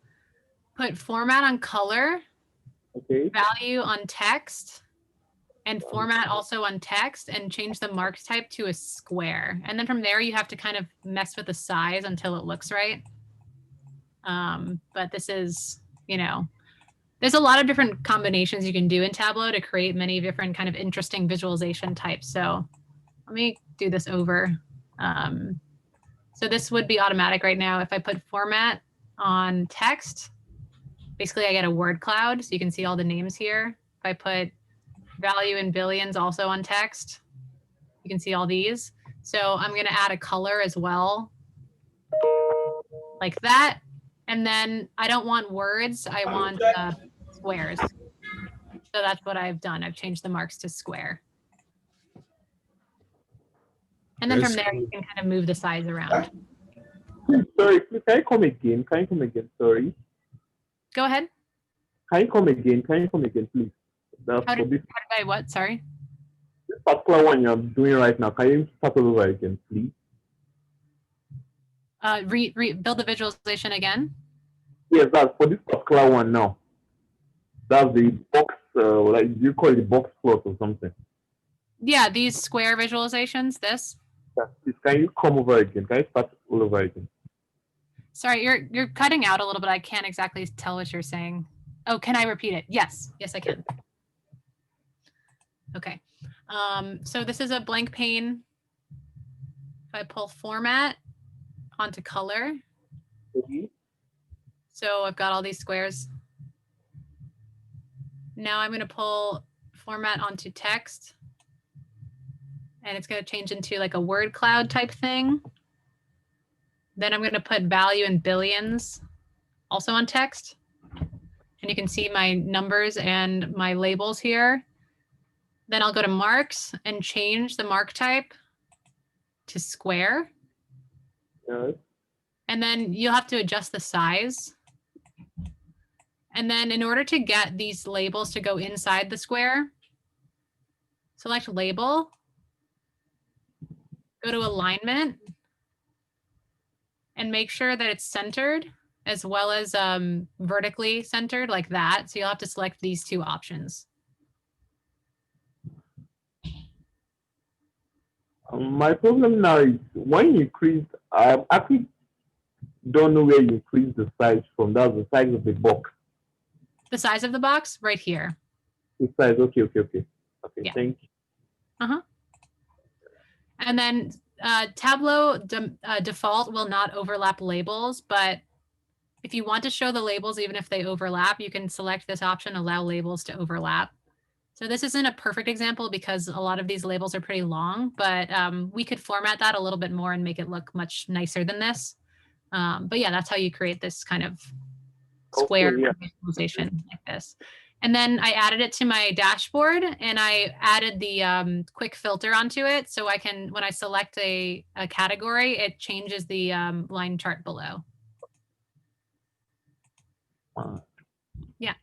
put format on color, okay, value on text, and format also on text, and change the mark type to a square. And then from there, you have to kind of mess with the size until it looks right. But this is, there's a lot of different combinations you can do in Tableau to create many different kind of interesting visualization types. So let me do this over. So this would be automatic right now. If I put format on text, basically I get a word cloud. So you can see all the names here. If I put value in billions also on text, you can see all these. So I'm going to add a color as well, like that. And then I don't want words. I want squares. So that's what I've done. I've changed the marks to square. And then from there, you can kind of move the size around. Sorry, can you come again? Sorry. Go ahead. Can you come again, please? How did I what? Sorry. This particular one you're doing right now, can you start all over again, please? Build the visualization again? Yes, that's for this particular one now. That's the box, like you call it the box plot or something. Yeah, these square visualizations, this. Yeah, please, can you come over again? Can you start all over again? Sorry, you're cutting out a little bit. I can't exactly tell what you're saying. Oh, can I repeat it? Yes, I can. Okay. So this is a blank pane. If I pull format onto color. Mm-hmm. So I've got all these squares. Now I'm going to pull format onto text. And it's going to change into like a word cloud type thing. Then I'm going to put value in billions also on text. And you can see my numbers and my labels here. Then I'll go to marks and change the mark type to square. Yes. And then you'll have to adjust the size. And then in order to get these labels to go inside the square, select label, go to alignment, and make sure that it's centered as well as vertically centered like that. So you'll have to select these two options. My problem now is when you increase, I actually don't know where you increase the size from. That's the size of the box. The size of the box right here. The size, okay. Okay, yeah. Thank you. And then Tableau default will not overlap labels, but if you want to show the labels, even if they overlap, you can select this option, allow labels to overlap. So this isn't a perfect example because a lot of these labels are pretty long, but we could format that a little bit more and make it look much nicer than this. But yeah, that's how you create this kind of square visualization like this. And then I added it to my dashboard and I added the quick filter onto it. So I can, when I select a category, it changes the line chart below. Yeah.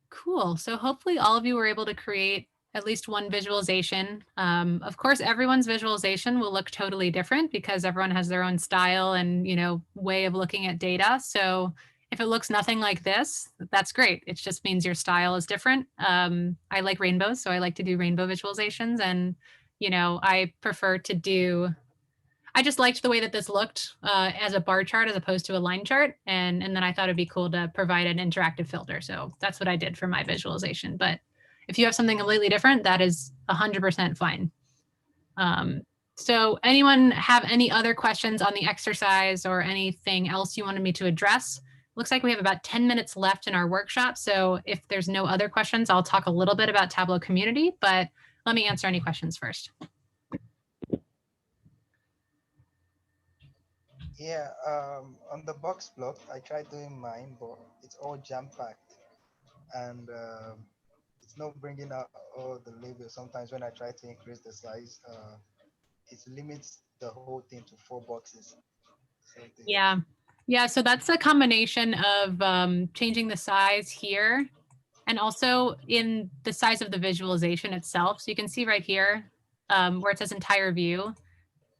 Cool. So hopefully all of you were able to create at least one visualization. Of course, everyone's visualization will look totally different because everyone has their own style and, you know, way of looking at data. So if it looks nothing like this, that's great. It just means your style is different. I like rainbows, so I like to do rainbow visualizations. And, you know, I prefer to do, I just liked the way that this looked as a bar chart as opposed to a line chart. And then I thought it'd be cool to provide an interactive filter. So that's what I did for my visualization. But if you have something completely different, that is 100% fine. So anyone have any other questions on the exercise or anything else you wanted me to address? Looks like we have about 10 minutes left in our workshop. So if there's no other questions, I'll talk a little bit about Tableau Community, but let me answer any questions first. Yeah, on the box block, I tried doing mine, but it's all jam-packed. And it's not bringing out all the labels. Sometimes when I try to increase the size, it limits the whole thing to 4 boxes. So Yeah. Yeah, so that's a combination of changing the size here and also in the size of the visualization itself. So you can see right here where it says entire view.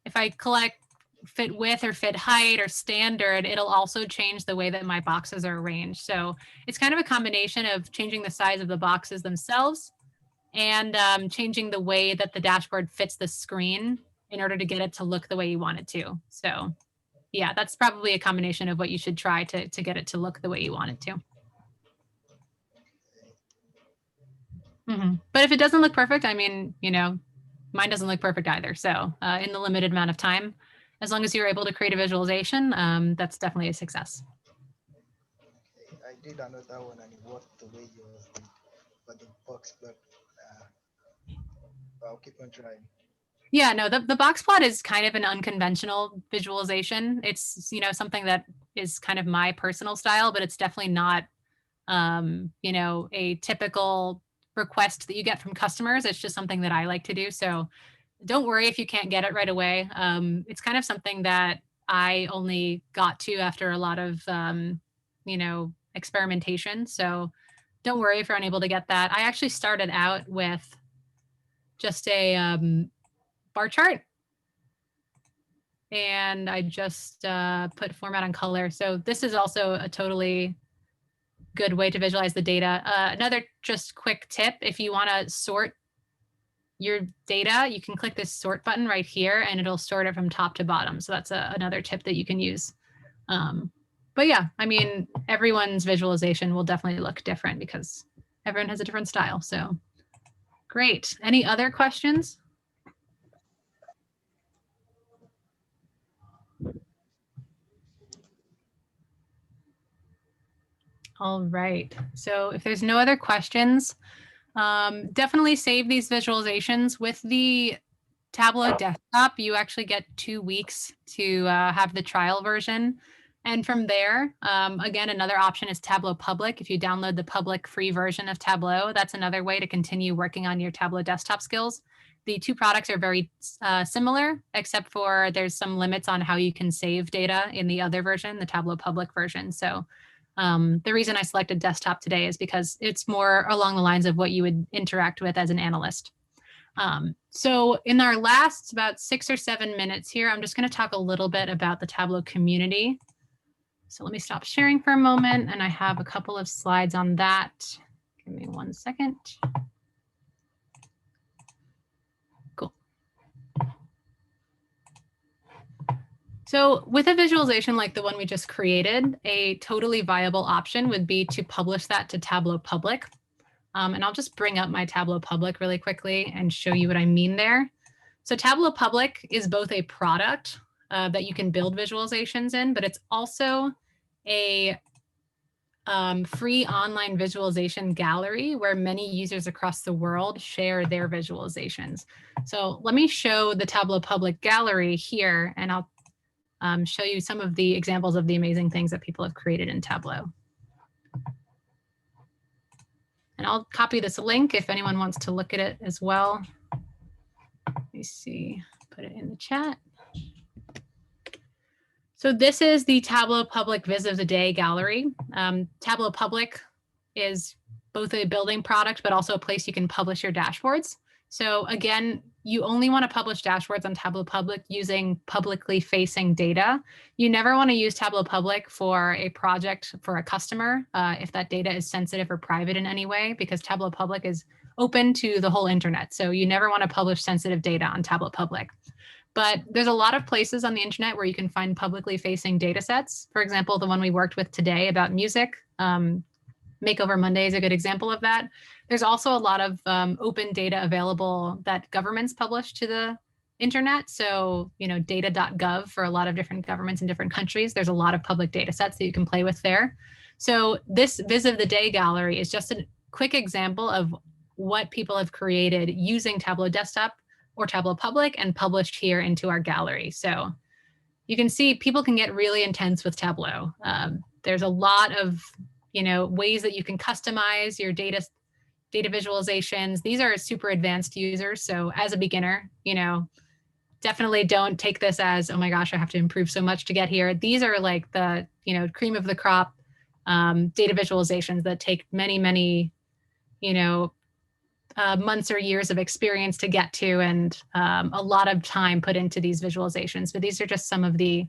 If I select fit width or fit height or standard, it'll also change the way that my boxes are arranged. So it's kind of a combination of changing the size of the boxes themselves and changing the way that the dashboard fits the screen in order to get it to look the way you want it to. So yeah, that's probably a combination of what you should try to get it to look the way you want it to. But if it doesn't look perfect, I mean, you know, mine doesn't look perfect either. So in the limited amount of time, as long as you're able to create a visualization, that's definitely a success. I did another one and it worked the way yours did, but the box block, I'll keep on trying. Yeah, no, the box plot is kind of an unconventional visualization. It's, you know, something that is kind of my personal style, but it's definitely not, you know, a typical request that you get from customers. It's just something that I like to do. So don't worry if you can't get it right away. It's kind of something that I only got to after a lot of, you know, experimentation. So don't worry if you're unable to get that. I actually started out with just a bar chart. And I just put format on color. So this is also a totally good way to visualize the data. Another just quick tip, if you want to sort your data, you can click this sort button right here and it'll sort it from top to bottom. So that's another tip that you can use. But yeah, I mean, everyone's visualization will definitely look different because everyone has a different style. So great. Any other questions? All right. So if there's no other questions, definitely save these visualizations. With the Tableau desktop, you actually get 2 weeks to have the trial version. And from there, again, another option is Tableau Public. If you download the public free version of Tableau, that's another way to continue working on your Tableau desktop skills. The two products are very similar, except for there's some limits on how you can save data in the other version, the Tableau Public version. So the reason I selected desktop today is because it's more along the lines of what you would interact with as an analyst. So in our last about 6 or 7 minutes here, I'm just going to talk a little bit about the Tableau community. So let me stop sharing for a moment, and I have a couple of slides on that. Give me 1 second. Cool. So with a visualization like the one we just created, a totally viable option would be to publish that to Tableau Public. And I'll just bring up my Tableau Public really quickly and show you what I mean there. So Tableau Public is both a product that you can build visualizations in, but it's also a free online visualization gallery where many users across the world share their visualizations. So let me show the Tableau Public Gallery here, and I'll show you some of the examples of the amazing things that people have created in Tableau. And I'll copy this link if anyone wants to look at it as well. Let me see, put it in the chat. So this is the Tableau Public Viz of the Day gallery. Tableau Public is both a building product, but also a place you can publish your dashboards. So again, you only want to publish dashboards on Tableau Public using publicly facing data. You never want to use Tableau Public for a project for a customer if that data is sensitive or private in any way, because Tableau Public is open to the whole internet. So you never want to publish sensitive data on Tableau Public. But there's a lot of places on the internet where you can find publicly facing data sets. For example, the one we worked with today about music, Makeover Monday is a good example of that. There's also a lot of open data available that governments publish to the internet. So, you know, data.gov for a lot of different governments in different countries. There's a lot of public data sets that you can play with there. So this Viz of the Day gallery is just a quick example of what people have created using Tableau Desktop or Tableau Public and published here into our gallery. So you can see people can get really intense with Tableau. There's a lot of, you know, ways that you can customize your data visualizations. These are super advanced users. So as a beginner, you know, definitely don't take this as, oh my gosh, I have to improve so much to get here. These are like the, you know, cream of the crop data visualizations that take many, many, you know, months or years of experience to get to, and a lot of time put into these visualizations. But these are just some of the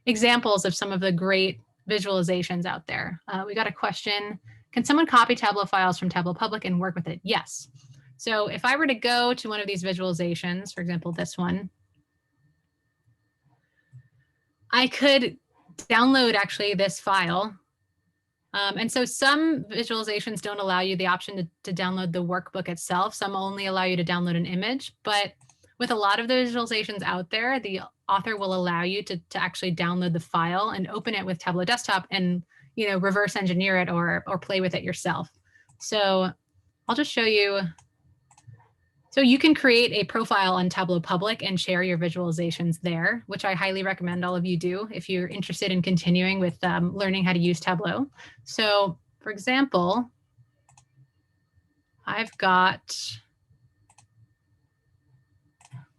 examples of some of the great visualizations out there. We got a question. Can someone copy Tableau files from Tableau Public and work with it? Yes. So if I were to go to one of these visualizations, for example, this one, I could download actually this file. And so some visualizations don't allow you the option to download the workbook itself. Some only allow you to download an image. But with a lot of the visualizations out there, the author will allow you to actually download the file and open it with Tableau Desktop and, you know, reverse engineer it or play with it yourself. So I'll just show you. So you can create a profile on Tableau Public and share your visualizations there, which I highly recommend all of you do if you're interested in continuing with learning how to use Tableau. So for example, I've got,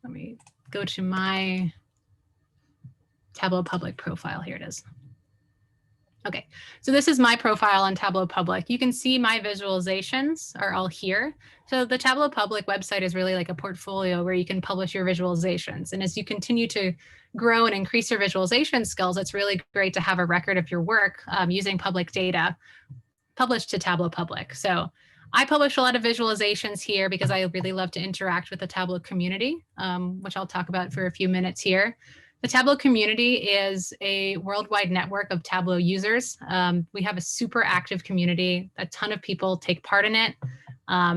let me go to my Tableau Public profile. Here it is. Okay, so this is my profile on Tableau Public. You can see my visualizations are all here. So the Tableau Public website is really like a portfolio where you can publish your visualizations. And as you continue to grow and increase your visualization skills, it's really great to have a record of your work using public data published to Tableau Public. So I publish a lot of visualizations here because I really love to interact with the Tableau community, which I'll talk about for a few minutes here. The Tableau community is a worldwide network of Tableau users. We have a super active community. A ton of people take part in it.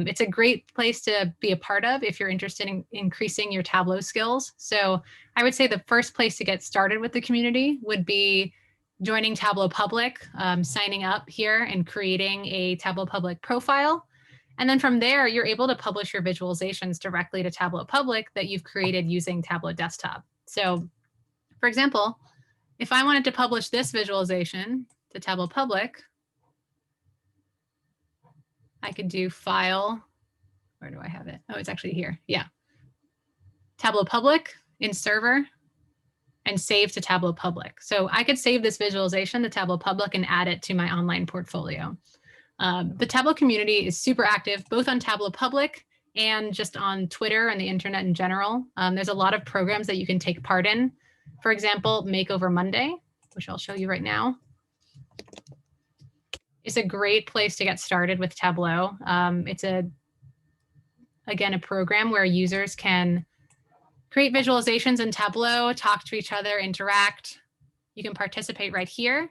It's a great place to be a part of if you're interested in increasing your Tableau skills. So I would say the first place to get started with the community would be joining Tableau Public, signing up here and creating a Tableau Public profile. And then from there, you're able to publish your visualizations directly to Tableau Public that you've created using Tableau Desktop. So for example, if I wanted to publish this visualization to Tableau Public, I could do File. Where do I have it? Oh, it's actually here. Yeah. Tableau Public in Server and save to Tableau Public. So I could save this visualization to Tableau Public and add it to my online portfolio. The Tableau community is super active, both on Tableau Public and just on Twitter and the internet in general. There's a lot of programs that you can take part in. For example, Makeover Monday, which I'll show you right now, is a great place to get started with Tableau. It's again, a program where users can create visualizations in Tableau, talk to each other, interact. You can participate right here,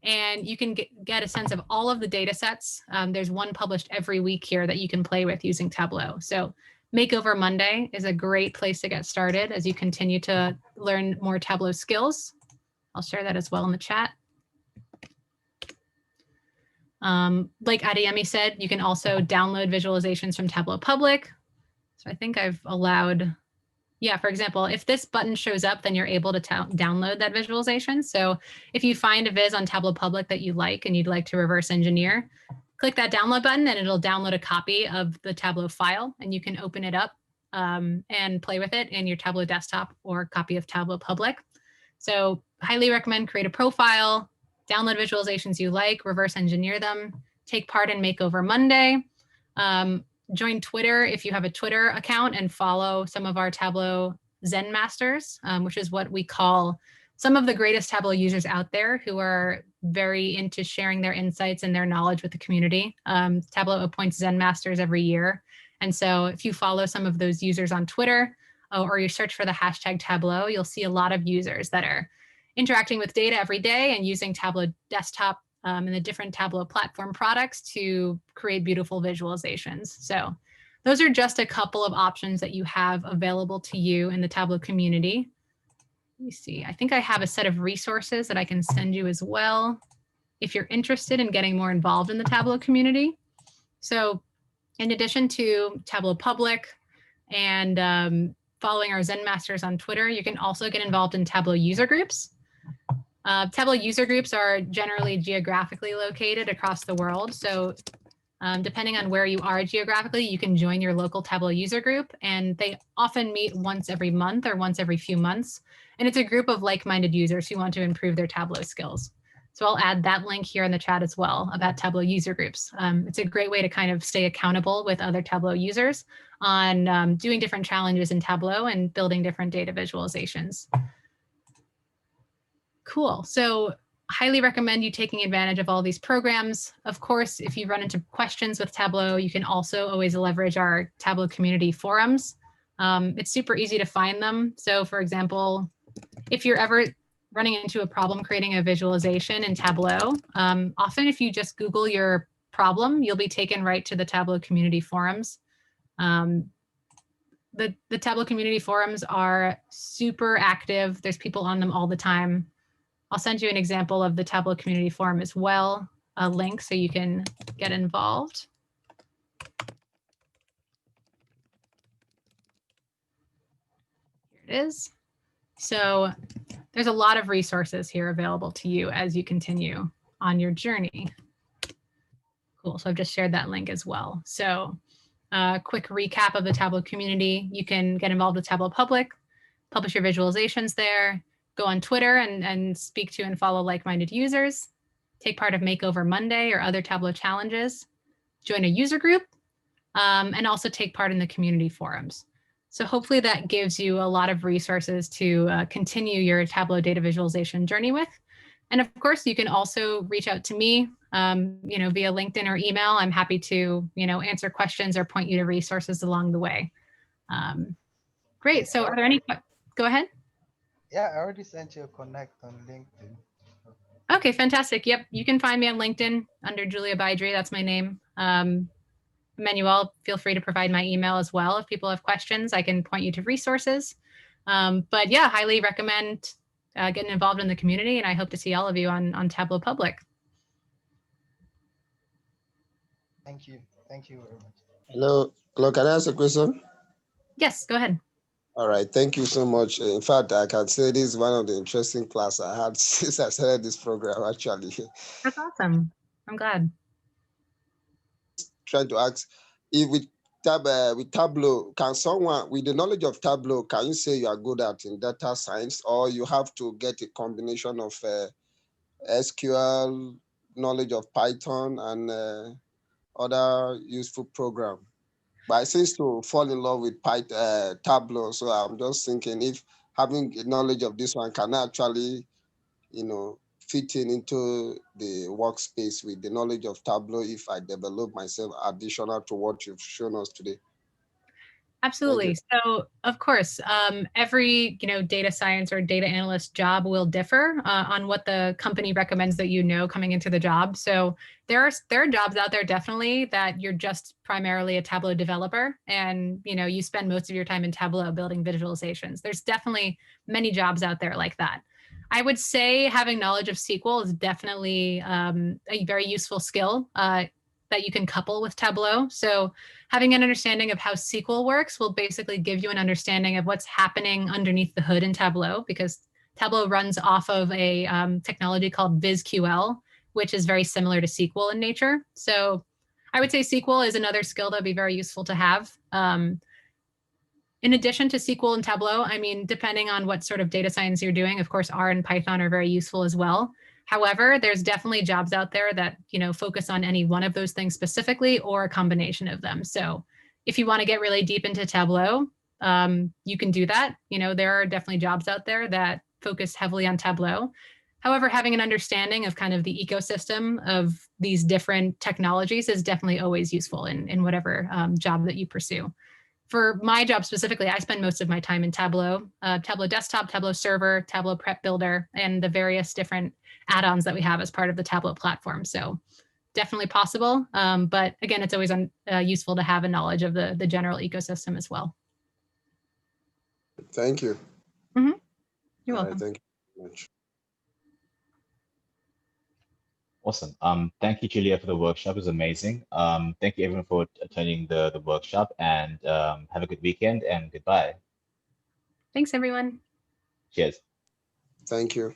and you can get a sense of all of the data sets. There's one published every week here that you can play with using Tableau. So Makeover Monday is a great place to get started as you continue to learn more Tableau skills. I'll share that as well in the chat. Like Adeyemi said, you can also download visualizations from Tableau Public. So I think I've allowed, yeah, for example, if this button shows up, then you're able to download that visualization. So if you find a viz on Tableau Public that you like and you'd like to reverse engineer, click that download button and it'll download a copy of the Tableau file and you can open it up and play with it in your Tableau desktop or copy of Tableau Public. So highly recommend create a profile, download visualizations you like, reverse engineer them, take part in Makeover Monday, join Twitter if you have a Twitter account and follow some of our Tableau Zen Masters, which is what we call some of the greatest Tableau users out there who are very into sharing their insights and their knowledge with the community. Tableau appoints Zen Masters every year. And so if you follow some of those users on Twitter or you search for the hashtag Tableau, you'll see a lot of users that are interacting with data every day and using Tableau Desktop and the different Tableau platform products to create beautiful visualizations. So those are just a couple of options that you have available to you in the Tableau community. Let me see, I think I have a set of resources that I can send you as well if you're interested in getting more involved in the Tableau community. So in addition to Tableau Public and following our Zen Masters on Twitter, you can also get involved in Tableau user groups. Tableau user groups are generally geographically located across the world. So depending on where you are geographically, you can join your local Tableau user group, and they often meet once every month or once every few months. And it's a group of like-minded users who want to improve their Tableau skills. So I'll add that link here in the chat as well about Tableau user groups. It's a great way to kind of stay accountable with other Tableau users on doing different challenges in Tableau and building different data visualizations. Cool. So highly recommend you taking advantage of all these programs. Of course, if you run into questions with Tableau, you can also always leverage our Tableau community forums. It's super easy to find them. So for example, if you're ever running into a problem creating a visualization in Tableau, often if you just Google your problem, you'll be taken right to the Tableau community forums. The Tableau community forums are super active. There's people on them all the time. I'll send you an example of the Tableau community forum as well, a link so you can get involved. Here it is. So there's a lot of resources here available to you as you continue on your journey. Cool, so I've just shared that link as well. So quick recap of the Tableau community. You can get involved with Tableau Public, publish your visualizations there, go on Twitter and speak to and follow like-minded users, take part of Makeover Monday or other Tableau challenges, join a user group, and also take part in the community forums. So hopefully that gives you a lot of resources to continue your Tableau data visualization journey with. And of course, you can also reach out to me, via LinkedIn or email. I'm happy to, answer questions or point you to resources along the way. Great. So are there any, go ahead. Yeah, I already sent you a connect on LinkedIn. Okay, fantastic. Yep, you can find me on LinkedIn under Julia Baidri. That's my name. Manuel, feel free to provide my email as well. If people have questions, I can point you to resources. But yeah, highly recommend getting involved in the community, and I hope to see all of you on Tableau Public. Thank you. Thank you very much. Hello, can I ask a question? Yes, go ahead. All right, thank you so much. In fact, I can say this is one of the interesting classes I had since I started this program, actually. That's awesome. I'm glad. Trying to ask, if with Tableau, can someone with the knowledge of Tableau, can you say you are good at in data science, or you have to get a combination of SQL, knowledge of Python, and other useful program? But I seem to fall in love with Tableau, so I'm just thinking if having knowledge of this one can actually, fit into the workspace with the knowledge of Tableau if I develop myself additional to what you've shown us today. Absolutely. So of course, every data science or data analyst job will differ on what the company recommends that coming into the job. So there are jobs out there definitely that you're just primarily a Tableau developer, and you spend most of your time in Tableau building visualizations. There's definitely many jobs out there like that. I would say having knowledge of SQL is definitely a very useful skill that you can couple with Tableau. So having an understanding of how SQL works will basically give you an understanding of what's happening underneath the hood in Tableau, because Tableau runs off of a technology called VizQL, which is very similar to SQL in nature. So I would say SQL is another skill that would be very useful to have. In addition to SQL and Tableau, I mean, depending on what sort of data science you're doing, of course, R and Python are very useful as well. However, there's definitely jobs out there that, focus on any one of those things specifically or a combination of them. So if you want to get really deep into Tableau, you can do that. There are definitely jobs out there that focus heavily on Tableau. However, having an understanding of kind of the ecosystem of these different technologies is definitely always useful in whatever job that you pursue. For my job specifically, I spend most of my time in Tableau, Tableau Desktop, Tableau Server, Tableau Prep Builder, and the various different add-ons that we have as part of the Tableau platform. So definitely possible. But again, it's always useful to have a knowledge of the general ecosystem as well. Thank you. Mm-hmm. You're welcome. Thank you very much. Awesome. Thank you, Julia, for the workshop. It was amazing. Thank you, everyone, for attending the workshop, and have a good weekend, and goodbye. Thanks, everyone. Cheers. Thank you.